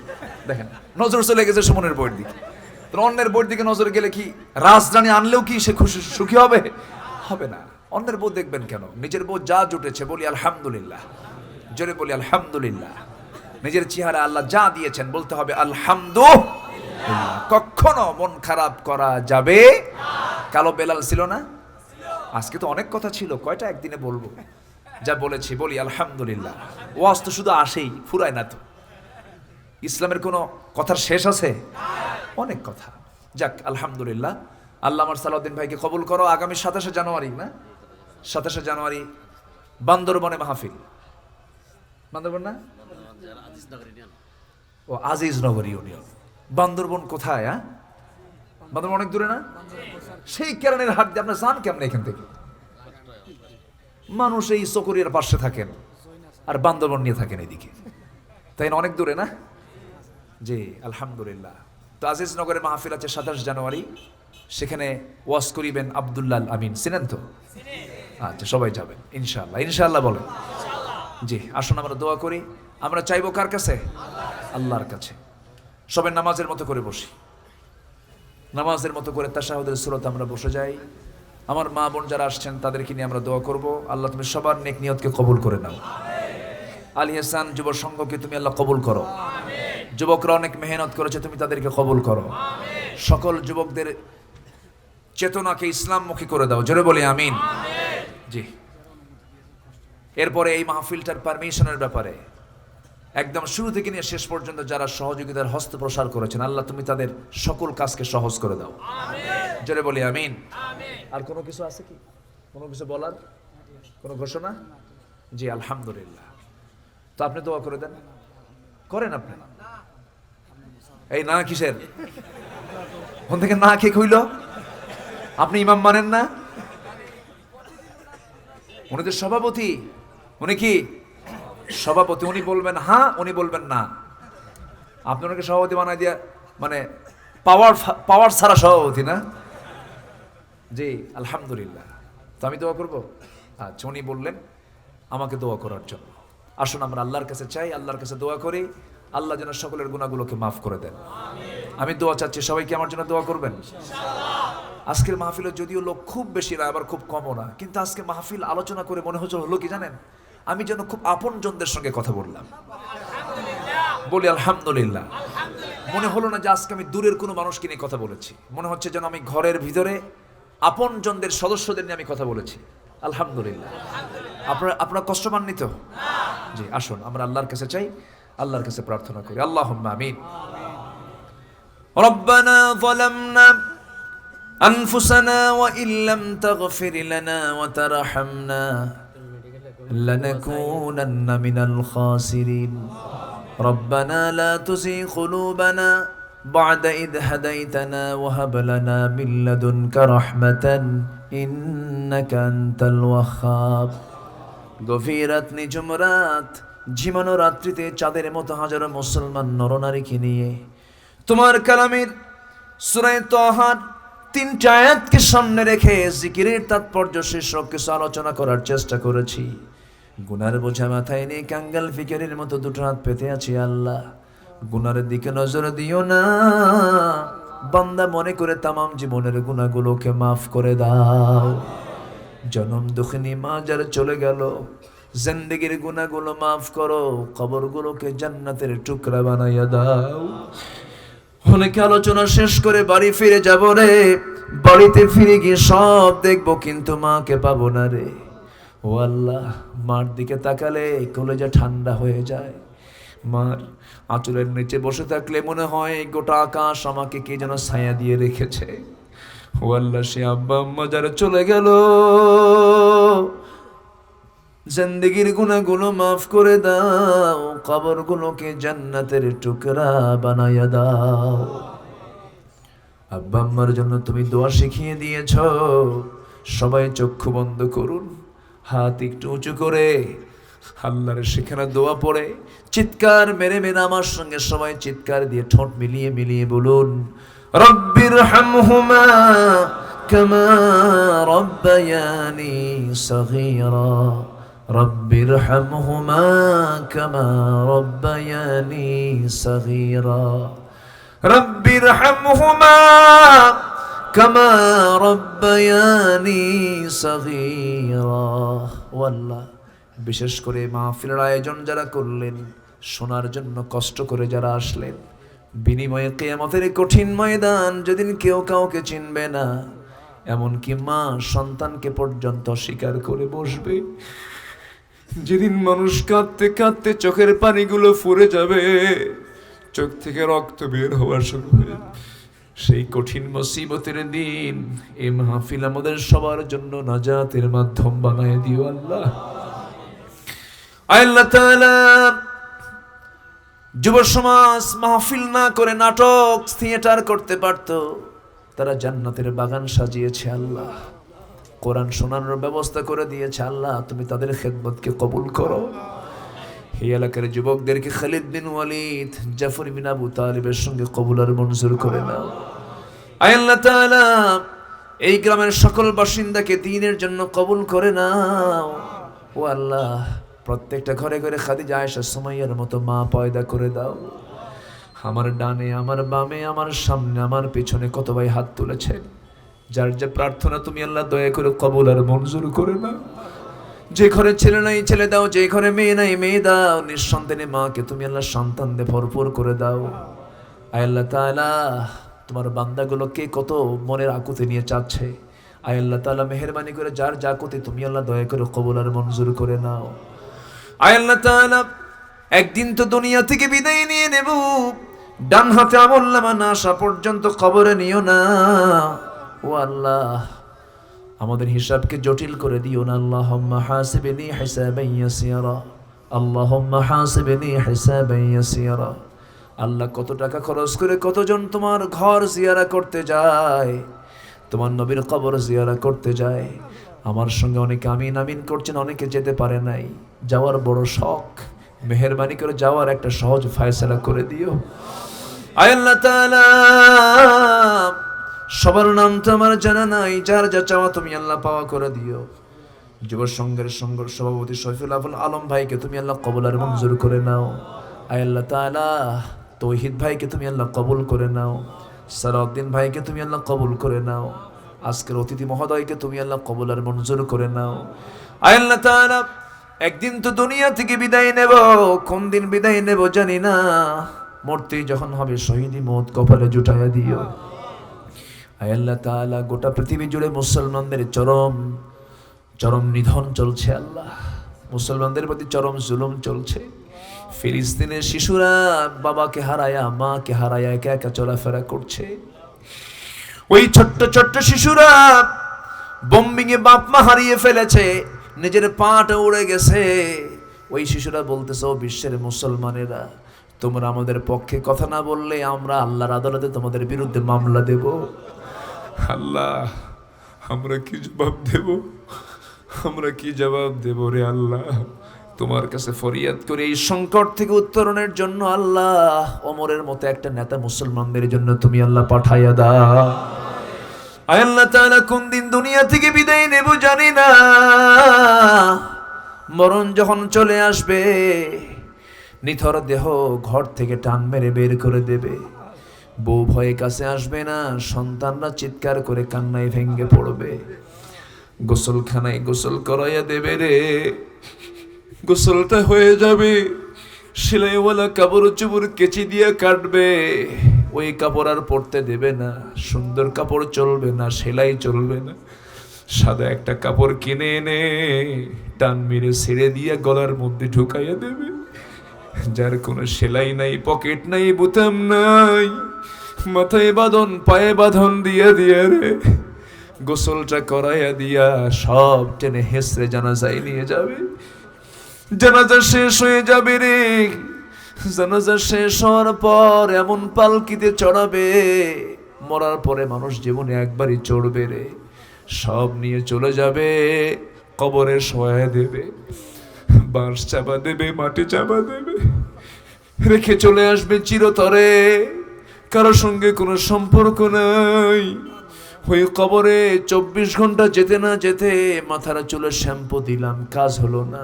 দেখেন নজর চলে গেছে সুমনের বউয়ের দিকে। তো অন্যের বউয়ের দিকে নজর গেলে কি রাজরানী আনলেও কি সে খুশি সুখী হবে? হবে না। অন্যের বউ দেখবেন কেন? নিজের বউ যা জুটেছে, বলি আলহামদুলিল্লাহ, জোরে বলি আলহামদুলিল্লাহ। নিজের চেহারা আল্লাহ যা দিয়েছেন বলতে হবে আলহামদুলিল্লাহ। কখনো মন খারাপ করা যাবে। কালো বেলাল ছিল না? আজকে তো অনেক কথা ছিল, কয়টা একদিনে বলবো? যা বলেছি বলি আলহামদুলিল্লাহ। ওয়াজ তো শুধু আসেই, ফুরায় না তো। ইসলামের কোনো কথার শেষ আছে? অনেক কথা। যাক আলহামদুলিল্লাহ। আল্লাহ আমার সালাউদ্দিন ভাইকে কবুল করো। আগামী 27 জানুয়ারি না, 27 জানুয়ারি বান্দরবনে মাহফিল। বান্দরবন না, ও আজিজনগর ইউনিয়ন। বান্দরবন কোথায়? বান্দরবন অনেক দূরে না? সেই কেরানের হাট দিয়ে আপনার যান কেমন এখান থেকে? মানুষ এই চকরিয়ার পাশে থাকেন আর বান্দরবন নিয়ে থাকেন এদিকে, তাই না? অনেক দূরে না? জি আলহামদুলিল্লাহ। তো আজিজনগরে মাহফিল আছে 27 জানুয়ারি, সেখানে ওয়াজ করিবেন আব্দুল্লাহ আমিন, চিনেন তো? আচ্ছা, সবাই যাবেন ইনশাআল্লাহ। ইনশাআল্লাহ বলেন। জি, আসুন আমরা দোয়া করি। আমরা চাইবো কার কাছে? আল্লাহর কাছে। সবাই নামাজের মতো করে বসি, নামাজের মতো করে তাশাহুদের সূরাতে আমরা বসে যাই। আমার মা বোন যারা আসছেন তাদেরকে নিয়ে আমরা দোয়া করব। আল্লাহ তুমি সবার নেক নিয়তকে কবুল করে নাও। আলী হাসান যুব সংঘকে তুমি আল্লাহ কবুল করো। যুবকরা অনেক মেহনত করেছে, তুমি তাদেরকে কবুল করো। সকল যুবকদের চেতনাকে ইসলামমুখী করে দাও, জোরে বলি আমিন। জি, এরপরে এই মাহফিলটার পারমিশনের ব্যাপারে একদম শুরু থেকে নিয়ে শেষ পর্যন্ত যারা সহযোগিতার হস্ত প্রসার করেছেন, আল্লাহ তুমি তাদের সকল কাজকে সহজ করে দাও, জোরে বলি আমিন। আর কোনো কিছু আছে কি? কোনো কিছু বলার, কোনো ঘোষণা? জি আলহামদুলিল্লাহ। তো আপনি দোয়া করে দেন, করেন আপনি। এই না কিসের? কোন থেকে না কে কইল? আপনি ইমাম মানেন না? উনি তো সভাপতি। উনি কি সভাপতি? উনি বলবেন হ্যাঁ, উনি বলবেন না। আপনি ওনাকে সভাপতি বানাই দিয়া মানে পাওয়ার ছাড়া সভাপতি না? জি আলহামদুলিল্লাহ। তো আমি দোয়া করবো? আচ্ছা, উনি বললেন আমাকে দোয়া করার জন্য। আসুন আমরা আল্লাহর কাছে চাই, আল্লাহর কাছে দোয়া করি, আল্লাহ যেন সকলের গুনাহগুলোকে মাফ করে দেন। আমি দোয়া চাচ্ছি, সবাইকে আমার জন্য দোয়া করবেন। আজকের মাহফিলে যদিও লোক খুব বেশি না, আবার খুব কমও না, কিন্তু আজকে মাহফিল আলোচনা করে মনে হলো কি জানেন? আমি যেন খুব আপনজনদের সঙ্গে কথা বললাম, বলি আলহামদুলিল্লাহ। মনে হলো না যে আজকে আমি দূরের কোনো মানুষকে নিয়ে কথা বলেছি, মনে হচ্ছে যেন আমি ঘরের ভিতরে আপনজনদের সদস্যদের নিয়ে আমি কথা বলেছি। আলহামদুলিল্লাহ। আপনারা কষ্ট পাননি তো? জি, আসুন আমরা আল্লাহর কাছে চাই, আল্লাহর কাছে প্রার্থনা করি। আল্লাহুম্মা আমিন। রব্বানা যালামনা আনফুসানা ওয়া ইল্লাম তাগফির লানা ওয়া তারহামনা লানাকুনান্না মিনাল খাসিরিন। রব্বানা লা তুযিগ কুলুবানা বা'দা ইয হাদাইতানা ওয়া হাব লানা মিন লাদুনকা রাহমাতান ইন্নাকা আনতাল ওয়াহ্হাব। গভীর রাত, নিঝুম রাত, ঝিমানো রাত্রিতে চাঁদের মতো হাজারো মুসলমান নরনারীকে নিয়ে তোমার কালামের সূরা তাহার 3টা আয়াতকে সামনে রেখে জিকিরের তাৎপর্য শীর্ষক কিছু আলোচনা করার চেষ্টা করেছি। গুনার বোঝা মাথায় নিয়ে কাঙ্গাল ফিকিরের মতো দুটো হাত পেতে আছি। আল্লাহ, গুনার দিকে নজর দিও না, বান্দা মনে করে তামাম জীবনের গুনাহগুলোকে মাফ করে দাও। জনম দুঃখিনী মা যারা চলে গেল, জিন্দেগির গুনাহগুলো মাফ করো, কবরগুলোকে জান্নাতের টুকরা বানাইয়া দাও। অনেকে আলোচনা শেষ করে বাড়ি ফিরে যাব রে, বাড়িতে ফিরে গিয়ে সব দেখবো কিন্তু মাকে পাবো না রে। ও আল্লাহ, মার দিকে তাকালে কলেজা ঠান্ডা হয়ে যায়, মার আঁচলের নিচে বসে থাকলে মনে হয় গোটা আকাশ আমাকে কে যেন ছায়া দিয়ে রেখেছে। ও আল্লাহ, সে আব্বা আম্মা যারা চলে গেল, জিন্দেগির গুনাহগুলো মাফ করে দাও, কবরগুলোকে জান্নাতের টুকরা বানায়া দাও। আব্বা আম্মার জন্য তুমি দোয়া শিখিয়ে দিয়েছ। সবাই চক্ষু বন্ধ করুন, হাত একটু উঁচু করে আল্লাহর সেখানে দোয়া পড়ে চিৎকার মেরে মেরে আমার সঙ্গে সবাই চিৎকার দিয়ে ঠোঁট মিলিয়ে মিলিয়ে বলুন, রব্বির হামহুমা কামা রব্বায়ানি সগীরা, রব্বির হামহুমা কামা রব্বায়ানি সগীরা, রব্বির হামহুমা কামা রব্বায়ানি সগীরা। ও আল্লাহ, বিশেষ করে মাহফিলের আয়োজন যারা করলেন, শোনার জন্য কষ্ট করে যারা আসলেন, বিনিময়ে কিয়ামতের কঠিন ময়দান যেদিন কেউ কাউকে চিনবে না, এমনকি মা সন্তানকে পর্যন্ত স্বীকার করে বসবে, যেদিন মানুষ কাঁদতে কাঁদতে চোখের পানিগুলো ফুরে যাবে, চোখ থেকে রক্ত বের হওয়া শুরু হবে, সেই কঠিন মুসিবতের দিন এই মাহফিল আমাদের সবার জন্য নাজাতের মাধ্যম বানায় দিও আল্লাহ। আল্লাহ তাআলা যুব সমাজ মাহফিল না করে নাটক থিয়েটার করতে পারত, তারা জান্নাতের বাগান সাজিয়েছে আল্লাহ, কোরআন শোনানোর ব্যবস্থা করে দিয়েছে আল্লাহ, তুমি তাদের খেদমতকে কবুল করো। এই এলাকার যুবকদেরকে খালিদ বিন ওয়ালিদ, জাফর বিন আবু তালিবের সঙ্গে কবুল আর মঞ্জুর করে নাও। আল্লাহ তাআলা এই গ্রামের সকল বাসিন্দাকে দ্বীনের জন্য কবুল করে নাও। ও আল্লাহ, প্রত্যেকটা ঘরে ঘরে খাদিজা আয়েশা সুমাইয়ার মতো মা পয়দা করে দাও। আমার ডানে, আমার বামে, আমার সামনে, আমার পিছনে কত ভাই হাত তুলেছেন, যার যে প্রার্থনা তুমি আল্লাহ দয়া করে কবুল আর মঞ্জুর করে নাও। যে ঘরে ছেলে নাই ছেলে দাও, যে ঘরে মেয়ে নাই মেয়ে দাও, নিঃসন্তানে মাকে তুমি আল্লাহ সন্তান দিয়ে ভরপুর করে দাও। আল্লাহ তাআলা, তোমার বান্দাগুলোকে কত মনের আকুতি নিয়ে চাচ্ছে, আল্লাহ তাআলা মেহেরবানি করে যার যা আকুতি তুমি আল্লাহ দয়া করে কবুল আর মঞ্জুর করে নাও। আল্লাহ তাআলা, একদিন তো দুনিয়া থেকে বিদায় নিয়ে নেব, ডান হাতে আমলনামা না আসা পর্যন্ত কবরে নিও না। ও আল্লাহ, আমাদের হিসাবকে জটিল করে দিও না। আল্লাহুম্মা হাসিবনি হিসাবান ইয়াসীরা, আল্লাহুম্মা হাসিবনি হিসাবান ইয়াসীরা। আল্লাহ, কত টাকা খরচ করে কতজন তোমার ঘর জিয়ারা করতে যায়, তোমার নবীর কবর জিয়ারা করতে যায়। আমার সঙ্গে অনেকে আমিন আমিন করছেন, অনেকে যেতে পারে নাই, যাওয়ার বড় শখ, মেহেরবানি করে যাওয়ার একটা সহজ ফয়সালা করে দিও। আল্লাহ তাআলা, সবার নাম তো আমার জানা নাই, যার যা চাওয়া তুমি আল্লাহ পাওয়া করে দিও। যুব সংঘের সভাপতি শফিউল আলম ভাইকে তুমি আল্লাহ কবুল আর মঞ্জুর করে নাও। আল্লাহ তাআলা, তৌহিদ ভাইকে তুমি আল্লাহ কবুল করে নাও। সালাউদ্দিন ভাইকে তুমি আল্লাহ কবুল করে নাও। আজকের অতিথি মহোদয়কে তুমি আল্লাহ কবুল আর মঞ্জুর করে নাও। আল্লাহ তাআলা, একদিন তো দুনিয়া থেকে বিদায় নেব, কোন দিন বিদায় নেব জানি না, মরতে যখন হবে শহীদি মওত কপালে জুটাইয়া দিও। আল্লাহ তাআলা, গোটা পৃথিবী জুড়ে মুসলমানদের চরম চরম নিধন চলছে আল্লাহ, মুসলমানদের প্রতি চরম জুলুম চলছে। ফিলিস্তিনের শিশুরা বাবাকে হারায়া, মাকে হারায়া একা একা চলাফেরা করছে। ওই ছোট্ট ছোট্ট শিশুরা বোম্বিং এ বাপ মা হারিয়ে ফেলেছে, নিজের পাটা উড়ে গেছে। ওই শিশুরা বলতেছে, ও বিশ্বের মুসলমানেরা, তোমরা আমাদের পক্ষে কথা না বললে আমরা আল্লাহর আদালতে তোমাদের বিরুদ্ধে মামলা দেব। আল্লাহ, আমরা কি জবাব দেব? আমরা কি জবাব দেব রে আল্লাহ? তোমার কাছে ফরিয়াদ করে এই সংকট থেকে উত্তরণের জন্য আল্লাহ ওমরের মতো একটা নেতা মুসলমানদের জন্য তুমি আল্লাহ পাঠাইয়া দাও। আল্লাহ তাআলা, কোন দিন দুনিয়া থেকে বিদায় নেব জানি না, মরণ যখন চলে আসবে নিথর দেহ ঘর থেকে টান মেরে বের করে দেবে। বউ ভয়ে কাছে আসবে না, সন্তানরা চিৎকার করে কান্নায় ভেঙ্গে পড়বে। গোসলখানায় গোসল করাইয়া দেবে রে, গোসলটা হয়ে যাবে, সেলাইওয়ালা কাপড় চুপড় কেচি দিয়ে কাটবে, ওই কাপড় আর পরতে দেবে না, সুন্দর কাপড় চলবে না, সেলাই চলবে না, সাদা একটা কাপড় কিনে এনে টান মেরে ছেড়ে দিয়ে গলার মধ্যে ঢুকাইয়া দেবে। যার কোনো সেলাই নাই, পকেট নাই, বোতাম নাই, মাথায় বাঁধন, পায়ে বাঁধন দিয়া দিয়া রে গোসলটা করাইয়া দিয়া সব টেনে হেসড়ে জানাজায় নিয়ে যাবে। জানাজা শেষ হয়ে যাবে রে, জানাজা শেষ হওয়ার পর এমন পালকিতে চড়াবে, মরার পরে মানুষ জীবনে একবারই চড়বে রে, সব নিয়ে চলে যাবে, কবরে শোয়া দেবে, বাঁশ চাপা দেবে, মাটি চাপা দেবে, রেখে চলে আসবে চিরতরে, কারোর সঙ্গে কোনো সম্পর্ক নাই। ওই কবরে 24 ঘন্টা যেতে না যেতে মাথার চুলে শ্যাম্পু দিলাম, কাজ হলো না,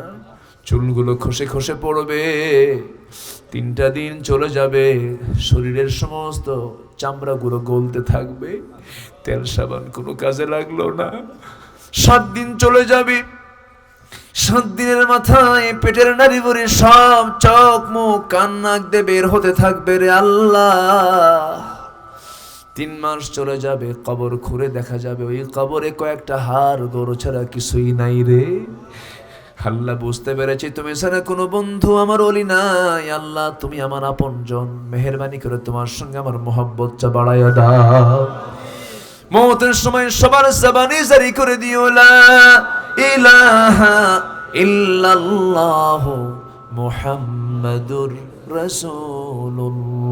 চুলগুলো খসে খসে পড়বে, 3টা দিন চলে যাবে, শরীরের সমস্ত চামড়াগুলো গলতে থাকবে, তেল সাবান কোনো কাজে লাগলো না। 7 দিন চলে যাবে, 7 দিনের মাথায় পেটের নাড়ি ভরে সব চোখ মুখ কান নাক দিয়ে বের হতে থাকবে রে আল্লাহ। 3 মাস চলে যাবে, কবর খুঁড়ে দেখা যাবে ওই কবরে কয়েকটা হাড় গরু ছাড়া কিছুই নাই রে। আল্লাহ বুঝতে পেরেছি তুমি ছাড়া কোনো বন্ধু আমার ওলি নাই, আল্লাহ তুমি আমার আপনজন, মেহেরবানি করে তোমার সঙ্গে আমার মহব্বতটা বাড়াইয়া দাও। মওতের সময় সবার জবানি জারি করে দিও লা ইলাহা ইল্লাল্লাহু মুহাম্মাদুর রাসূলুল্লাহ।